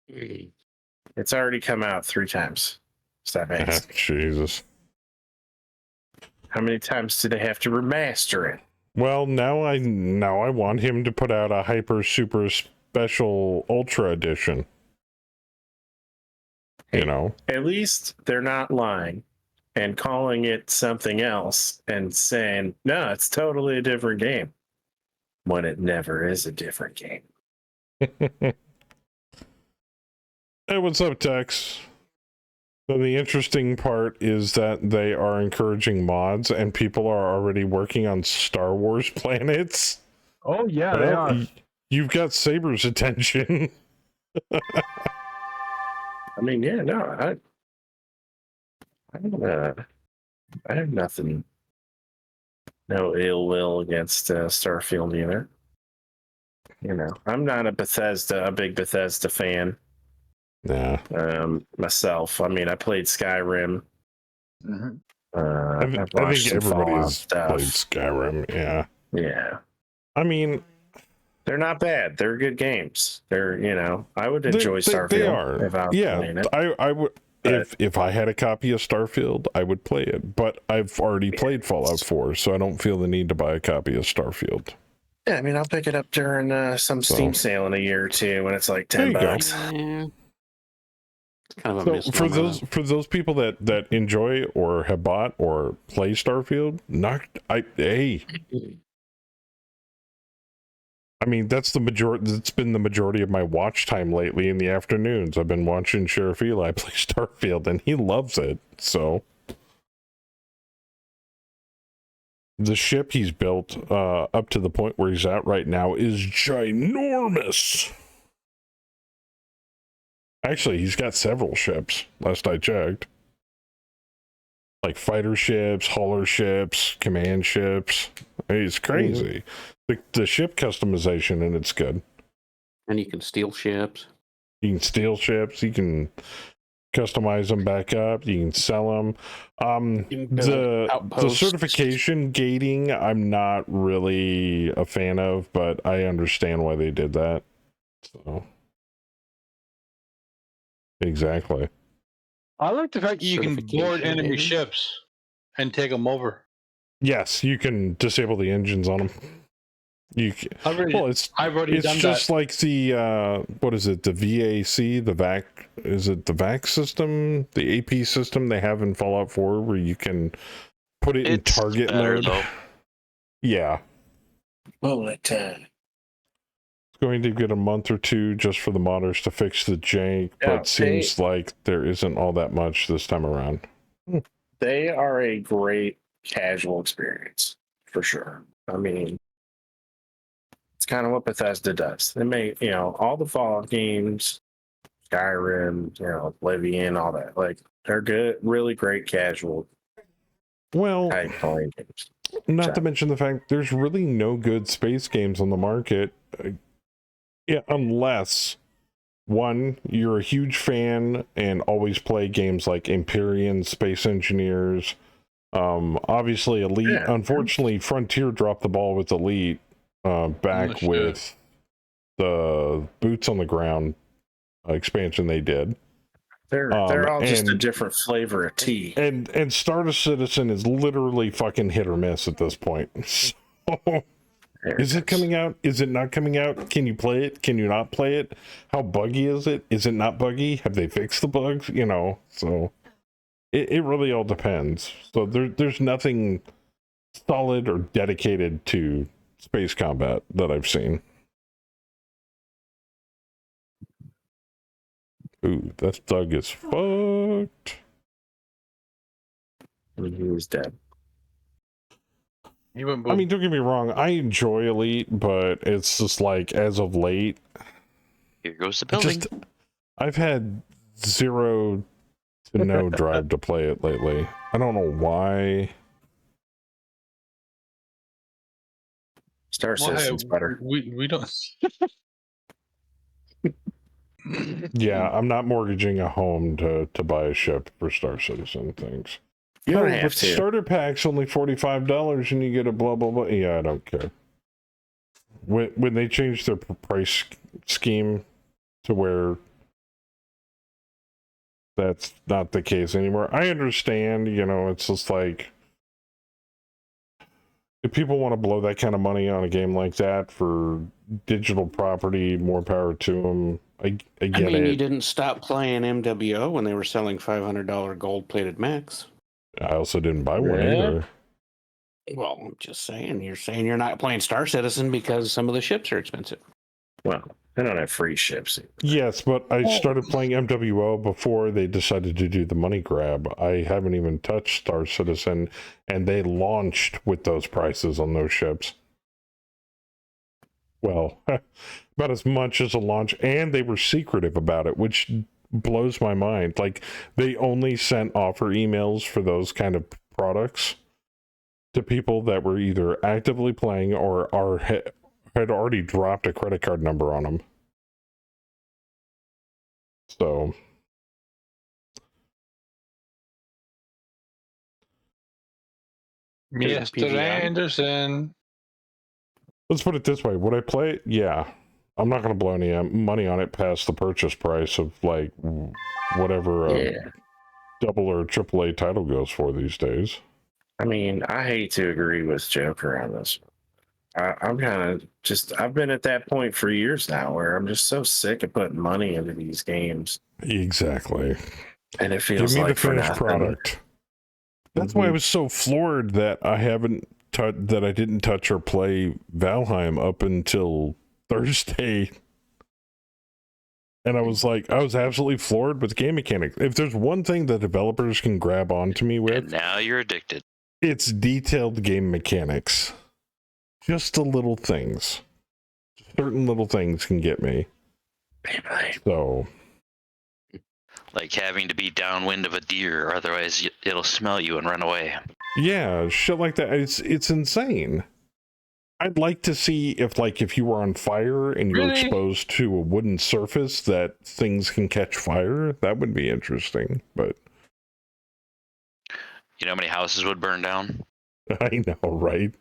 It's already come out 3 times. Stop asking. Jesus. How many times do they have to remaster it? Well, now I want him to put out a hyper super special ultra edition. You know, At least they're not lying and calling it something else and saying, no, it's totally a different game, when it never is a different game. Hey, what's up, Tex? So the interesting part is that they are encouraging mods, and people are already working on Star Wars planets. Oh yeah, they are. You've got Saber's attention. I mean, yeah, no, I have nothing, no ill will against Starfield either. You know, I'm not a big Bethesda fan. Nah. Myself. I mean, I played Skyrim. Mm-hmm. I think everybody has played Skyrim. Yeah. Yeah. I mean, they're not bad. They're good games. They're, you know, I would enjoy Starfield. They are. If I was playing it. I would. If I had a copy of Starfield, I would play it. But I've already played Fallout 4, so I don't feel the need to buy a copy of Starfield. Yeah, I mean, I'll pick it up during some Steam sale in a year or two when it's like $10. Yeah. It's kind of a So for those people that enjoy or have bought or play Starfield, I mean, that's the majority. That's been the majority of my watch time lately in the afternoons. I've been watching Sheriff Eli play Starfield, and he loves it. So the ship he's built up to the point where he's at right now is ginormous. Actually, he's got several ships, last I checked. Like fighter ships, hauler ships, command ships. It's crazy. The ship customization, and it's good. And you can steal ships. You can steal ships. You can customize them back up. You can sell them. The certification gating, I'm not really a fan of, but I understand why they did that. So exactly. I like the fact that you can board enemy ships and take them over. Yes, you can disable the engines on them. I've already done just that. like the what is it, the VAC, the VAC, is it the VAC system, the AP system they have in Fallout 4 where you can put it in target mode? Though. Yeah. Bullet time. It's going to get a month or two just for the modders to fix the jank, but seems like there isn't all that much this time around. They are a great casual experience, for sure. I mean, it's kind of what Bethesda does. They make, you know, all the Fallout games, Skyrim, you know, Oblivion, all that. Like, they're good, really great casual. Well, playing games. Not to mention the fact there's really no good space games on the market. Yeah, unless one, you're a huge fan and always play games like Empyrean, Space Engineers. Obviously, Elite. Yeah. Unfortunately, Frontier dropped the ball with Elite back with the Boots on the Ground expansion they did. They're all just a different flavor of tea. And Stardust Citizen is literally fucking hit or miss at this point. So, is it coming out? Is it not coming out? Can you play it? Can you not play it? How buggy is it? Is it not buggy? Have they fixed the bugs? You know, so it really all depends. So there's nothing solid or dedicated to space combat that I've seen. Ooh, that thug is fucked. He was dead. He went boom. I mean, don't get me wrong. I enjoy Elite, but it's just like, as of late, here goes the building. I've had zero to no drive to play it lately. I don't know why. Star Well, hey, Citizen's better. we don't. Yeah, I'm not mortgaging a home to buy a ship for Star Citizen things. You don't Oh, have but to. starter pack's only $45 and you get a blah blah blah. Yeah, I don't care. When they changed their price scheme to where that's not the case anymore, I understand. You know, it's just like if people want to blow that kind of money on a game like that for digital property, more power to them. I get I mean, it. you didn't stop playing MWO when they were selling $500 gold-plated mechs. I also didn't buy one Yeah. either. Well, I'm just saying. You're saying you're not playing Star Citizen because some of the ships are expensive. Well, they don't have free ships. Yes, but I started playing MWO before they decided to do the money grab. I haven't even touched Star Citizen, and they launched with those prices on those ships. Well, about as much as a launch, and they were secretive about it, which blows my mind. Like, they only sent offer emails for those kind of products to people that were either actively playing or had already dropped a credit card number on them. So, Mr. PGI. Anderson. let's put it this way. Would I play it? Yeah. I'm not going to blow any money on it past the purchase price of, like, whatever double or AAA title goes for these days. I mean, I hate to agree with Joker on this. I'm kind of just, I've been at that point for years now where I'm just so sick of putting money into these games. Exactly. And it feels Give me like the for finished nothing. product. That's why I was so floored that I didn't touch or play Valheim up until Thursday. And I was absolutely floored with game mechanics. If there's one thing that developers can grab onto me with, And now you're addicted. it's detailed game mechanics. Just the little things. Certain little things can get me. So, Like having to be downwind of a deer, otherwise it'll smell you and run away. yeah, shit like that. It's insane. I'd like to see if you were on fire and you're Really? exposed to a wooden surface that things can catch fire. That would be interesting, but You know how many houses would burn down? I know, right?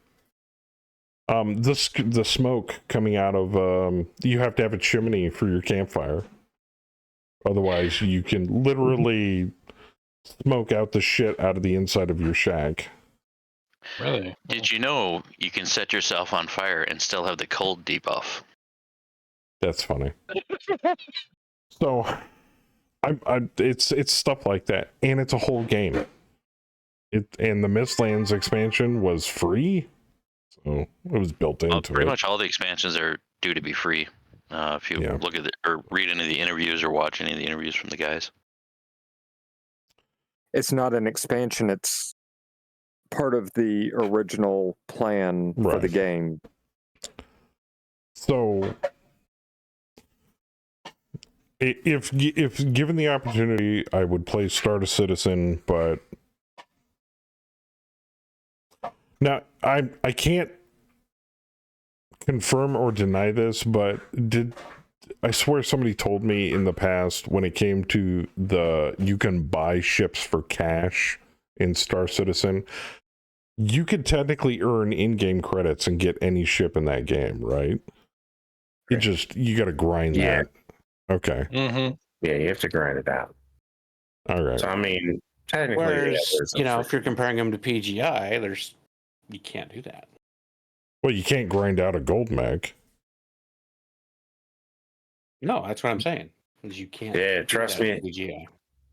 The smoke coming out of you have to have a chimney for your campfire. Otherwise, you can literally smoke out the shit out of the inside of your shack. Really? Did you know you can set yourself on fire and still have the cold debuff? That's funny. So, it's stuff like that, and it's a whole game. And the Mistlands expansion was free, so it was built into Pretty it. much all the expansions are due to be free. If you Yeah. look at or read any of the interviews or watch any of the interviews from the guys. It's not an expansion, it's part of the original plan for the Right. game. So, if given the opportunity, I would play Star Citizen, but now I can't confirm or deny this, but I swear somebody told me in the past when it came to you can buy ships for cash in Star Citizen, you could technically earn in-game credits and get any ship in that game, right? You got to grind Yeah. that. Okay. Mm-hmm. Yeah, you have to grind it out. All right. So, I mean, technically, Whereas, there's a if you're comparing them to PGI, you can't do that. Well, you can't grind out a gold mech. No, that's what I'm saying. Is you can't. Yeah, do trust that me. with PGI.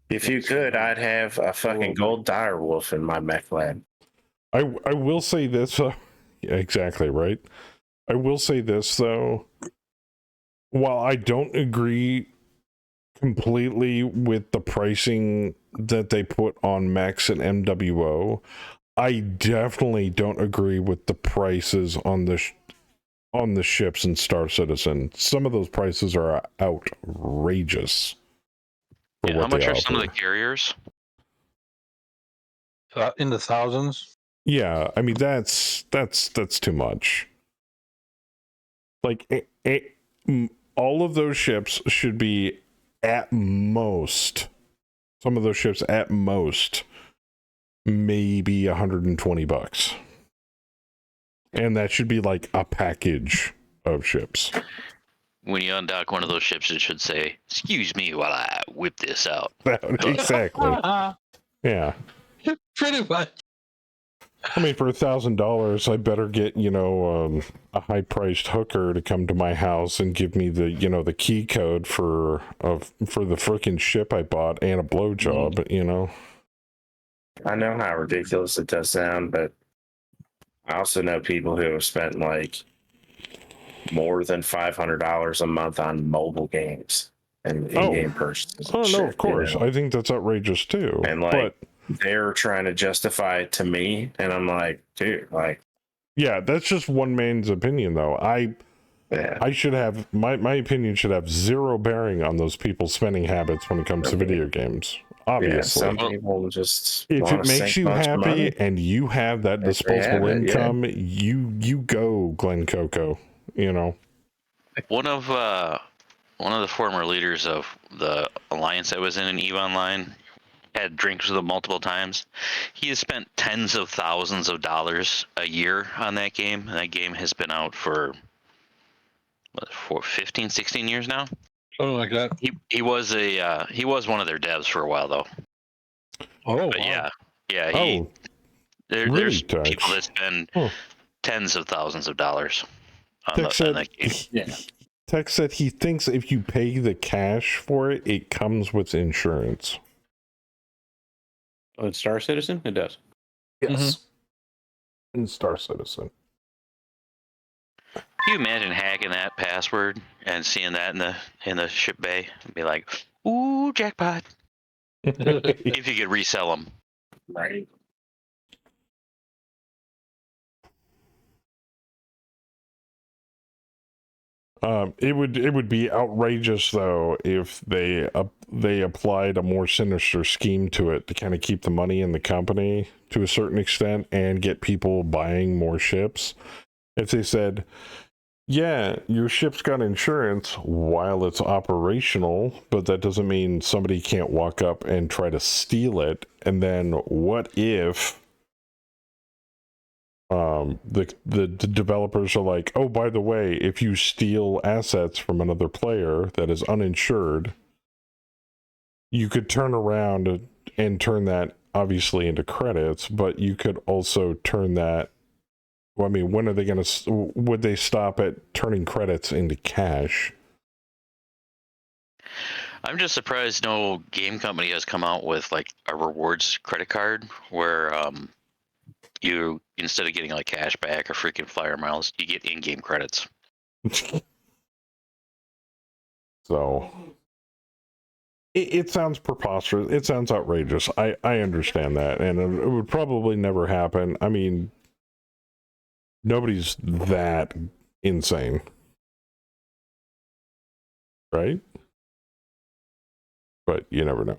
If you could, I'd have a fucking gold dire wolf in my mech lab. I will say this. Yeah, exactly right. I will say this though. While I don't agree completely with the pricing that they put on mechs and MWO, I definitely don't agree with the prices on the ships in Star Citizen. Some of those prices are outrageous. For Yeah, what how much they are some of the offer. carriers? In the thousands. Yeah, I mean that's too much. Like, all of those ships should be at most, some of those ships at most, maybe $120. And that should be like a package of ships. When you undock one of those ships, it should say, "Excuse me while I whip this out." Exactly. Yeah. Pretty much. I mean, for $1,000, I better get, a high-priced hooker to come to my house and give me the, the key code for the freaking ship I bought and a blowjob, I know how ridiculous it does sound, but I also know people who have spent like more than $500 a month on mobile games and in-game purchases. Oh, no, of course. I think that's outrageous too. And they're trying to justify it to me, and I'm like, dude, like, yeah, that's just one man's opinion, though. I should have my opinion should have zero bearing on those people's spending habits when it comes to video games. Obviously, some people just if it makes you happy and you have that disposable income, you go, Glen Coco. One of the former leaders of the alliance I was in EVE Online had drinks with him multiple times. He has spent tens of thousands of dollars a year on that game, and that game has been out for 15, 16 years now. Something like that. He was one of their devs for a while though. Oh, but wow. yeah. There's Tex? people that spend tens of thousands of dollars on that game. Tex said he thinks if you pay the cash for it, it comes with insurance. Oh, in Star Citizen, it does. Yes. In Star Citizen. Can you imagine hacking that password and seeing that in the ship bay and be like, "Ooh, jackpot!" If you could resell them, right? It would be outrageous though if they applied a more sinister scheme to it to kind of keep the money in the company to a certain extent and get people buying more ships. If they said, yeah, your ship's got insurance while it's operational, but that doesn't mean somebody can't walk up and try to steal it. And then what if the developers are like, oh, by the way, if you steal assets from another player that is uninsured, you could turn around and turn that obviously into credits, but you could also turn that, well, I mean, when are they going to, would they stop at turning credits into cash? I'm just surprised no game company has come out with like a rewards credit card where you, instead of getting like cash back or freaking flyer miles, you get in-game credits. So it sounds preposterous. It sounds outrageous. I understand that, and it would probably never happen. I mean, nobody's that insane, right? But you never know.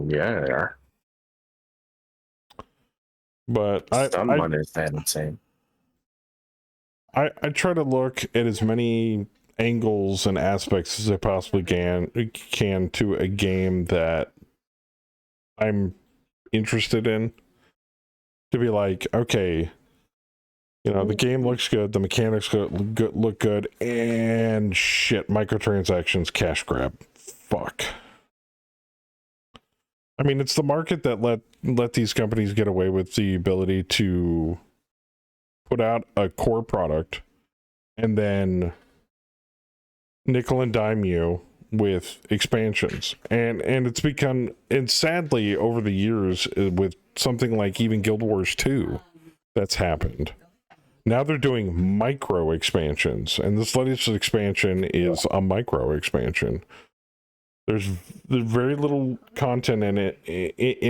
Yeah, they are. But someone is that insane. I try to look at as many angles and aspects as I possibly can to a game that I'm interested in, to be like, okay, the game looks good, the mechanics look good, and shit, microtransactions, cash grab. Fuck. I mean, it's the market that let these companies get away with the ability to put out a core product and then nickel and dime you with expansions. And it's become, and sadly over the years with something like even Guild Wars 2, that's happened. Now they're doing micro expansions, and this latest expansion is a micro expansion. There's very little content in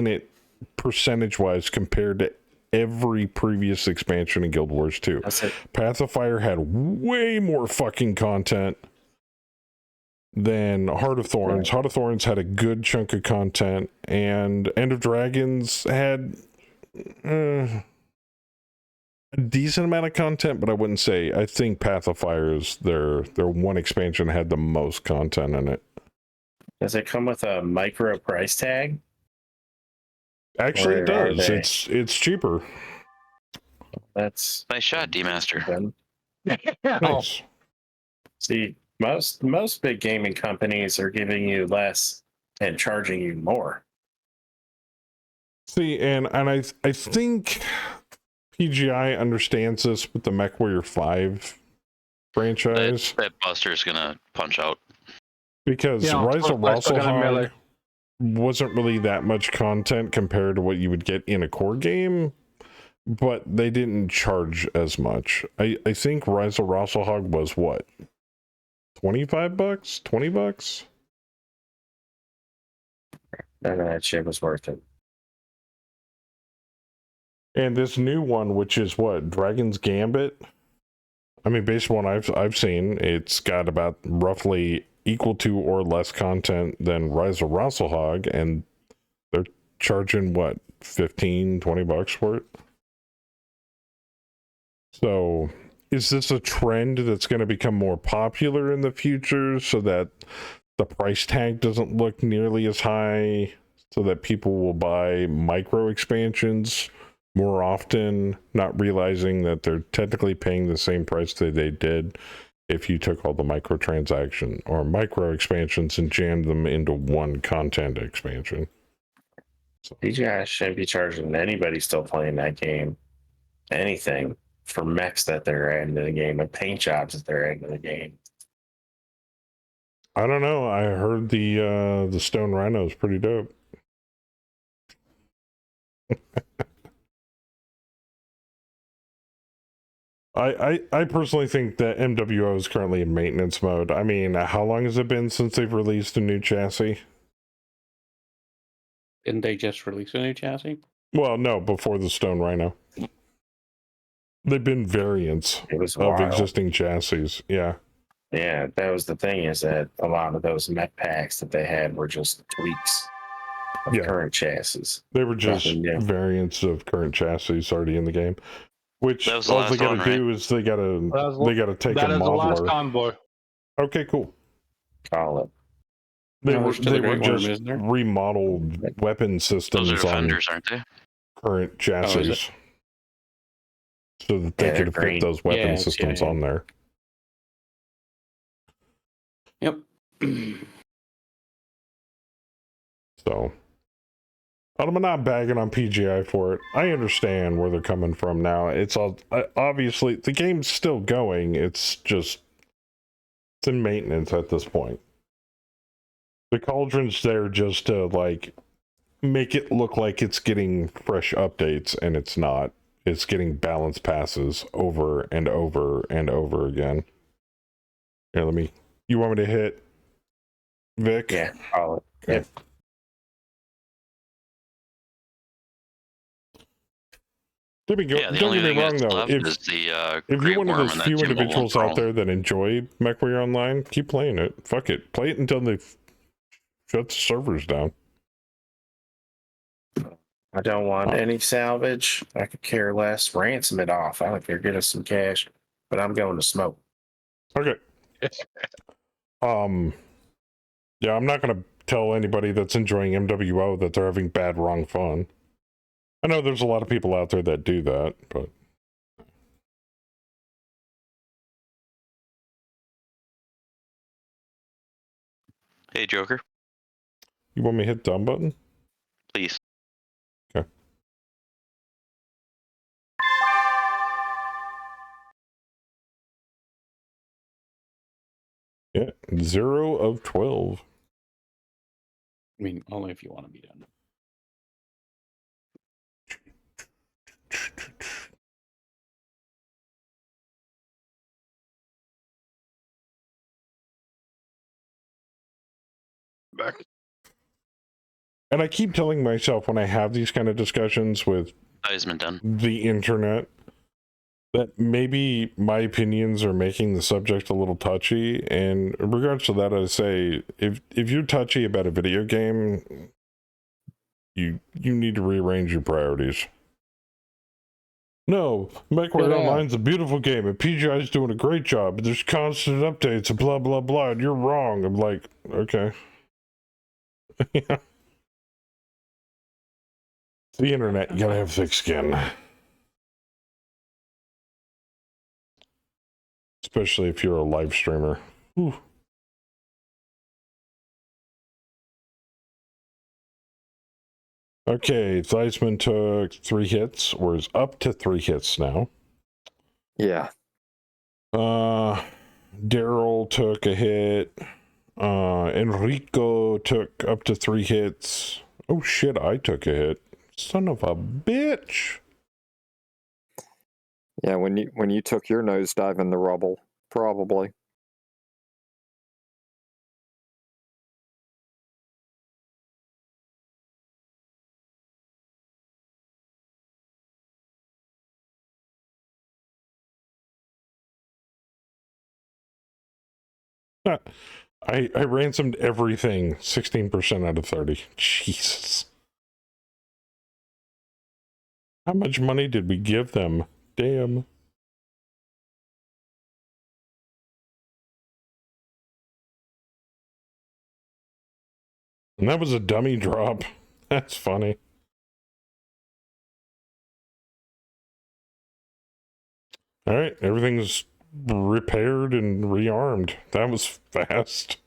it percentage-wise compared to every previous expansion in Guild Wars 2. Path of Fire had way more fucking content than Heart of Thorns. Heart of Thorns had a good chunk of content, and End of Dragons had a decent amount of content, but I wouldn't say. I think Path of Fire is their one expansion had the most content in it. Does it come with a micro price tag? Actually, it Or are does. they- It's cheaper. That's Nice shot, D Master. then. Nice. See, most big gaming companies are giving you less and charging you more. See, and I think PGI understands this with the MechWarrior 5 franchise That Buster's gonna punch out. because Yeah, Rise of I still got a melee. Rasselhog wasn't really that much content compared to what you would get in a core game, but they didn't charge as much. I think Rise of Rasselhog was what? $25? $20? And that shit was worth it. And this new one, which is what, Dragon's Gambit? I mean, based on what I've seen, it's got about roughly equal to or less content than Rise of Rasselhog, and they're charging what, $15-20 for it? So is this a trend that's going to become more popular in the future so that the price tag doesn't look nearly as high, so that people will buy micro expansions more often, not realizing that they're technically paying the same price that they did if you took all the microtransaction or micro expansions and jammed them into one content expansion? So, These guys shouldn't be charging anybody still playing that game anything for mechs that they're adding to the game and paint jobs that they're adding to the game. I don't know. I heard the Stone Rhino is pretty dope. I personally think that MWO is currently in maintenance mode. I mean, how long has it been since they've released a new chassis? Didn't they just release a new chassis? Well, no, before the Stone Rhino. They've been variants It was of wild. existing chassis. Yeah. Yeah, that was the thing, is that a lot of those mech packs that they had were just tweaks of Yeah. current chassis. They were just Nothing new. variants of current chassis already in the game. Which That was the all they last gotta one, do is they gotta take a That is the last modeler. convoy. Okay, cool. Call it. They No, were there's still they a were Great Worm, just isn't there? remodeled weapon systems Those are on defenders, aren't they? current chassis, Oh, is it? so that they Yeah, could they're fit green. those weapon Yeah, systems yeah. on there. Yep. So, but I'm not bagging on PGI for it. I understand where they're coming from now. It's all obviously the game's still going. It's just it's in maintenance at this point. The Cauldron's there just to like make it look like it's getting fresh updates, and it's not. It's getting balance passes over and over and over again. Here, let me. You want me to hit Vic? Yeah, call it. Okay. Yep. Don't Yeah, the get only me thing wrong that's though. left If is the you're Great one of Worm those and that few Timber individuals Wolf out there that enjoy MechWarrior Online, keep playing it. Fuck it. Play it until they shut the servers down. I don't want any salvage. I could care less. Ransom it off. I don't care. Get us some cash. But I'm going to smoke. Okay. Yeah, I'm not gonna tell anybody that's enjoying MWO that they're having bad wrong fun. I know there's a lot of people out there that do that, but Hey, Joker, you want me to hit dumb button? please. Okay. Yeah, 0 of 12. I mean, only if you want to be done. Back. And I keep telling myself when I have these kind of discussions with Heisman done. the internet that maybe my opinions are making the subject a little touchy, and in regards to that, I say if you're touchy about a video game, you need to rearrange your priorities. No, MechWarrior Online's a beautiful game, and PGI's doing a great job, but there's constant updates and blah, blah, blah, and you're wrong. I'm like, okay. Yeah. The internet, you gotta have thick skin. Especially if you're a live streamer. Whew. Okay, Theismann took 3 hits, or is up to 3 hits now. Yeah. Daryl took a hit. Enrico took up to 3 hits. Oh shit, I took a hit. Son of a bitch. Yeah, when you took your nosedive in the rubble, probably. I ransomed everything 16% out of 30. Jesus. How much money did we give them? Damn. And that was a dummy drop. That's funny. All right, everything's repaired and rearmed. That was fast.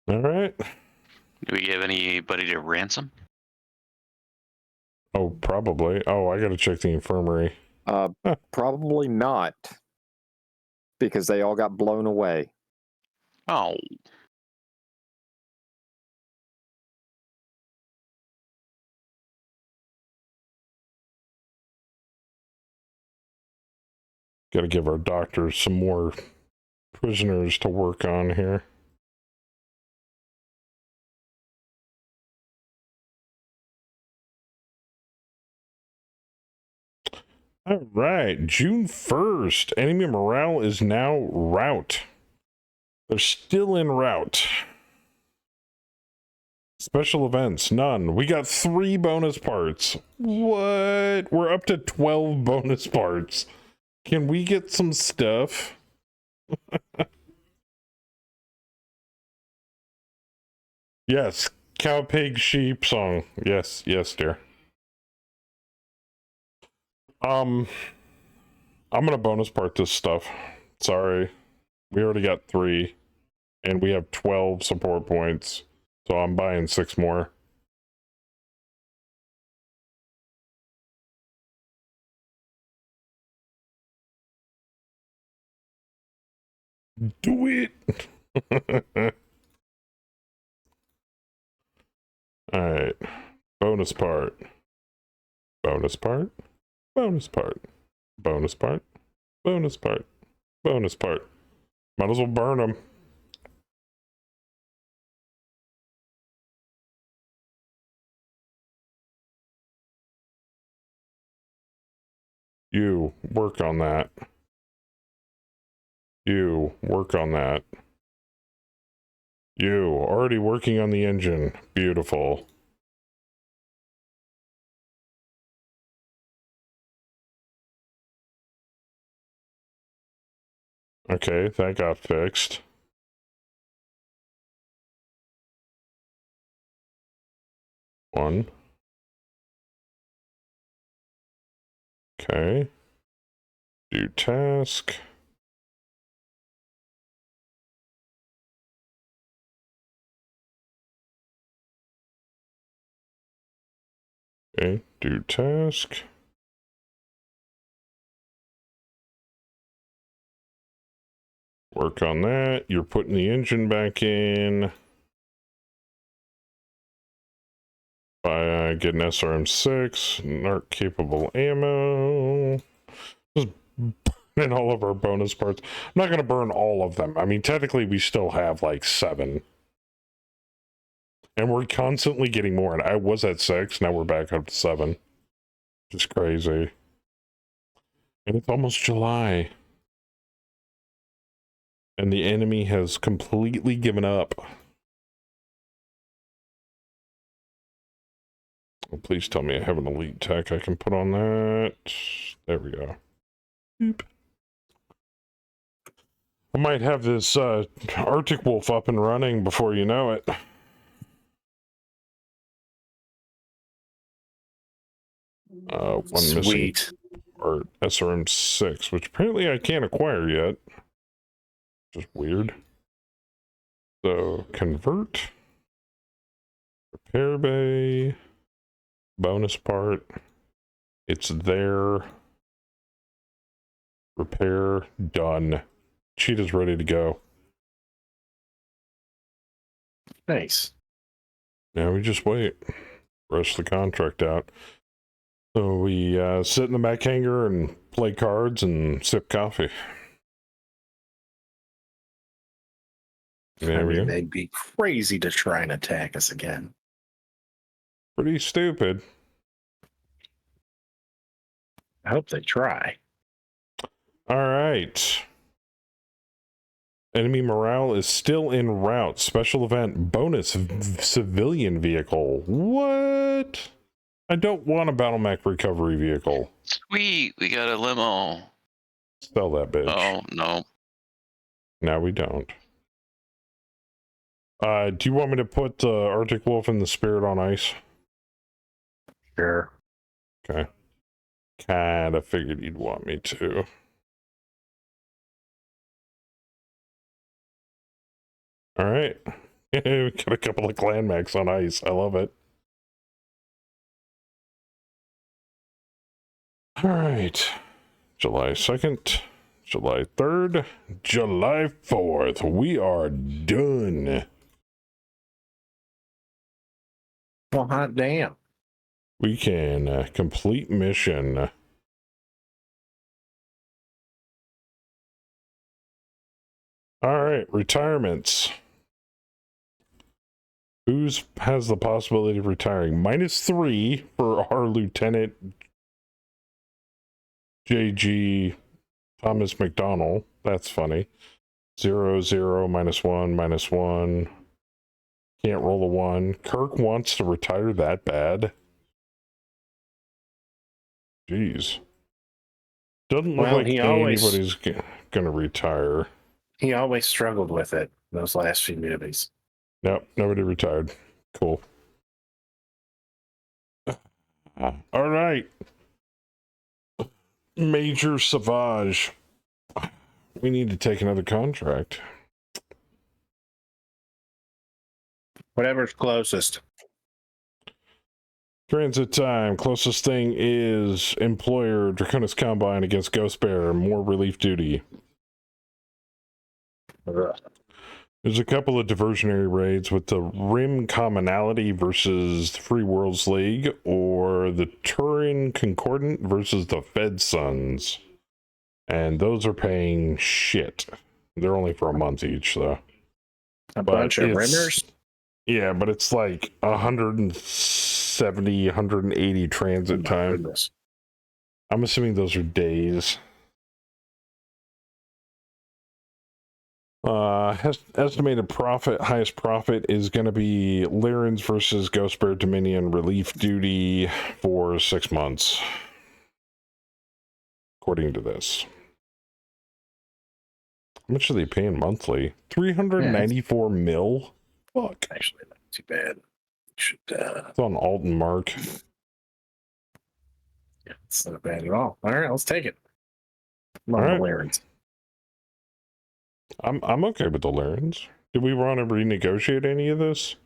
All right. Do we give anybody to ransom? Oh, probably. Oh, I gotta check the infirmary. Probably not, because they all got blown away. Oh. Gotta give our doctors some more prisoners to work on here. All right, June 1st. Enemy morale is now rout. They're still in rout. Special events, none. We got 3 bonus parts. What? We're up to 12 bonus parts. Can we get some stuff? Yes, cow, pig, sheep song. Yes, yes, dear. I'm gonna bonus part this stuff. Sorry. We already got 3. And we have 12 support points. So I'm buying 6 more. Do it! Alright. Bonus part. Bonus part. Bonus part. Bonus part. Bonus part. Bonus part. Might as well burn them. You work on that. You work on that. You already working on the engine. Beautiful. Okay, that got fixed. One. Okay. Do task. Okay, do task. Work on that. You're putting the engine back in by getting SRM6, NARC capable ammo. Just burning all of our bonus parts. I'm not going to burn all of them. I mean, technically, we still have like 7. And we're constantly getting more. And I was at 6, now we're back up to 7. Just crazy. And it's almost July. And the enemy has completely given up. Well, please tell me I have an elite tech I can put on that. There we go. Boop. I might have this Arctic Wolf up and running before you know it. One missing Sweet. part, SRM6, which apparently I can't acquire yet. Just weird. So, convert. Repair bay. Bonus part. It's there. Repair. Done. Cheetah's ready to go. Nice. Now we just wait. Rush the contract out. So we sit in the mech hangar and play cards and sip coffee. There we go. They'd be crazy to try and attack us again. Pretty stupid. I hope they try. All right. Enemy morale is still en route. Special event bonus civilian vehicle. What? I don't want a battle mech recovery vehicle. Sweet, we got a limo. Sell that bitch. Oh no. Now we don't. Do you want me to put the Arctic Wolf and the Spirit on ice? Sure. Okay. Kinda figured you'd want me to. All right. We got a couple of clan mechs on ice. I love it. All right. July 2nd, July 3rd, July 4th. We are done. Well, hot damn. We can complete mission. All right, retirements. Who has the possibility of retiring? -3 for our Lieutenant JG Thomas McDonald. That's funny. 0, 0, -1, -1. Can't roll a 1. Kirk wants to retire that bad. Jeez. Doesn't look like anybody's gonna retire. He always struggled with it those last few movies. Nope, nobody retired. Cool. All right. Major Savage. We need to take another contract. Whatever's closest. Transit time. Closest thing is Employer Draconis Combine against Ghost Bear. More relief duty. Ugh. There's a couple of diversionary raids with the Rim Commonality versus the Free Worlds League, or the Turin Concordant versus the Fed Sons. And those are paying shit. They're only for a month each, though. A bunch of rimmers? Yeah, but it's like 170, 180 transit time. Goodness. I'm assuming those are days. Estimated profit, highest profit is going to be Lyran's versus Ghost Bear Dominion relief duty for 6 months. According to this. How much are they paying monthly? 394 mil? Fuck. Actually, not too bad. Should, It's on Alton Mark. yeah, it's not bad at all. All right, let's take it. Come All on, right. Valerians. I'm okay with the Lyrans. Did we want to renegotiate any of this?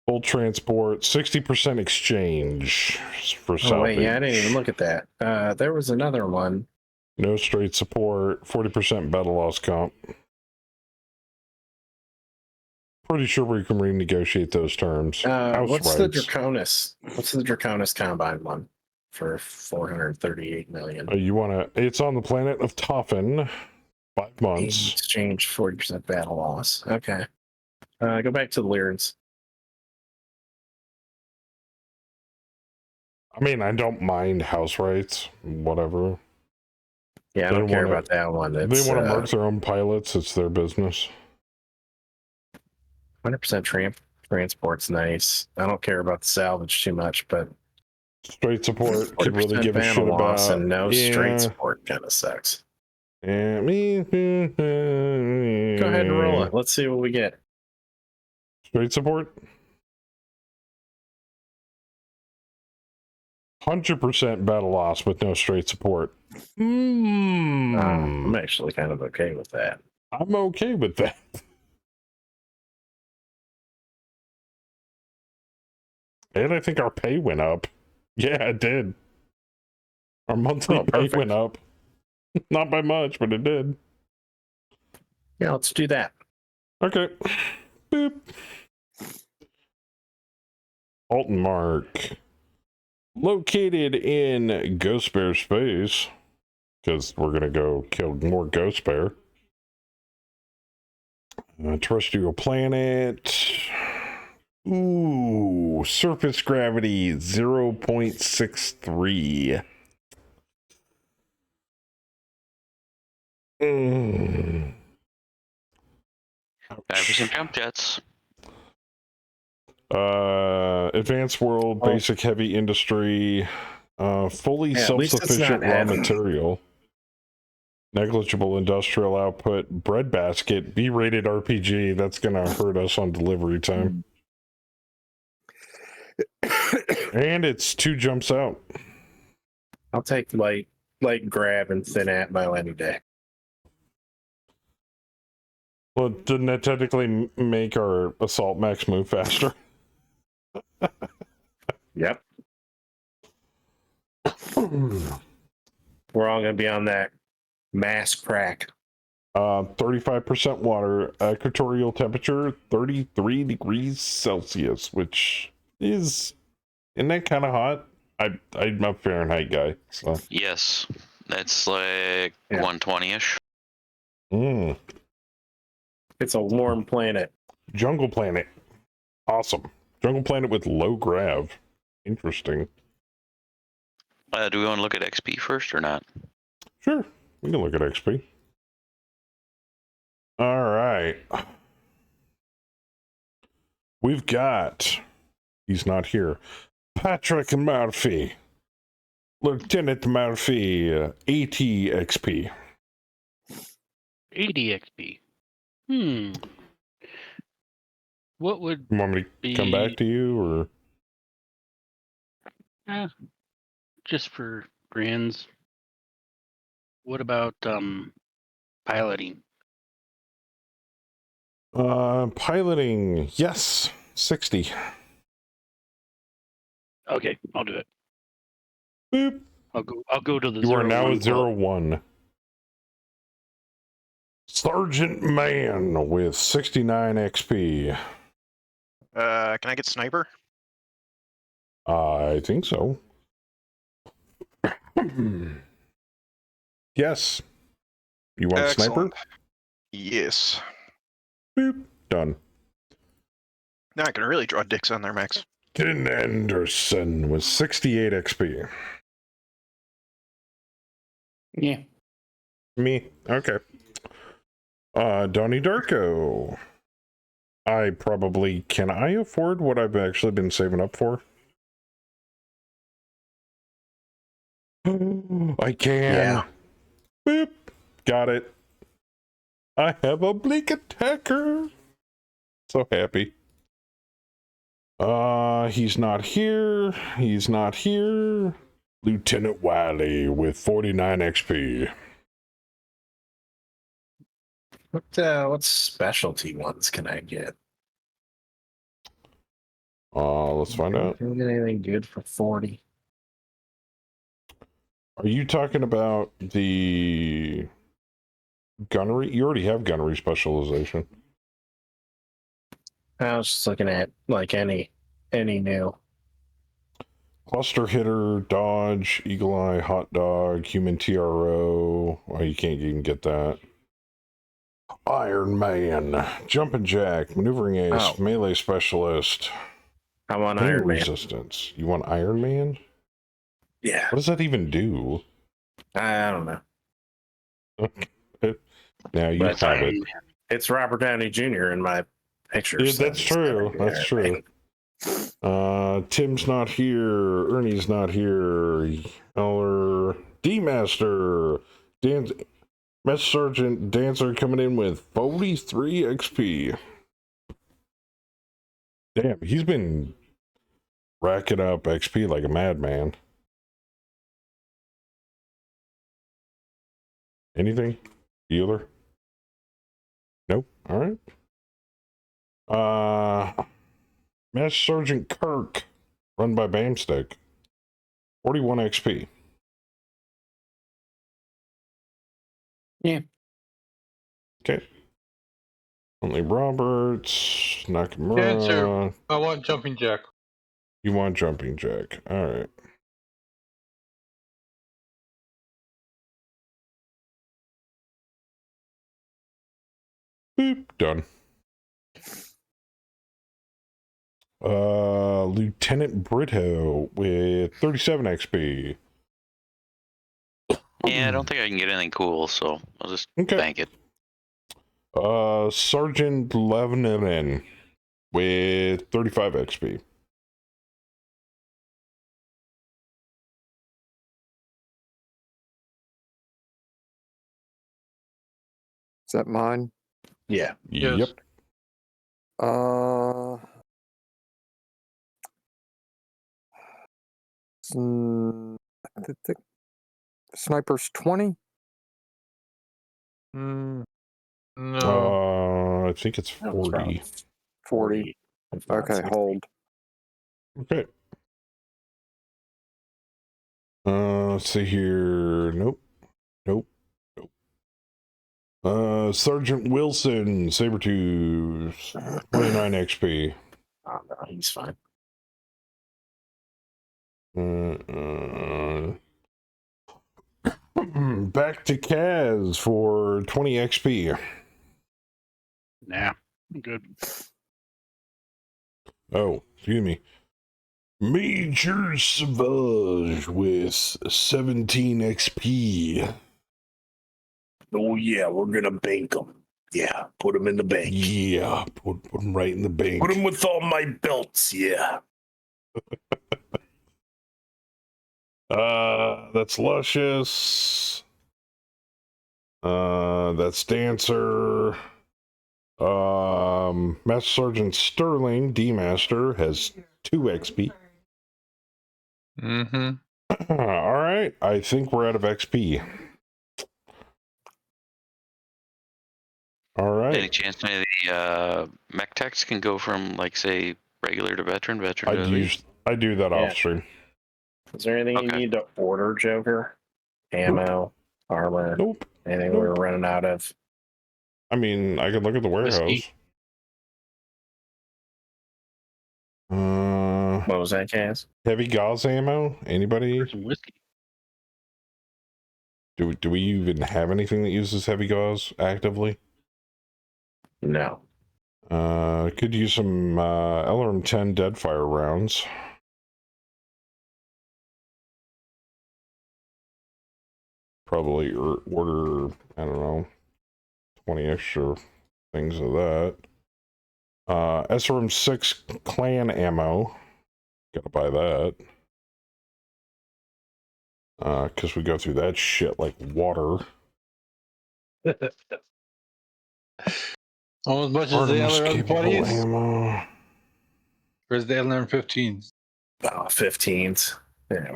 Full transport, 60% exchange for salvage. Oh, wait, yeah, I didn't even look at that. There was another one. No straight support, 40% battle loss comp. Pretty sure we can renegotiate those terms. What's the rights. Draconis? What's the Draconis Combine one for 438 million? You want to? It's on the planet of Toffin. 5 months. Exchange 40% battle loss. Okay. Go back to the Lyrans. I mean, I don't mind house rights. Whatever. Yeah, I don't care about that one. They want to mark their own pilots. It's their business. 100% Transport's nice. I don't care about the salvage too much, but Straight support could really 40% give a mana shit loss about. and no Yeah. straight support kind of sucks. Yeah, Go ahead and roll it. Let's see what we get. Straight support. 100% battle loss with no straight support. I'm actually kind of okay with that. I'm okay with that. And I think our pay went up. Yeah, it did. Our monthly pay perfect. went up. Not by much, but it did. Yeah, let's do that. Okay. Boop. Alton Mark. Located in Ghost Bear space. Because we're going to go kill more Ghost Bear. Terrestrial planet. Ooh, surface gravity 0.63. 5% jump jets. Advanced world, basic heavy industry, fully self-sufficient raw material, negligible industrial output, breadbasket, B-rated RPG. That's gonna hurt us on delivery time. And it's 2 jumps out. I'll take light grab and thin atmo any day. Well, didn't that technically make our assault max move faster? Yep. We're all gonna be on that mass crack. 35% water, equatorial temperature 33 degrees Celsius, which isn't that kind of hot? I'm a Fahrenheit guy, so. Yes, that's like 120-ish. It's a warm planet. Jungle planet. Awesome. Jungle planet with low grav. Interesting. Do we want to look at XP first or not? Sure. We can look at XP. All right. We've got, he's not here, Patrick Murphy. Lieutenant Murphy, 80 XP. 80 XP. What would You want me to come back to you, or? Just for grins. What about piloting? Piloting, yes, 60. Okay, I'll do it. Boop. I'll go to the You are now at club. 01. Sergeant Man with 69 XP. Can I get sniper? I think so. Yes. You want Excellent. sniper? Yes. Boop. Done. Now I can really draw dicks on there, Max. Ken Anderson with 68 XP. Yeah. Me? Okay. Donnie Darko. Can I afford what I've actually been saving up for? I can. Yeah. Boop. Got it. I have a Bleak Attacker. So happy. He's not here. He's not here. Lieutenant Wiley with 49 XP. What specialty ones can I get? Let's find out. Can we get anything good for 40? Are you talking about the gunnery? You already have gunnery specialization. I was just looking at like any new. Cluster hitter, dodge, eagle eye, hot dog, human TRO. Oh, you can't even get that. Iron Man, jumping jack, maneuvering ace, melee specialist. I want Pain Iron Man. resistance. You want Iron Man? Yeah. What does that even do? I don't know. Now you But have it. it's Robert Downey Jr. in my pictures. Yeah, that's true. That's true. Tim's not here. Ernie's not here. Our D-Master. Mess Sergeant Dancer coming in with 43 XP. Damn, he's been racking up XP like a madman. Anything? Healer? Nope. All right. Master Sergeant Kirk, run by Bamstick. 41 XP. Yeah. Okay. Only Roberts, Nakamura. Answer. I want jumping jack. You want jumping jack. All right. Boop. Done. Lieutenant Brito with 37 XP. Yeah, I don't think I can get anything cool, so I'll just bank it. Sergeant Levneman with 35 XP. Is that mine? Yeah. Yep. Sniper's 20? No. I think it's 40. 40. Okay, hold. Okay. Let's see here. Nope. Sergeant Wilson, Sabretooth, 29 XP. Oh, no, he's fine. Back to Kaz for 20 XP. Nah, I'm good. Oh, excuse me. Major Savage with 17 XP. Oh, yeah, we're going to bank them. Yeah, put them in the bank. Yeah, put them right in the bank. Put them with all my belts, yeah. That's Luscious. That's Dancer. Master Sergeant Sterling, D-Master, has 2 XP. Mm-hmm. All right, I think we're out of XP. All right. Any chance any of the mech techs can go from, like, say, regular to veteran to elite? I do that off stream. Is there anything you need to order, Joker? Ammo, armor, Nope. Anything we're running out of? I mean, I could look at the warehouse. What was that, Kaz? Heavy gauze ammo? Anybody? Some whiskey. Do we even have anything that uses heavy gauze actively? No. Could use some LRM-10 Deadfire rounds. Probably order, I don't know, 20 extra things of that. SRM-6 clan ammo. Gotta buy that. Because we go through that shit like water. Almost as much as the LRM-20s. Ammo. Where's the LRM-15s? Oh, 15s. Yeah.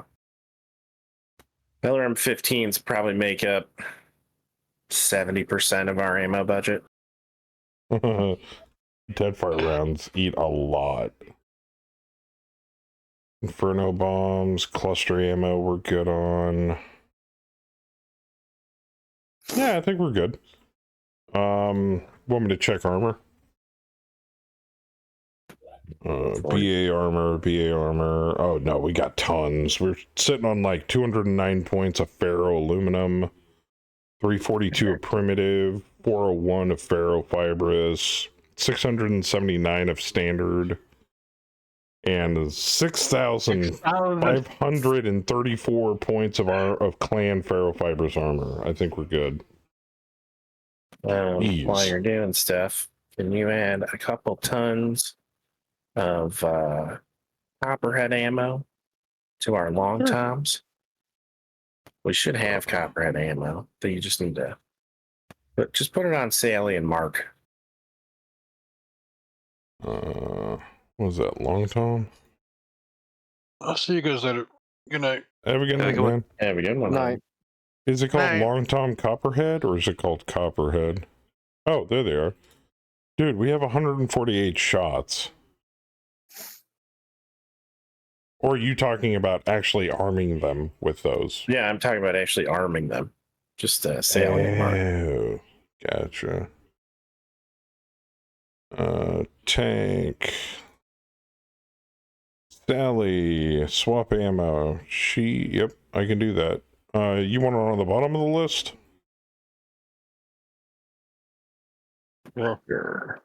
LRM-15s probably make up 70% of our ammo budget. Deadfire rounds eat a lot. Inferno bombs, cluster ammo, we're good on. Yeah, I think we're good. Want me to check armor? BA armor. Oh no, we got tons. We're sitting on like 209 points of ferro aluminum, 342 of primitive, 401 of ferrofibrous, 679 of standard, and 6,534 points of clan ferrofibrous armor. I think we're good. While you're doing stuff, Can you add a couple tons of copperhead ammo to our long toms? We should have copperhead ammo. But you just need to just put it on Sally and Mark. What was that, Long Tom? I'll see you guys later. Good night. Have a good night, man. Have a good one. Night. Is it called Night. Long Tom Copperhead or is it called Copperhead? Oh, there they are. Dude, we have 148 shots. Or are you talking about actually arming them with those? Yeah, I'm talking about actually arming them. Just Sally and Mark. Oh, gotcha. Tank. Sally, swap ammo. Yep, I can do that. You want it on the bottom of the list? Sure.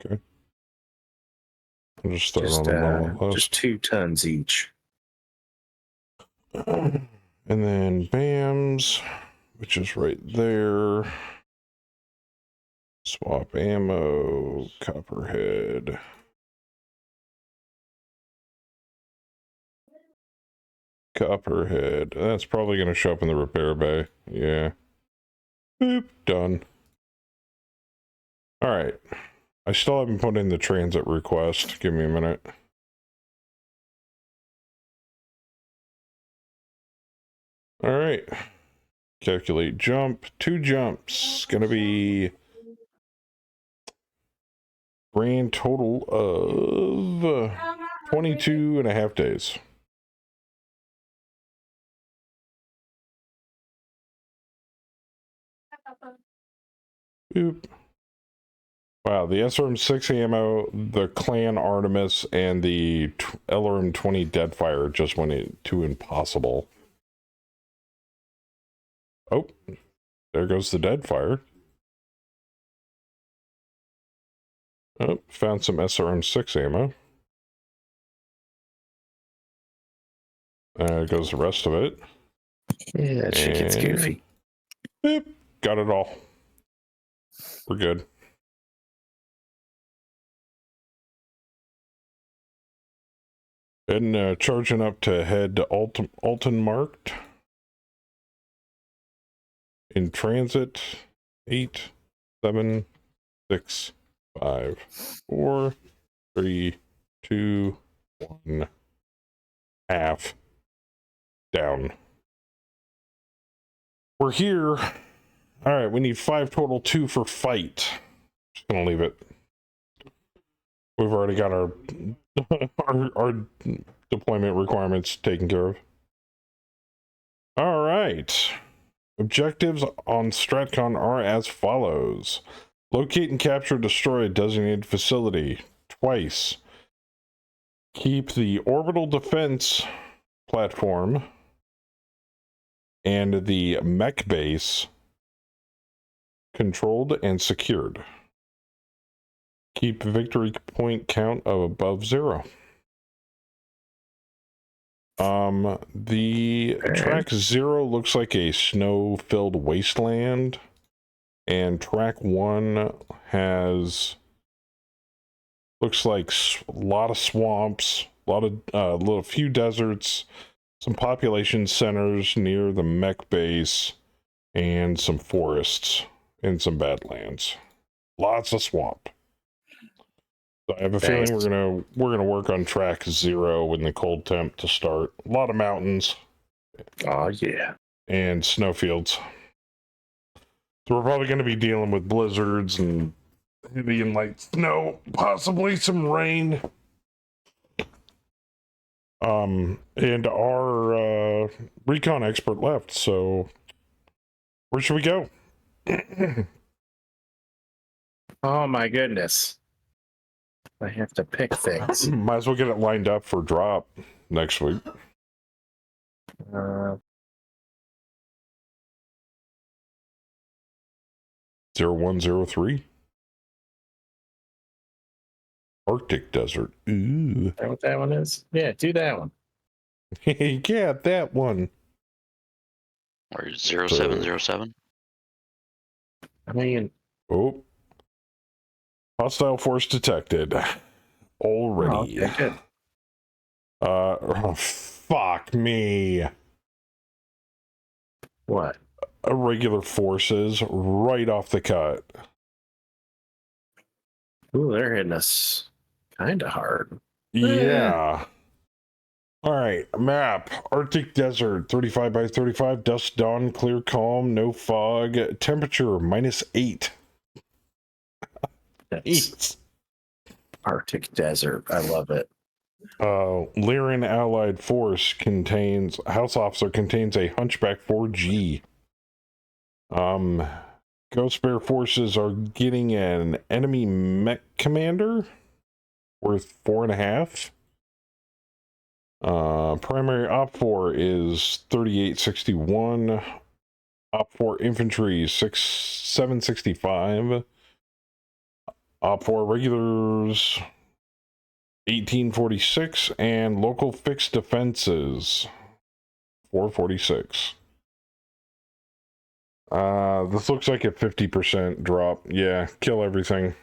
Okay. I'll just start on the bottom of the list. Just 2 tons each. And then BAMs, which is right there. Swap ammo, Copperhead. Copperhead. That's probably going to show up in the repair bay. Yeah. Boop. Done. All right. I still haven't put in the transit request. Give me a minute. All right. Calculate jump. 2 jumps. Going to be grand total of 22 and a half days. Boop. Wow, the SRM-6 ammo, the Clan Artemis, and the LRM-20 Deadfire just went into impossible. Oh, there goes the Deadfire. Oh, found some SRM-6 ammo. There goes the rest of it. Yeah, she gets goofy. Boop, got it all. We're good. And charging up to head Alton marked. In transit, 8, 7, 6, 5, 4, 3, 2, 1, half, down. We're here. All right, we need 5 total, 2 for fight. Just gonna leave it. We've already got our our deployment requirements taken care of. All right. Objectives on StratCon are as follows. Locate and capture, destroy a designated facility twice. Keep the orbital defense platform and the mech base controlled and secured. Keep victory point count of above 0. The track 0 looks like a snow-filled wasteland, and track 1 looks like a lot of swamps, a few deserts, some population centers near the mech base, and some forests and some badlands. Lots of swamp. So I have a feeling we're gonna work on track 0 in the cold temp to start. A lot of mountains. Oh yeah. And snowfields. So we're probably gonna be dealing with blizzards and heavy and light snow, possibly some rain. And our recon expert left, so where should we go? Oh my goodness. I have to pick things. Might as well get it lined up for drop next week. 0103. Arctic Desert. Ooh. Is that what that one is? Yeah, do that one. Yeah, that one. Or 0707. I mean, Oh. Hostile force detected. Already. okay, good. Oh, fuck me. What? Irregular forces right off the cut. Ooh, they're hitting us kind of hard. Yeah. All right. Map. Arctic Desert, 35 by 35. Dusk, dawn, clear, calm, no fog. Temperature, -8. That's Arctic Desert. I love it. Lyran Allied Force contains, House Officer contains a Hunchback 4G. Ghost Bear forces are getting an enemy mech commander worth 4.5. Primary Op 4 is 3861. Op 4 infantry 765. Op 4 regulars 1846, and local fixed defenses 446. This looks like a 50% drop. Yeah, kill everything.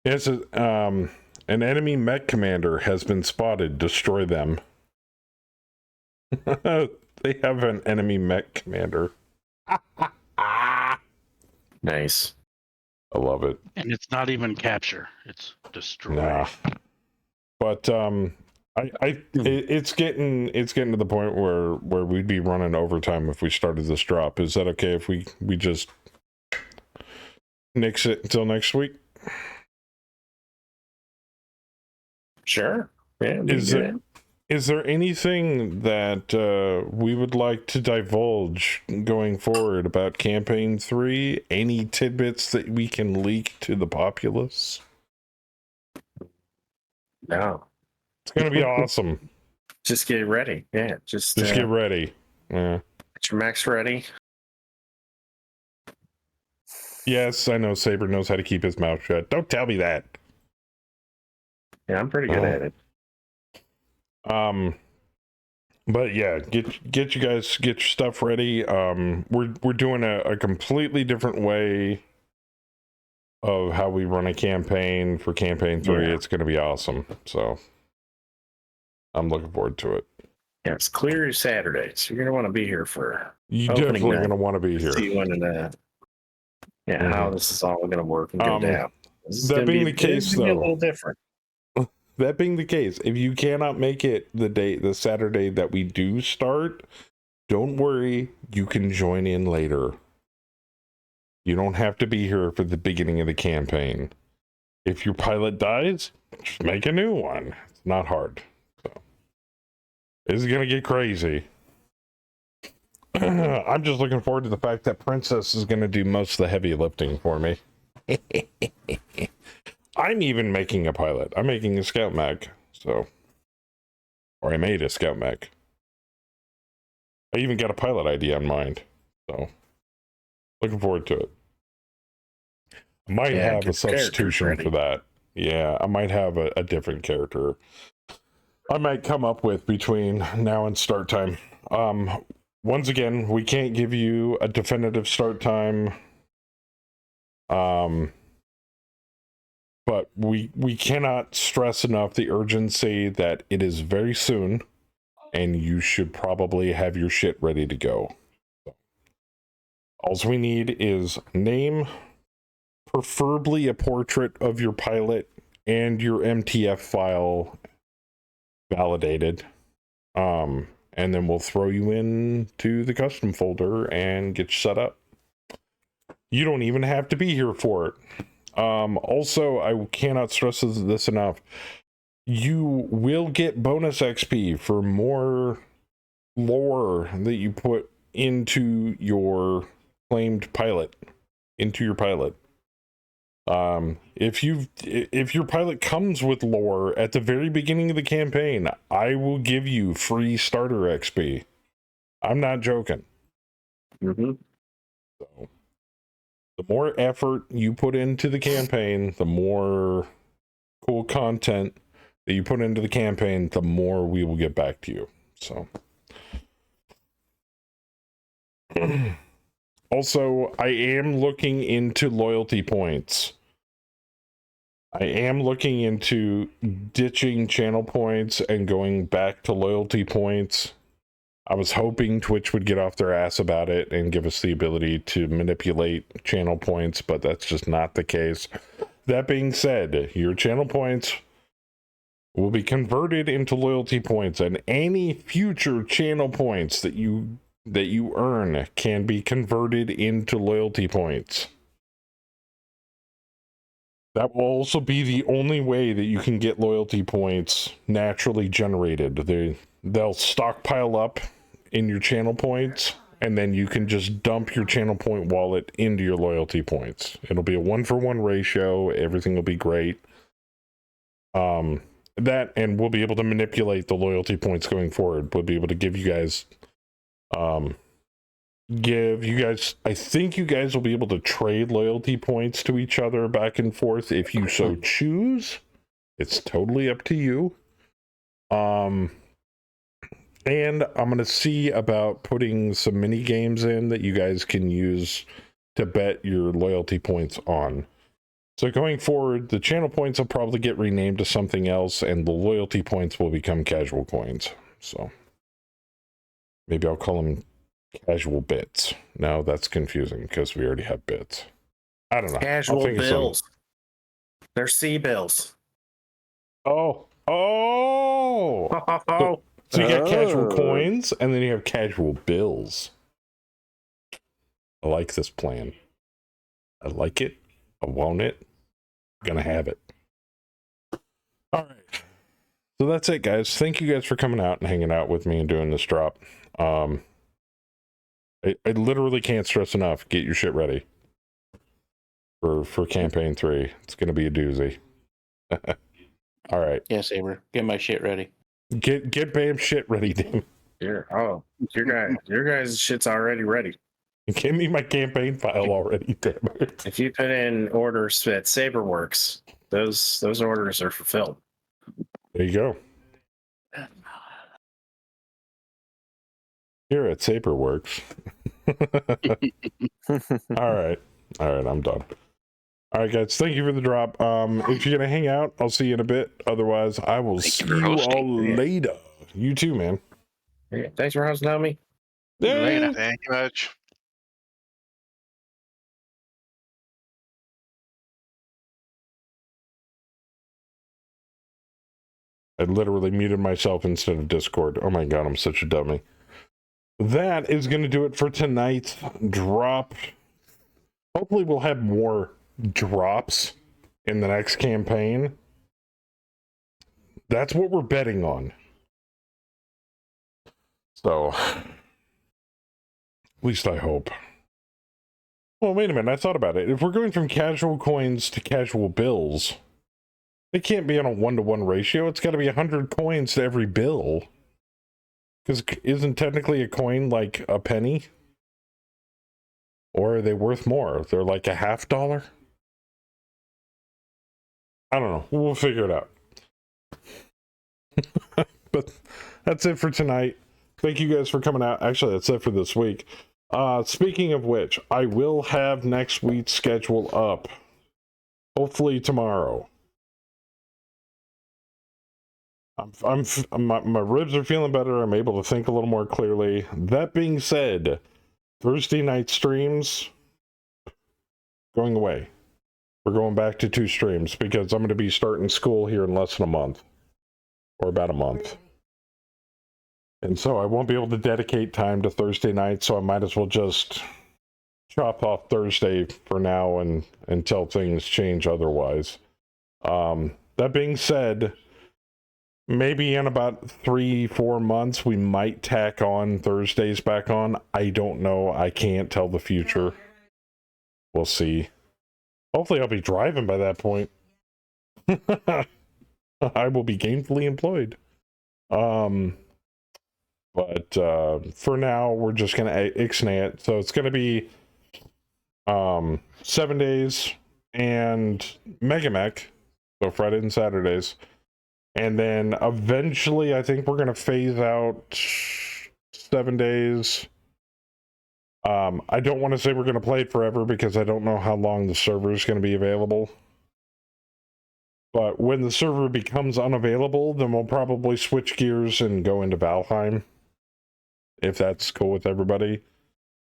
Yes, an enemy mech commander has been spotted. Destroy them. They have an enemy mech commander. Nice. I love it. And it's not even capture; it's destroy. Nah. But it's getting to the point where we'd be running overtime if we started this drop. Is that okay if we just nix it until next week? Sure. Yeah. Is there anything that we would like to divulge going forward about Campaign 3? Any tidbits that we can leak to the populace? No. It's going to be awesome. Just get ready. Yeah. Just get ready. Yeah. Get your mechs ready. Yes, I know Saber knows how to keep his mouth shut. Don't tell me that. Yeah, I'm pretty good at it. But yeah, get your stuff ready. We're doing a completely different way of how we run a campaign for Campaign 3. Yeah. It's going to be awesome. So I'm looking forward to it. Yeah, it's clear Saturday, so you're going to want to be here for You're definitely going to want to be here. See when how this is all going to work and go down. That being the case, though, a little different. That being the case, if you cannot make it the Saturday that we do start, don't worry, you can join in later. You don't have to be here for the beginning of the campaign. If your pilot dies, just make a new one. It's not hard. So this is gonna get crazy. I'm just looking forward to the fact that Princess is gonna do most of the heavy lifting for me. I'm even making a pilot. I'm making a scout mech, or I made a scout mech. I even got a pilot idea in mind, so looking forward to it. I might have a substitution for that. Yeah, I might have a different character I might come up with between now and start time. Once again, we can't give you a definitive start time. But we cannot stress enough the urgency that it is very soon, and you should probably have your shit ready to go. All we need is name, preferably a portrait of your pilot, and your MTF file validated. And then we'll throw you into the custom folder and get you set up. You don't even have to be here for it. Also, I cannot stress this enough. You will get bonus XP for more lore that you put into your claimed pilot, into your pilot. If your pilot comes with lore at the very beginning of the campaign, I will give you free starter XP. I'm not joking. Mm-hmm. So, the more effort you put into the campaign, the more cool content that you put into the campaign, the more we will get back to you. So, Also, I am looking into loyalty points. I am looking into ditching channel points and going back to loyalty points. I was hoping Twitch would get off their ass about it and give us the ability to manipulate channel points, but that's just not the case. That being said, your channel points will be converted into loyalty points, and any future channel points that you earn can be converted into loyalty points. That will also be the only way that you can get loyalty points naturally generated. They'll stockpile up in your channel points, and then you can just dump your channel point wallet into your loyalty points. It'll be a 1-for-1 ratio. Everything will be great. That, and we'll be able to manipulate the loyalty points going forward. We'll be able to give you guys, I think you guys will be able to trade loyalty points to each other back and forth if you so choose. It's totally up to you. And I'm going to see about putting some mini games in that you guys can use to bet your loyalty points on. So going forward, the channel points will probably get renamed to something else, and the loyalty points will become casual coins. So maybe I'll call them casual bits. No, that's confusing because we already have bits. I don't know. Casual bills. They're C-bills. Oh. So you got casual coins, and then you have casual bills. I like this plan. I like it. I want it. I'm gonna have it. All right. So that's it, guys. Thank you guys for coming out and hanging out with me and doing this drop. I literally can't stress enough. Get your shit ready for campaign 3. It's gonna be a doozy. All right. Yeah, Saber. Get my shit ready. Get Bam shit ready, damn. Your guys' shit's already ready. Give me my campaign file already, damn it. If you put in orders at SaberWorks, those orders are fulfilled. There you go. Here at SaberWorks. All right, I'm done. All right, guys, thank you for the drop. If you're gonna hang out, I'll see you in a bit. Otherwise, I will see you all later. You too, man. Yeah, thanks for hosting me. Yeah. Later. Thank you much. I literally muted myself instead of Discord. Oh my god, I'm such a dummy. That is going to do it for tonight's drop. Hopefully we'll have more drops in the next campaign. That's what we're betting on. So, at least I hope. Well, wait a minute. I thought about it. If we're going from casual coins to casual bills, it can't be on a 1-to-1 ratio. It's got to be 100 coins to every bill. Because isn't technically a coin like a penny? Or are they worth more? They're like a $50. I don't know. We'll figure it out. But that's it for tonight. Thank you guys for coming out. Actually, that's it for this week. Speaking of which, I will have next week's schedule up. Hopefully tomorrow. My ribs are feeling better. I'm able to think a little more clearly. That being said, Thursday night streams going away. We're going back to 2 streams because I'm going to be starting school here in less than a month, or about a month. And so I won't be able to dedicate time to Thursday night, so I might as well just chop off Thursday for now and until things change otherwise. That being said, maybe in about 3-4 months, we might tack on Thursdays back on. I don't know. I can't tell the future. We'll see. Hopefully I'll be driving by that point. I will be gainfully employed. But for now, we're just going to ixnay it. So it's going to be 7 days and Megamech. So Friday and Saturdays. And then eventually, I think we're going to phase out 7 days I don't want to say we're going to play it forever because I don't know how long the server is going to be available. But when the server becomes unavailable, then we'll probably switch gears and go into Valheim. If that's cool with everybody.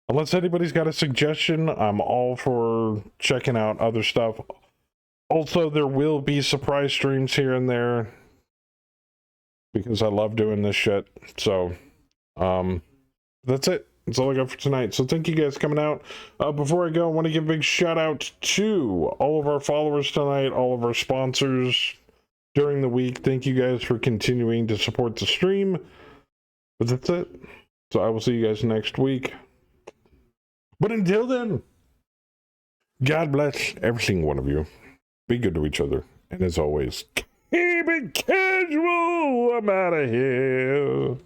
Unless anybody's got a suggestion, I'm all for checking out other stuff. Also, there will be surprise streams here and there. Because I love doing this shit. So, that's it. That's all I got for tonight. So thank you guys for coming out. Before I go, I want to give a big shout out to all of our followers tonight, all of our sponsors during the week. Thank you guys for continuing to support the stream. But that's it. So I will see you guys next week. But until then, God bless every single one of you. Be good to each other. And as always, keep it casual. I'm out of here.